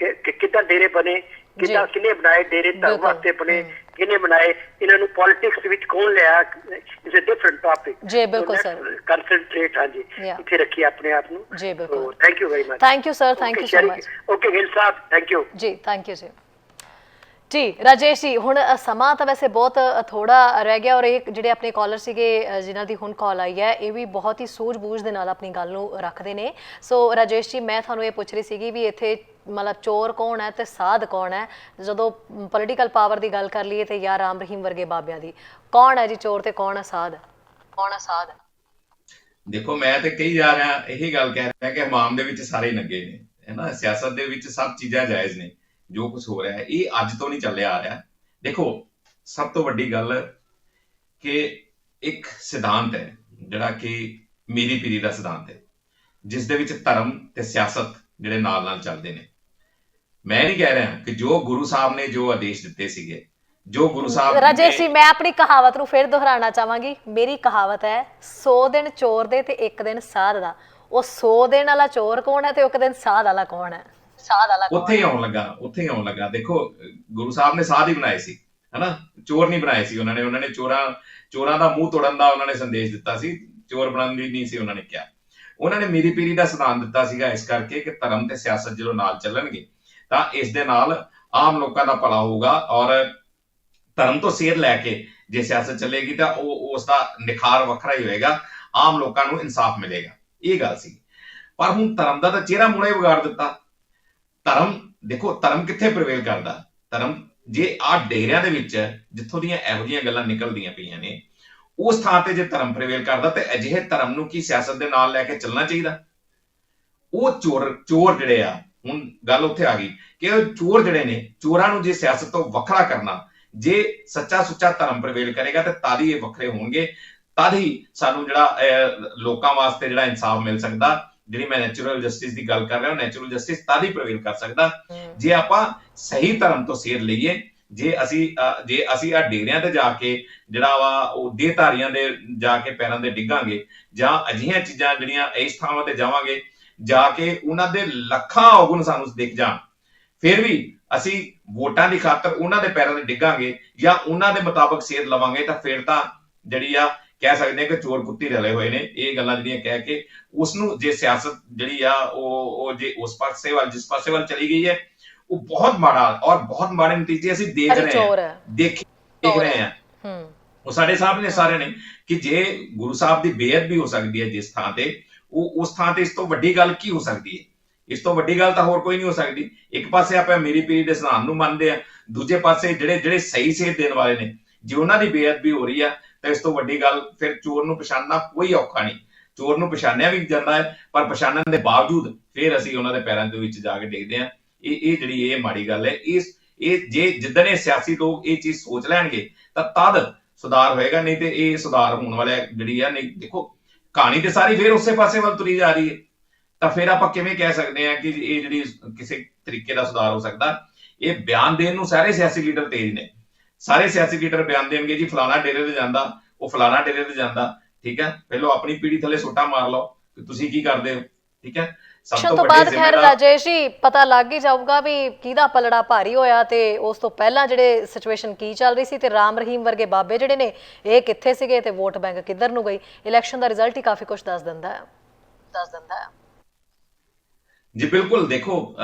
ਕਿੱਦਾਂ ਡੇਰੇ ਬਣੇ, ਕਿੱਦਾਂ ਕਿਹਨੇ ਬਣਾਏ ਡੇਰੇ, ਧਰਮ ਵਾਸਤੇ ਬਣੇ, ਕਿਹਨੇ ਬਣਾਏ, ਇਹਨਾਂ ਨੂੰ ਪੋਲਿਟਿਕਸ ਵਿੱਚ ਕੌਣ ਲਿਆ, ਇਟਸ ਅ ਡਿਫਰੈਂਟ ਟੌਪਿਕ। ਜੀ ਬਿਲਕੁਲ ਸਰ, ਕੰਸੈਂਟਰੇਟ ਹਾਂਜੀ ਇੱਥੇ ਰੱਖੀਏ ਆਪਣੇ ਆਪ ਨੂੰ। ਜੀ ਬਿਲਕੁਲ, thank you very much. Thank you sir, thank you so much. Okay Gill Sahib, thank you ਜੀ, ਥੈਂਕ ਯੂ ਜੀ। ਜੀ ਰਾਜੇਸ਼ ਜੀ, ਹੁਣ ਸਮਾਂ ਤਾਂ ਵੈਸੇ ਬਹੁਤ ਥੋੜਾ ਰਹਿ ਗਿਆ, ਔਰ ਇਹ ਜਿਹੜੇ ਆਪਣੇ ਕਾਲਰ ਸੀਗੇ ਜਿਨ੍ਹਾਂ ਦੀ ਹੁਣ ਕਾਲ ਆਈ ਹੈ ਇਹ ਵੀ ਬਹੁਤ ਹੀ ਸੂਝ-ਬੂਝ ਦੇ ਨਾਲ ਆਪਣੀ ਗੱਲ ਨੂੰ ਰੱਖਦੇ ਨੇ। ਸੋ ਰਾਜੇਸ਼ ਜੀ, ਮੈਂ ਤੁਹਾਨੂੰ ਇਹ ਪੁੱਛ ਰਹੀ ਸੀਗੀ ਵੀ ਇੱਥੇ ਮਤਲਬ ਚੋਰ ਕੌਣ ਹੈ ਤੇ ਸਾਧ ਕੌਣ ਹੈ? ਜਦੋਂ ਪੋਲੀਟੀਕਲ ਪਾਵਰ ਦੀ ਗੱਲ ਕਰ ਲਈਏ ਤੇ ਜਾਂ ਰਾਮ ਰਹੀਮ ਵਰਗੇ ਬਾਬਿਆਂ ਦੀ, ਕੌਣ ਹੈ ਜੀ ਚੋਰ ਤੇ ਕੌਣ ਹੈ ਸਾਧ? ਕੌਣ ਹੈ ਸਾਧ? ਦੇਖੋ, ਮੈਂ ਤੇ ਕਹੀ ਜਾ ਰਿਹਾ, ਇਹੀ ਗੱਲ ਕਹਿ ਰਿਹਾ ਕਿ ਹਮਾਮ ਦੇ ਵਿੱਚ ਸਾਰੇ ਲੱਗੇ ਨੇ, ਹੈ ਨਾ। ਸਿਆਸਤ ਦੇ ਵਿੱਚ ਸਭ ਚੀਜ਼ਾਂ ਜਾਇਜ਼ ਨੇ। ਜੋ ਕੁਝ ਹੋ ਰਿਹਾ ਹੈ ਇਹ ਅੱਜ ਤੋਂ ਨਹੀਂ ਚੱਲਿਆ ਆ ਰਿਹਾ। ਦੇਖੋ, ਸਭ ਤੋਂ ਵੱਡੀ ਗੱਲ ਕਿ ਇੱਕ ਸਿਧਾਂਤ ਹੈ ਜਿਹੜਾ ਕਿ ਮੀਰੀ ਪੀਰੀ ਦਾ ਸਿਧਾਂਤ ਹੈ, ਜਿਸ ਦੇ ਵਿੱਚ ਧਰਮ ਤੇ ਸਿਆਸਤ ਜਿਹੜੇ ਨਾਲ ਨਾਲ ਚੱਲਦੇ ਨੇ। ਮੈਂ ਨਹੀਂ ਕਹਿ ਰਿਹਾ ਕਿ ਜੋ ਗੁਰੂ ਸਾਹਿਬ ਨੇ ਜੋ ਆਦੇਸ਼ ਦਿੱਤੇ ਸੀਗੇ, ਜੋ ਗੁਰੂ ਸਾਹਿਬ ਰਾਜੇਸ਼ ਜੀ, ਮੈਂ ਆਪਣੀ ਕਹਾਵਤ ਨੂੰ ਫਿਰ ਦੁਹਰਾਉਣਾ ਚਾਹਾਂਗੀ। ਮੇਰੀ ਕਹਾਵਤ ਹੈ 100 ਦਿਨ ਚੋਰ ਦੇ ਤੇ 1 ਦਿਨ ਸਾਧ ਦਾ। ਉਹ 100 ਦਿਨ ਵਾਲਾ ਚੋਰ ਕੌਣ ਹੈ ਤੇ 1 ਦਿਨ ਸਾਧ ਵਾਲਾ ਕੌਣ ਹੈ? ਉੱਥੇ ਹੀ ਆਉਣ ਲੱਗਾ। ਦੇਖੋ, ਗੁਰੂ ਸਾਹਿਬ ਨੇ ਸਾਧ ਹੀ ਬਣਾਏ ਸੀ, ਹਨਾ, ਚੋਰ ਨਹੀਂ ਬਣਾਏ ਸੀ ਉਹਨਾਂ ਨੇ ਚੋਰਾਂ ਦਾ ਮੂੰਹ ਤੋੜਨ ਦਾ ਉਹਨਾਂ ਨੇ ਸੰਦੇਸ਼ ਦਿੱਤਾ ਸੀ, ਚੋਰ ਬਣਨ ਦੀ ਨਹੀਂ ਸੀ ਉਹਨਾਂ ਨੇ ਕਿਹਾ। ਉਹਨਾਂ ਨੇ ਮੀਰੀ ਪੀਰੀ ਦਾ ਸਿਧਾਂਤ ਦਿੱਤਾ ਸੀਗਾ ਇਸ ਕਰਕੇ ਕਿ ਧਰਮ ਤੇ ਸਿਆਸਤ ਜਦੋਂ ਨਾਲ ਚੱਲਣਗੇ ਤਾਂ ਇਸ ਦੇ ਨਾਲ ਆਮ ਲੋਕਾਂ ਦਾ ਭਲਾ ਹੋਊਗਾ, ਔਰ ਧਰਮ ਤੋਂ ਸੇਧ ਲੈ ਕੇ ਜੇ ਸਿਆਸਤ ਚੱਲੇਗੀ ਤਾਂ ਉਸ ਦਾ ਨਿਖਾਰ ਵੱਖਰਾ ਹੀ ਹੋਏਗਾ, ਆਮ ਲੋਕਾਂ ਨੂੰ ਇਨਸਾਫ ਮਿਲੇਗਾ। ਇਹ ਗੱਲ ਸੀ। ਪਰ ਹੁਣ ਧਰਮ ਦਾ ਤਾਂ ਚਿਹਰਾ ਮੂੰਹ ਹੀ ਵਿਗਾੜ ਦਿੱਤਾ। ਧਰਮ ਦੇਖੋ, ਧਰਮ ਕਿੱਥੇ ਪ੍ਰਵੇਲ ਕਰਦਾ? ਧਰਮ ਜੇ ਆਹ ਡੇਰਿਆਂ ਦੇ ਵਿੱਚ ਜਿੱਥੋਂ ਦੀਆਂ ਇਹੋ ਜਿਹੀਆਂ ਗੱਲਾਂ ਨਿਕਲਦੀਆਂ ਪਈਆਂ ਨੇ, ਉਸ ਥਾਂ ਤੇ ਜੇ ਧਰਮ ਪ੍ਰਵੇਲ ਕਰਦਾ ਤੇ ਅਜਿਹੇ ਧਰਮ ਨੂੰ ਕੀ ਸਿਆਸਤ ਦੇ ਨਾਲ ਲੈ ਕੇ ਚੱਲਣਾ ਚਾਹੀਦਾ? ਉਹ ਚੋਰ ਜਿਹੜੇ ਆ, ਹੁਣ ਗੱਲ ਉੱਥੇ ਆ ਗਈ ਕਿ ਉਹ ਚੋਰ ਜਿਹੜੇ ਨੇ, ਚੋਰਾਂ ਨੂੰ ਜੇ ਸਿਆਸਤ ਤੋਂ ਵੱਖਰਾ ਕਰਨਾ, ਜੇ ਸੱਚਾ ਸੁੱਚਾ ਧਰਮ ਪ੍ਰਵੇਲ ਕਰੇਗਾ ਤੇ ਤਦ ਹੀ ਇਹ ਵੱਖਰੇ ਹੋਣਗੇ, ਤਦ ਹੀ ਸਾਨੂੰ ਜਿਹੜਾ ਲੋਕਾਂ ਵਾਸਤੇ ਜਿਹੜਾ ਇਨਸਾਫ ਮਿਲ ਸਕਦਾ। ਜਿਹੜੀ ਮੈਂ ਨੈਚੁਰਲ ਜਸਟਿਸ ਦੀ ਗੱਲ ਕਰ ਰਿਹਾ, ਨੈਚੁਰਲ ਜਸਟਿਸ ਤਦ ਹੀ ਪ੍ਰਵੇਲ ਕਰ ਸਕਦਾ ਜੇ ਆਪਾਂ ਸਹੀ ਧਰਮ ਤੋਂ ਸੇਧ ਲਈਏ, ਜੇ ਅਸੀਂ ਆ ਡੇਰਿਆਂ ਤੇ ਜਾ ਕੇ ਜਿਹੜਾ ਵਾ ਉਹ ਦੇਹਧਾਰੀਆਂ ਦੇ ਜਾ ਕੇ ਪੈਰਾਂ ਦੇ ਡਿੱਗਾਂਗੇ, ਜਾਂ ਅਜਿਹੀਆਂ ਚੀਜ਼ਾਂ ਜਿਹੜੀਆਂ ਇਸ ਥਾਵਾਂ ਤੇ ਜਾਵਾਂਗੇ, ਜਾ ਕੇ ਉਹਨਾਂ ਦੇ ਲੱਖਾਂ ਔਗੁਣ ਸਾਨੂੰ ਦਿਖ ਜਾਣ, ਫਿਰ ਵੀ ਅਸੀਂ ਵੋਟਾਂ ਦੀ ਖਾਤਰ ਉਹਨਾਂ ਦੇ ਪੈਰਾਂ ਤੇ ਡਿੱਗਾਂਗੇ ਜਾਂ ਉਹਨਾਂ ਦੇ ਮੁਤਾਬਕ ਸੇਧ ਲਵਾਂਗੇ, ਤਾਂ ਫਿਰ ਤਾਂ ਜਿਹੜੀ ਆ ਕਹਿ ਸਕਦੇ ਕਿ ਚੋਰ ਕੁੱਤੀ ਰਲੇ ਹੋਏ ਨੇ। ਇਹ ਗੱਲਾਂ ਜਿਹੜੀਆਂ ਕਹਿ ਕੇ ਉਸ ਨੂੰ, ਜੇ ਸਿਆਸਤ ਜਿਹੜੀ ਆ ਉਹ ਜੇ ਉਸ ਪਾਸੇ ਵੱਲ, ਜਿਸ ਪਾਸੇ ਵੱਲ ਚਲੀ ਗਈ ਹੈ, ਉਹ ਬਹੁਤ ਮਾੜਾ ਔਰ ਬਹੁਤ ਮਾੜੇ ਨਤੀਜੇ ਅਸੀਂ ਦੇਖ ਰਹੇ ਹਾਂ। ਉਹ ਸਾਡੇ ਸਾਹਮਣੇ ਸਾਰੇ ਨੇ ਕਿ ਜੇ ਗੁਰੂ ਸਾਹਿਬ ਦੀ ਬੇਅਦਬੀ ਹੋ ਸਕਦੀ ਹੈ ਜਿਸ ਥਾਂ ਤੇ, ਉਹ ਉਸ ਥਾਂ ਤੇ ਇਸ ਤੋਂ ਵੱਡੀ ਗੱਲ ਕੀ ਹੋ ਸਕਦੀ ਹੈ? ਇਸ ਤੋਂ ਵੱਡੀ ਗੱਲ ਤਾਂ ਹੋਰ ਕੋਈ ਨਹੀਂ ਹੋ ਸਕਦੀ। ਇੱਕ ਪਾਸੇ ਆਪਾਂ ਮੇਰੀ ਪੀਰੀ ਦੇ ਸਿਧਾਂਤ ਨੂੰ ਮੰਨਦੇ ਆ, ਦੂਜੇ ਪਾਸੇ ਜਿਹੜੇ ਸਹੀ ਸੇਧ ਦੇਣ ਵਾਲੇ ਨੇ, ਜੇ ਉਹਨਾਂ ਦੀ ਬੇਅਦਬੀ ਹੋ ਰਹੀ ਆ, ਤਾਂ ਇਸ ਤੋਂ ਵੱਡੀ ਗੱਲ ਫਿਰ ਚੋਰ ਨੂੰ ਪਛਾਣਨਾ ਕੋਈ ਔਖਾ ਨਹੀਂ। ਚੋਰ ਨੂੰ ਪਛਾਣਿਆ ਵੀ ਜਾਂਦਾ ਹੈ, ਪਰ ਪਛਾਣਨ ਦੇ ਬਾਵਜੂਦ ਫਿਰ ਅਸੀਂ ਉਹਨਾਂ ਦੇ ਪੈਰਾਂ ਦੇ ਵਿੱਚ ਜਾ ਕੇ ਡਿੱਗਦੇ ਹਾਂ। ਇਹ ਜਿਹੜੀ ਇਹ ਮਾੜੀ ਗੱਲ ਹੈ। ਇਹ ਜੇ ਜਿੱਦਣ ਇਹ ਸਿਆਸੀ ਲੋਕ ਇਹ ਚੀਜ਼ ਸੋਚ ਲੈਣਗੇ ਤਾਂ ਤਦ ਸੁਧਾਰ ਹੋਏਗਾ, ਨਹੀਂ ਤੇ ਇਹ ਸੁਧਾਰ ਹੋਣ ਵਾਲਾ ਜਿਹੜੀ ਆ ਨਹੀਂ। ਦੇਖੋ ਕਹਾਣੀ ਤੇ ਸਾਰੀ ਫਿਰ ਉਸੇ ਪਾਸੇ ਵੱਲ ਤੁਰੀ ਜਾ ਰਹੀ ਹੈ, ਤਾਂ ਫਿਰ ਆਪਾਂ ਕਿਵੇਂ ਕਹਿ ਸਕਦੇ ਹਾਂ ਕਿ ਇਹ ਜਿਹੜੀ ਕਿਸੇ ਤਰੀਕੇ ਦਾ ਸੁਧਾਰ ਹੋ ਸਕਦਾ? ਇਹ ਬਿਆਨ ਦੇਣ ਨੂੰ ਸਾਰੇ ਸਿਆਸੀ ਲੀਡਰ ਤੇਜ਼ ਨੇ। ਸਾਰੇ ਸਿਆਸੀ ਲੀਡਰ ਬਿਆਨ ਦੇਣਗੇ ਜੀ ਫਲਾਣਾ ਡੇਰੇ ਤੇ ਜਾਂਦਾ, ਉਹ ਫਲਾਣਾ ਡੇਰੇ ਤੇ ਜਾਂਦਾ। ਠੀਕ ਹੈ, ਪਹਿਲਾਂ ਆਪਣੀ ਪੀੜੀ ਥੱਲੇ ਸੋਟਾ ਮਾਰ ਲਓ ਕਿ ਤੁਸੀਂ ਕੀ ਕਰਦੇ ਹੋ। ਠੀਕ ਹੈ, ਸਭ ਤੋਂ ਬਾਅਦ ਖੈਰ ਰਾਜੇਸ਼ ਜੀ ਪਤਾ ਲੱਗ ਹੀ ਜਾਊਗਾ ਵੀ ਕਿਹਦਾ ਪਲੜਾ ਭਾਰੀ ਹੋਇਆ, ਤੇ ਉਸ ਤੋਂ ਪਹਿਲਾਂ ਜਿਹੜੇ ਸਿਚੁਏਸ਼ਨ ਕੀ ਚੱਲ ਰਹੀ ਸੀ, ਤੇ ਰਾਮ ਰਹੀਮ ਵਰਗੇ ਬਾਬੇ ਜਿਹੜੇ ਨੇ ਇਹ ਕਿੱਥੇ ਸੀਗੇ, ਤੇ ਵੋਟ ਬੈਂਕ ਕਿੱਧਰ ਨੂੰ ਗਈ। ਇਲੈਕਸ਼ਨ ਦਾ ਰਿਜ਼ਲਟ ਹੀ ਕਾਫੀ ਕੁਝ ਦੱਸ ਦਿੰਦਾ ਹੈ ਜੀ। ਬਿਲਕੁਲ, ਦੇਖੋ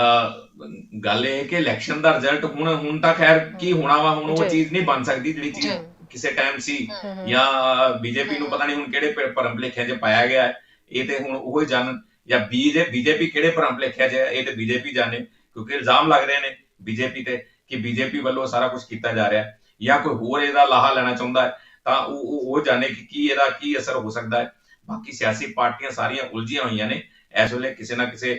ਗੱਲ ਇਹ ਕਿ ਇਲੈਕਸ਼ਨ ਦਾ ਰਿਜ਼ਲਟ ਹੁਣ ਤਾਂ ਖੈਰ ਕੀ ਹੋਣਾ ਵਾ, ਹੁਣ ਉਹ ਚੀਜ਼ ਨਹੀਂ ਬਣ ਸਕਦੀ ਜਿਹੜੀ ਚੀਜ਼ ਕਿਸੇ ਟਾਈਮ ਸੀ, ਜਾਂ ਬੀਜੇਪੀ ਨੂੰ ਪਤਾ ਨਹੀਂ ਹੁਣ ਕਿਹੜੇ ਭਰਮ ਭੁਲੇਖਿਆਂ 'ਚ ਪਾਇਆ ਗਿਆ। ਇਹ ਤੇ ਹੁਣ ਉਹ ਹੀ ਜਾਣਨ, ਜਾਂ ਬੀਜੇਪੀ ਕਿਹੜੇ ਭਰਮ ਭੁਲੇਖਿਆਂ 'ਚ, ਇਹ ਤੇ ਬੀਜੇਪੀ ਜਾਣੇ, ਕਿਉਂਕਿ ਇਲਜ਼ਾਮ ਲੱਗ ਰਹੇ ਨੇ ਬੀਜੇਪੀ ਤੇ ਕਿ ਬੀਜੇਪੀ ਵੱਲੋਂ ਸਾਰਾ ਕੁਝ ਕੀਤਾ ਜਾ ਰਿਹਾ, ਜਾਂ ਕੋਈ ਹੋਰ ਇਹਦਾ ਲਾਹਾ ਲੈਣਾ ਚਾਹੁੰਦਾ ਹੈ, ਤਾਂ ਉਹ ਜਾਣੇ ਕਿ ਕੀ ਇਹਦਾ ਕੀ ਅਸਰ ਹੋ ਸਕਦਾ ਹੈ। ਬਾਕੀ ਸਿਆਸੀ ਪਾਰਟੀਆਂ ਸਾਰੀਆਂ ਉਲਝੀਆਂ ਹੋਈਆਂ ਨੇ ਇਸ ਵੇਲੇ ਕਿਸੇ ਨਾ ਕਿਸੇ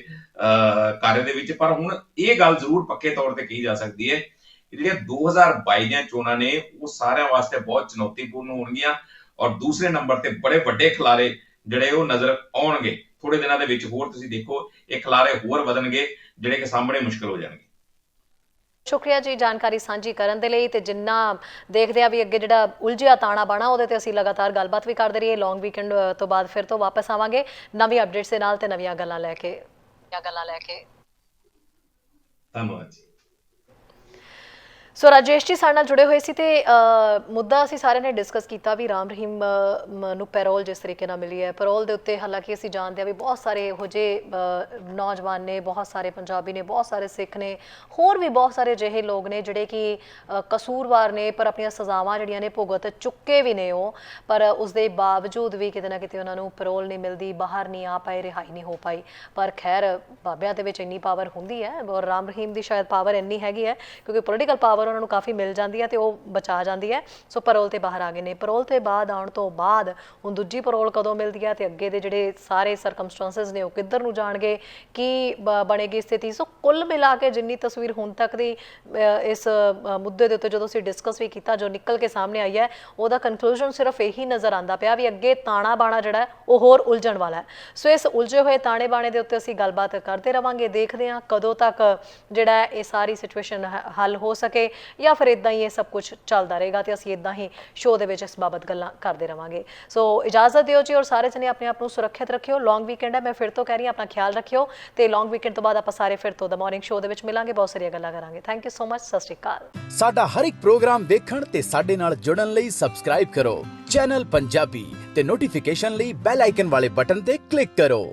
ਕਾਰਜ ਦੇ ਵਿੱਚ। ਪਰ ਹੁਣ ਇਹ ਗੱਲ ਜ਼ਰੂਰ ਪੱਕੇ ਤੌਰ ਤੇ ਕਹੀ ਜਾ ਸਕਦੀ ਹੈ ਕਿ ਜਿਹੜੀਆਂ 2022 ਦੀਆਂ ਚੋਣਾਂ ਨੇ ਉਹ ਸਾਰਿਆਂ ਵਾਸਤੇ ਬਹੁਤ ਚੁਣੌਤੀਪੂਰਨ ਹੋਣਗੀਆਂ, ਔਰ ਦੂਸਰੇ ਨੰਬਰ ਤੇ ਬੜੇ ਵੱਡੇ ਖਿਲਾਰੇ ਜਿਹੜੇ ਉਹ ਨਜ਼ਰ ਆਉਣਗੇ। ਥੋੜੇ ਦਿਨਾਂ ਦੇ ਵਿੱਚ ਹੋਰ ਤੁਸੀਂ ਦੇਖੋ ਇਹ ਖਿਲਾਰੇ ਹੋਰ ਵਧਣਗੇ, ਜਿਹੜੇ ਕਿ ਸਾਹਮਣੇ ਮੁਸ਼ਕਲ ਹੋ ਜਾਣਗੇ। ਸ਼ੁਕਰੀਆ ਜੀ ਜਾਣਕਾਰੀ ਸਾਂਝੀ ਕਰਨ ਦੇ ਲਈ। ਤੇ ਜਿੰਨਾ ਦੇਖਦੇ ਆ ਵੀ ਅੱਗੇ ਜਿਹੜਾ ਉਲਝਿਆ ਤਾਣਾ ਬਾਣਾ, ਉਹਦੇ ਤੇ ਅਸੀਂ ਲਗਾਤਾਰ ਗੱਲਬਾਤ ਵੀ ਕਰਦੇ ਰਹੀਏ। ਲੌਂਗ ਵੀਕਐਂਡ ਤੋਂ ਬਾਅਦ ਫਿਰ ਤੋਂ ਵਾਪਸ ਆਵਾਂਗੇ ਨਵੀਂ ਅਪਡੇਟਸ ਦੇ ਨਾਲ ਤੇ ਨਵੀਆਂ ਗੱਲਾਂ ਲੈ ਕੇ। ਧੰਨਵਾਦ ਜੀ। ਸੋ ਰਾਜੇਸ਼ ਜੀ ਸਾਡੇ ਨਾਲ ਜੁੜੇ ਹੋਏ ਸੀ, ਤੇ ਮੁੱਦਾ ਅਸੀਂ ਸਾਰਿਆਂ ਨੇ ਡਿਸਕਸ ਕੀਤਾ ਵੀ ਰਾਮ ਰਹੀਮ ਨੂੰ ਪੈਰੋਲ ਜਿਸ ਤਰੀਕੇ ਨਾਲ ਮਿਲੀ ਹੈ। ਪੈਰੋਲ ਦੇ ਉੱਤੇ ਹਾਲਾਂਕਿ ਅਸੀਂ ਜਾਣਦੇ ਹਾਂ ਵੀ ਬਹੁਤ ਸਾਰੇ ਇਹੋ ਜਿਹੇ ਨੌਜਵਾਨ ਨੇ, ਬਹੁਤ ਸਾਰੇ ਪੰਜਾਬੀ ਨੇ, ਬਹੁਤ ਸਾਰੇ ਸਿੱਖ ਨੇ, ਹੋਰ ਵੀ ਬਹੁਤ ਸਾਰੇ ਅਜਿਹੇ ਲੋਕ ਨੇ ਜਿਹੜੇ ਕਿ ਕਸੂਰਵਾਰ ਨੇ, ਪਰ ਆਪਣੀਆਂ ਸਜ਼ਾਵਾਂ ਜਿਹੜੀਆਂ ਨੇ ਭੁਗਤ ਚੁੱਕੇ ਵੀ ਨੇ ਉਹ, ਪਰ ਉਸਦੇ ਬਾਵਜੂਦ ਵੀ ਕਿਤੇ ਨਾ ਕਿਤੇ ਉਹਨਾਂ ਨੂੰ ਪੈਰੋਲ ਨਹੀਂ ਮਿਲਦੀ, ਬਾਹਰ ਨਹੀਂ ਆ ਪਾਏ, ਰਿਹਾਈ ਨਹੀਂ ਹੋ ਪਾਈ। ਪਰ ਖੈਰ ਬਾਬਿਆਂ ਦੇ ਵਿੱਚ ਇੰਨੀ ਪਾਵਰ ਹੁੰਦੀ ਹੈ, ਔਰ ਰਾਮ ਰਹੀਮ ਦੀ ਸ਼ਾਇਦ ਪਾਵਰ ਇੰਨੀ ਹੈਗੀ ਹੈ ਕਿਉਂਕਿ ਪੋਲੀਟੀਕਲ ਪਾਵਰ ਉਹਨਾਂ ਨੂੰ ਕਾਫੀ ਮਿਲ ਜਾਂਦੀ ਹੈ ਤੇ ਉਹ ਬਚਾ ਜਾਂਦੀ ਹੈ। ਸੋ ਪੈਰੋਲ ਤੇ ਬਾਹਰ ਆ ਗਏ ਨੇ। ਪੈਰੋਲ ਤੇ ਬਾਅਦ ਆਉਣ ਤੋਂ ਬਾਅਦ ਹੁਣ ਦੂਜੀ ਪੈਰੋਲ ਕਦੋਂ ਮਿਲਦੀ ਹੈ ਤੇ ਅੱਗੇ ਦੇ ਜਿਹੜੇ ਸਾਰੇ ਸਰਕਮਸਟੈਂਸਸ ਨੇ ਉਹ ਕਿੱਧਰ ਨੂੰ ਜਾਣਗੇ, ਕੀ ਬਣੇਗੀ ਸਥਿਤੀ। ਸੋ ਕੁੱਲ ਮਿਲਾ ਕੇ ਜਿੰਨੀ ਤਸਵੀਰ ਹੁਣ ਤੱਕ ਦੀ ਇਸ ਮੁੱਦੇ ਦੇ ਉੱਤੇ ਜਦੋਂ ਅਸੀਂ ਡਿਸਕਸ ਵੀ ਕੀਤਾ, ਜੋ ਨਿਕਲ ਕੇ ਸਾਹਮਣੇ ਆਈ ਹੈ, ਉਹਦਾ ਕਨਕਲੂਜਨ ਸਿਰਫ ਇਹੀ ਨਜ਼ਰ ਆਉਂਦਾ ਪਿਆ ਵੀ ਅੱਗੇ ਤਾਣਾ ਬਾਣਾ ਜਿਹੜਾ ਉਹ ਹੋਰ ਉਲਝਣ ਵਾਲਾ ਹੈ। ਸੋ ਇਸ ਉਲਝੇ ਹੋਏ ਤਾਣੇ ਬਾਣੇ ਦੇ ਉੱਤੇ ਅਸੀਂ ਗੱਲਬਾਤ ਕਰਦੇ ਰਵਾਂਗੇ, ਦੇਖਦੇ ਹਾਂ ਕਦੋਂ ਤੱਕ ਜਿਹੜਾ ਇਹ ਸਾਰੀ ਸਿਚੁਏਸ਼ਨ ਹੱਲ ਹੋ ਸਕੇ, ਜਾਂ ਫਿਰ ਇਦਾਂ ਹੀ ਇਹ ਸਭ ਕੁਝ ਚੱਲਦਾ ਰਹੇਗਾ ਤੇ ਅਸੀਂ ਇਦਾਂ ਹੀ ਸ਼ੋਅ ਦੇ ਵਿੱਚ ਇਸ ਬਾਬਤ ਗੱਲਾਂ ਕਰਦੇ ਰਵਾਂਗੇ। ਸੋ ਇਜਾਜ਼ਤ ਦਿਓ ਜੀ, ਔਰ ਸਾਰੇ ਜਣੇ ਆਪਣੇ ਆਪ ਨੂੰ ਸੁਰੱਖਿਅਤ ਰੱਖਿਓ। ਲੌਂਗ ਵੀਕਐਂਡ ਹੈ, ਮੈਂ ਫਿਰ ਤੋਂ ਕਹਿ ਰਹੀ ਹਾਂ, ਆਪਣਾ ਖਿਆਲ ਰੱਖਿਓ, ਤੇ ਲੌਂਗ ਵੀਕਐਂਡ ਤੋਂ ਬਾਅਦ ਆਪਾਂ ਸਾਰੇ ਫਿਰ ਤੋਂ ਦ ਮਾਰਨਿੰਗ ਸ਼ੋਅ ਦੇ ਵਿੱਚ ਮਿਲਾਂਗੇ, ਬਹੁਤ ਸਾਰੀਆਂ ਗੱਲਾਂ ਕਰਾਂਗੇ। ਥੈਂਕ ਯੂ ਸੋ ਮਚ, ਸਤਿ ਸ਼੍ਰੀ ਅਕਾਲ। ਸਾਡਾ ਹਰ ਇੱਕ ਪ੍ਰੋਗਰਾਮ ਦੇਖਣ ਤੇ ਸਾਡੇ ਨਾਲ ਜੁੜਨ ਲਈ ਸਬਸਕ੍ਰਾਈਬ ਕਰੋ ਚੈਨਲ ਪੰਜਾਬੀ ਤੇ ਨੋਟੀਫਿਕੇਸ਼ਨ ਲਈ ਬੈਲ ਆਈਕਨ ਵਾਲੇ ਬਟਨ ਤੇ ਕਲਿੱਕ ਕਰੋ।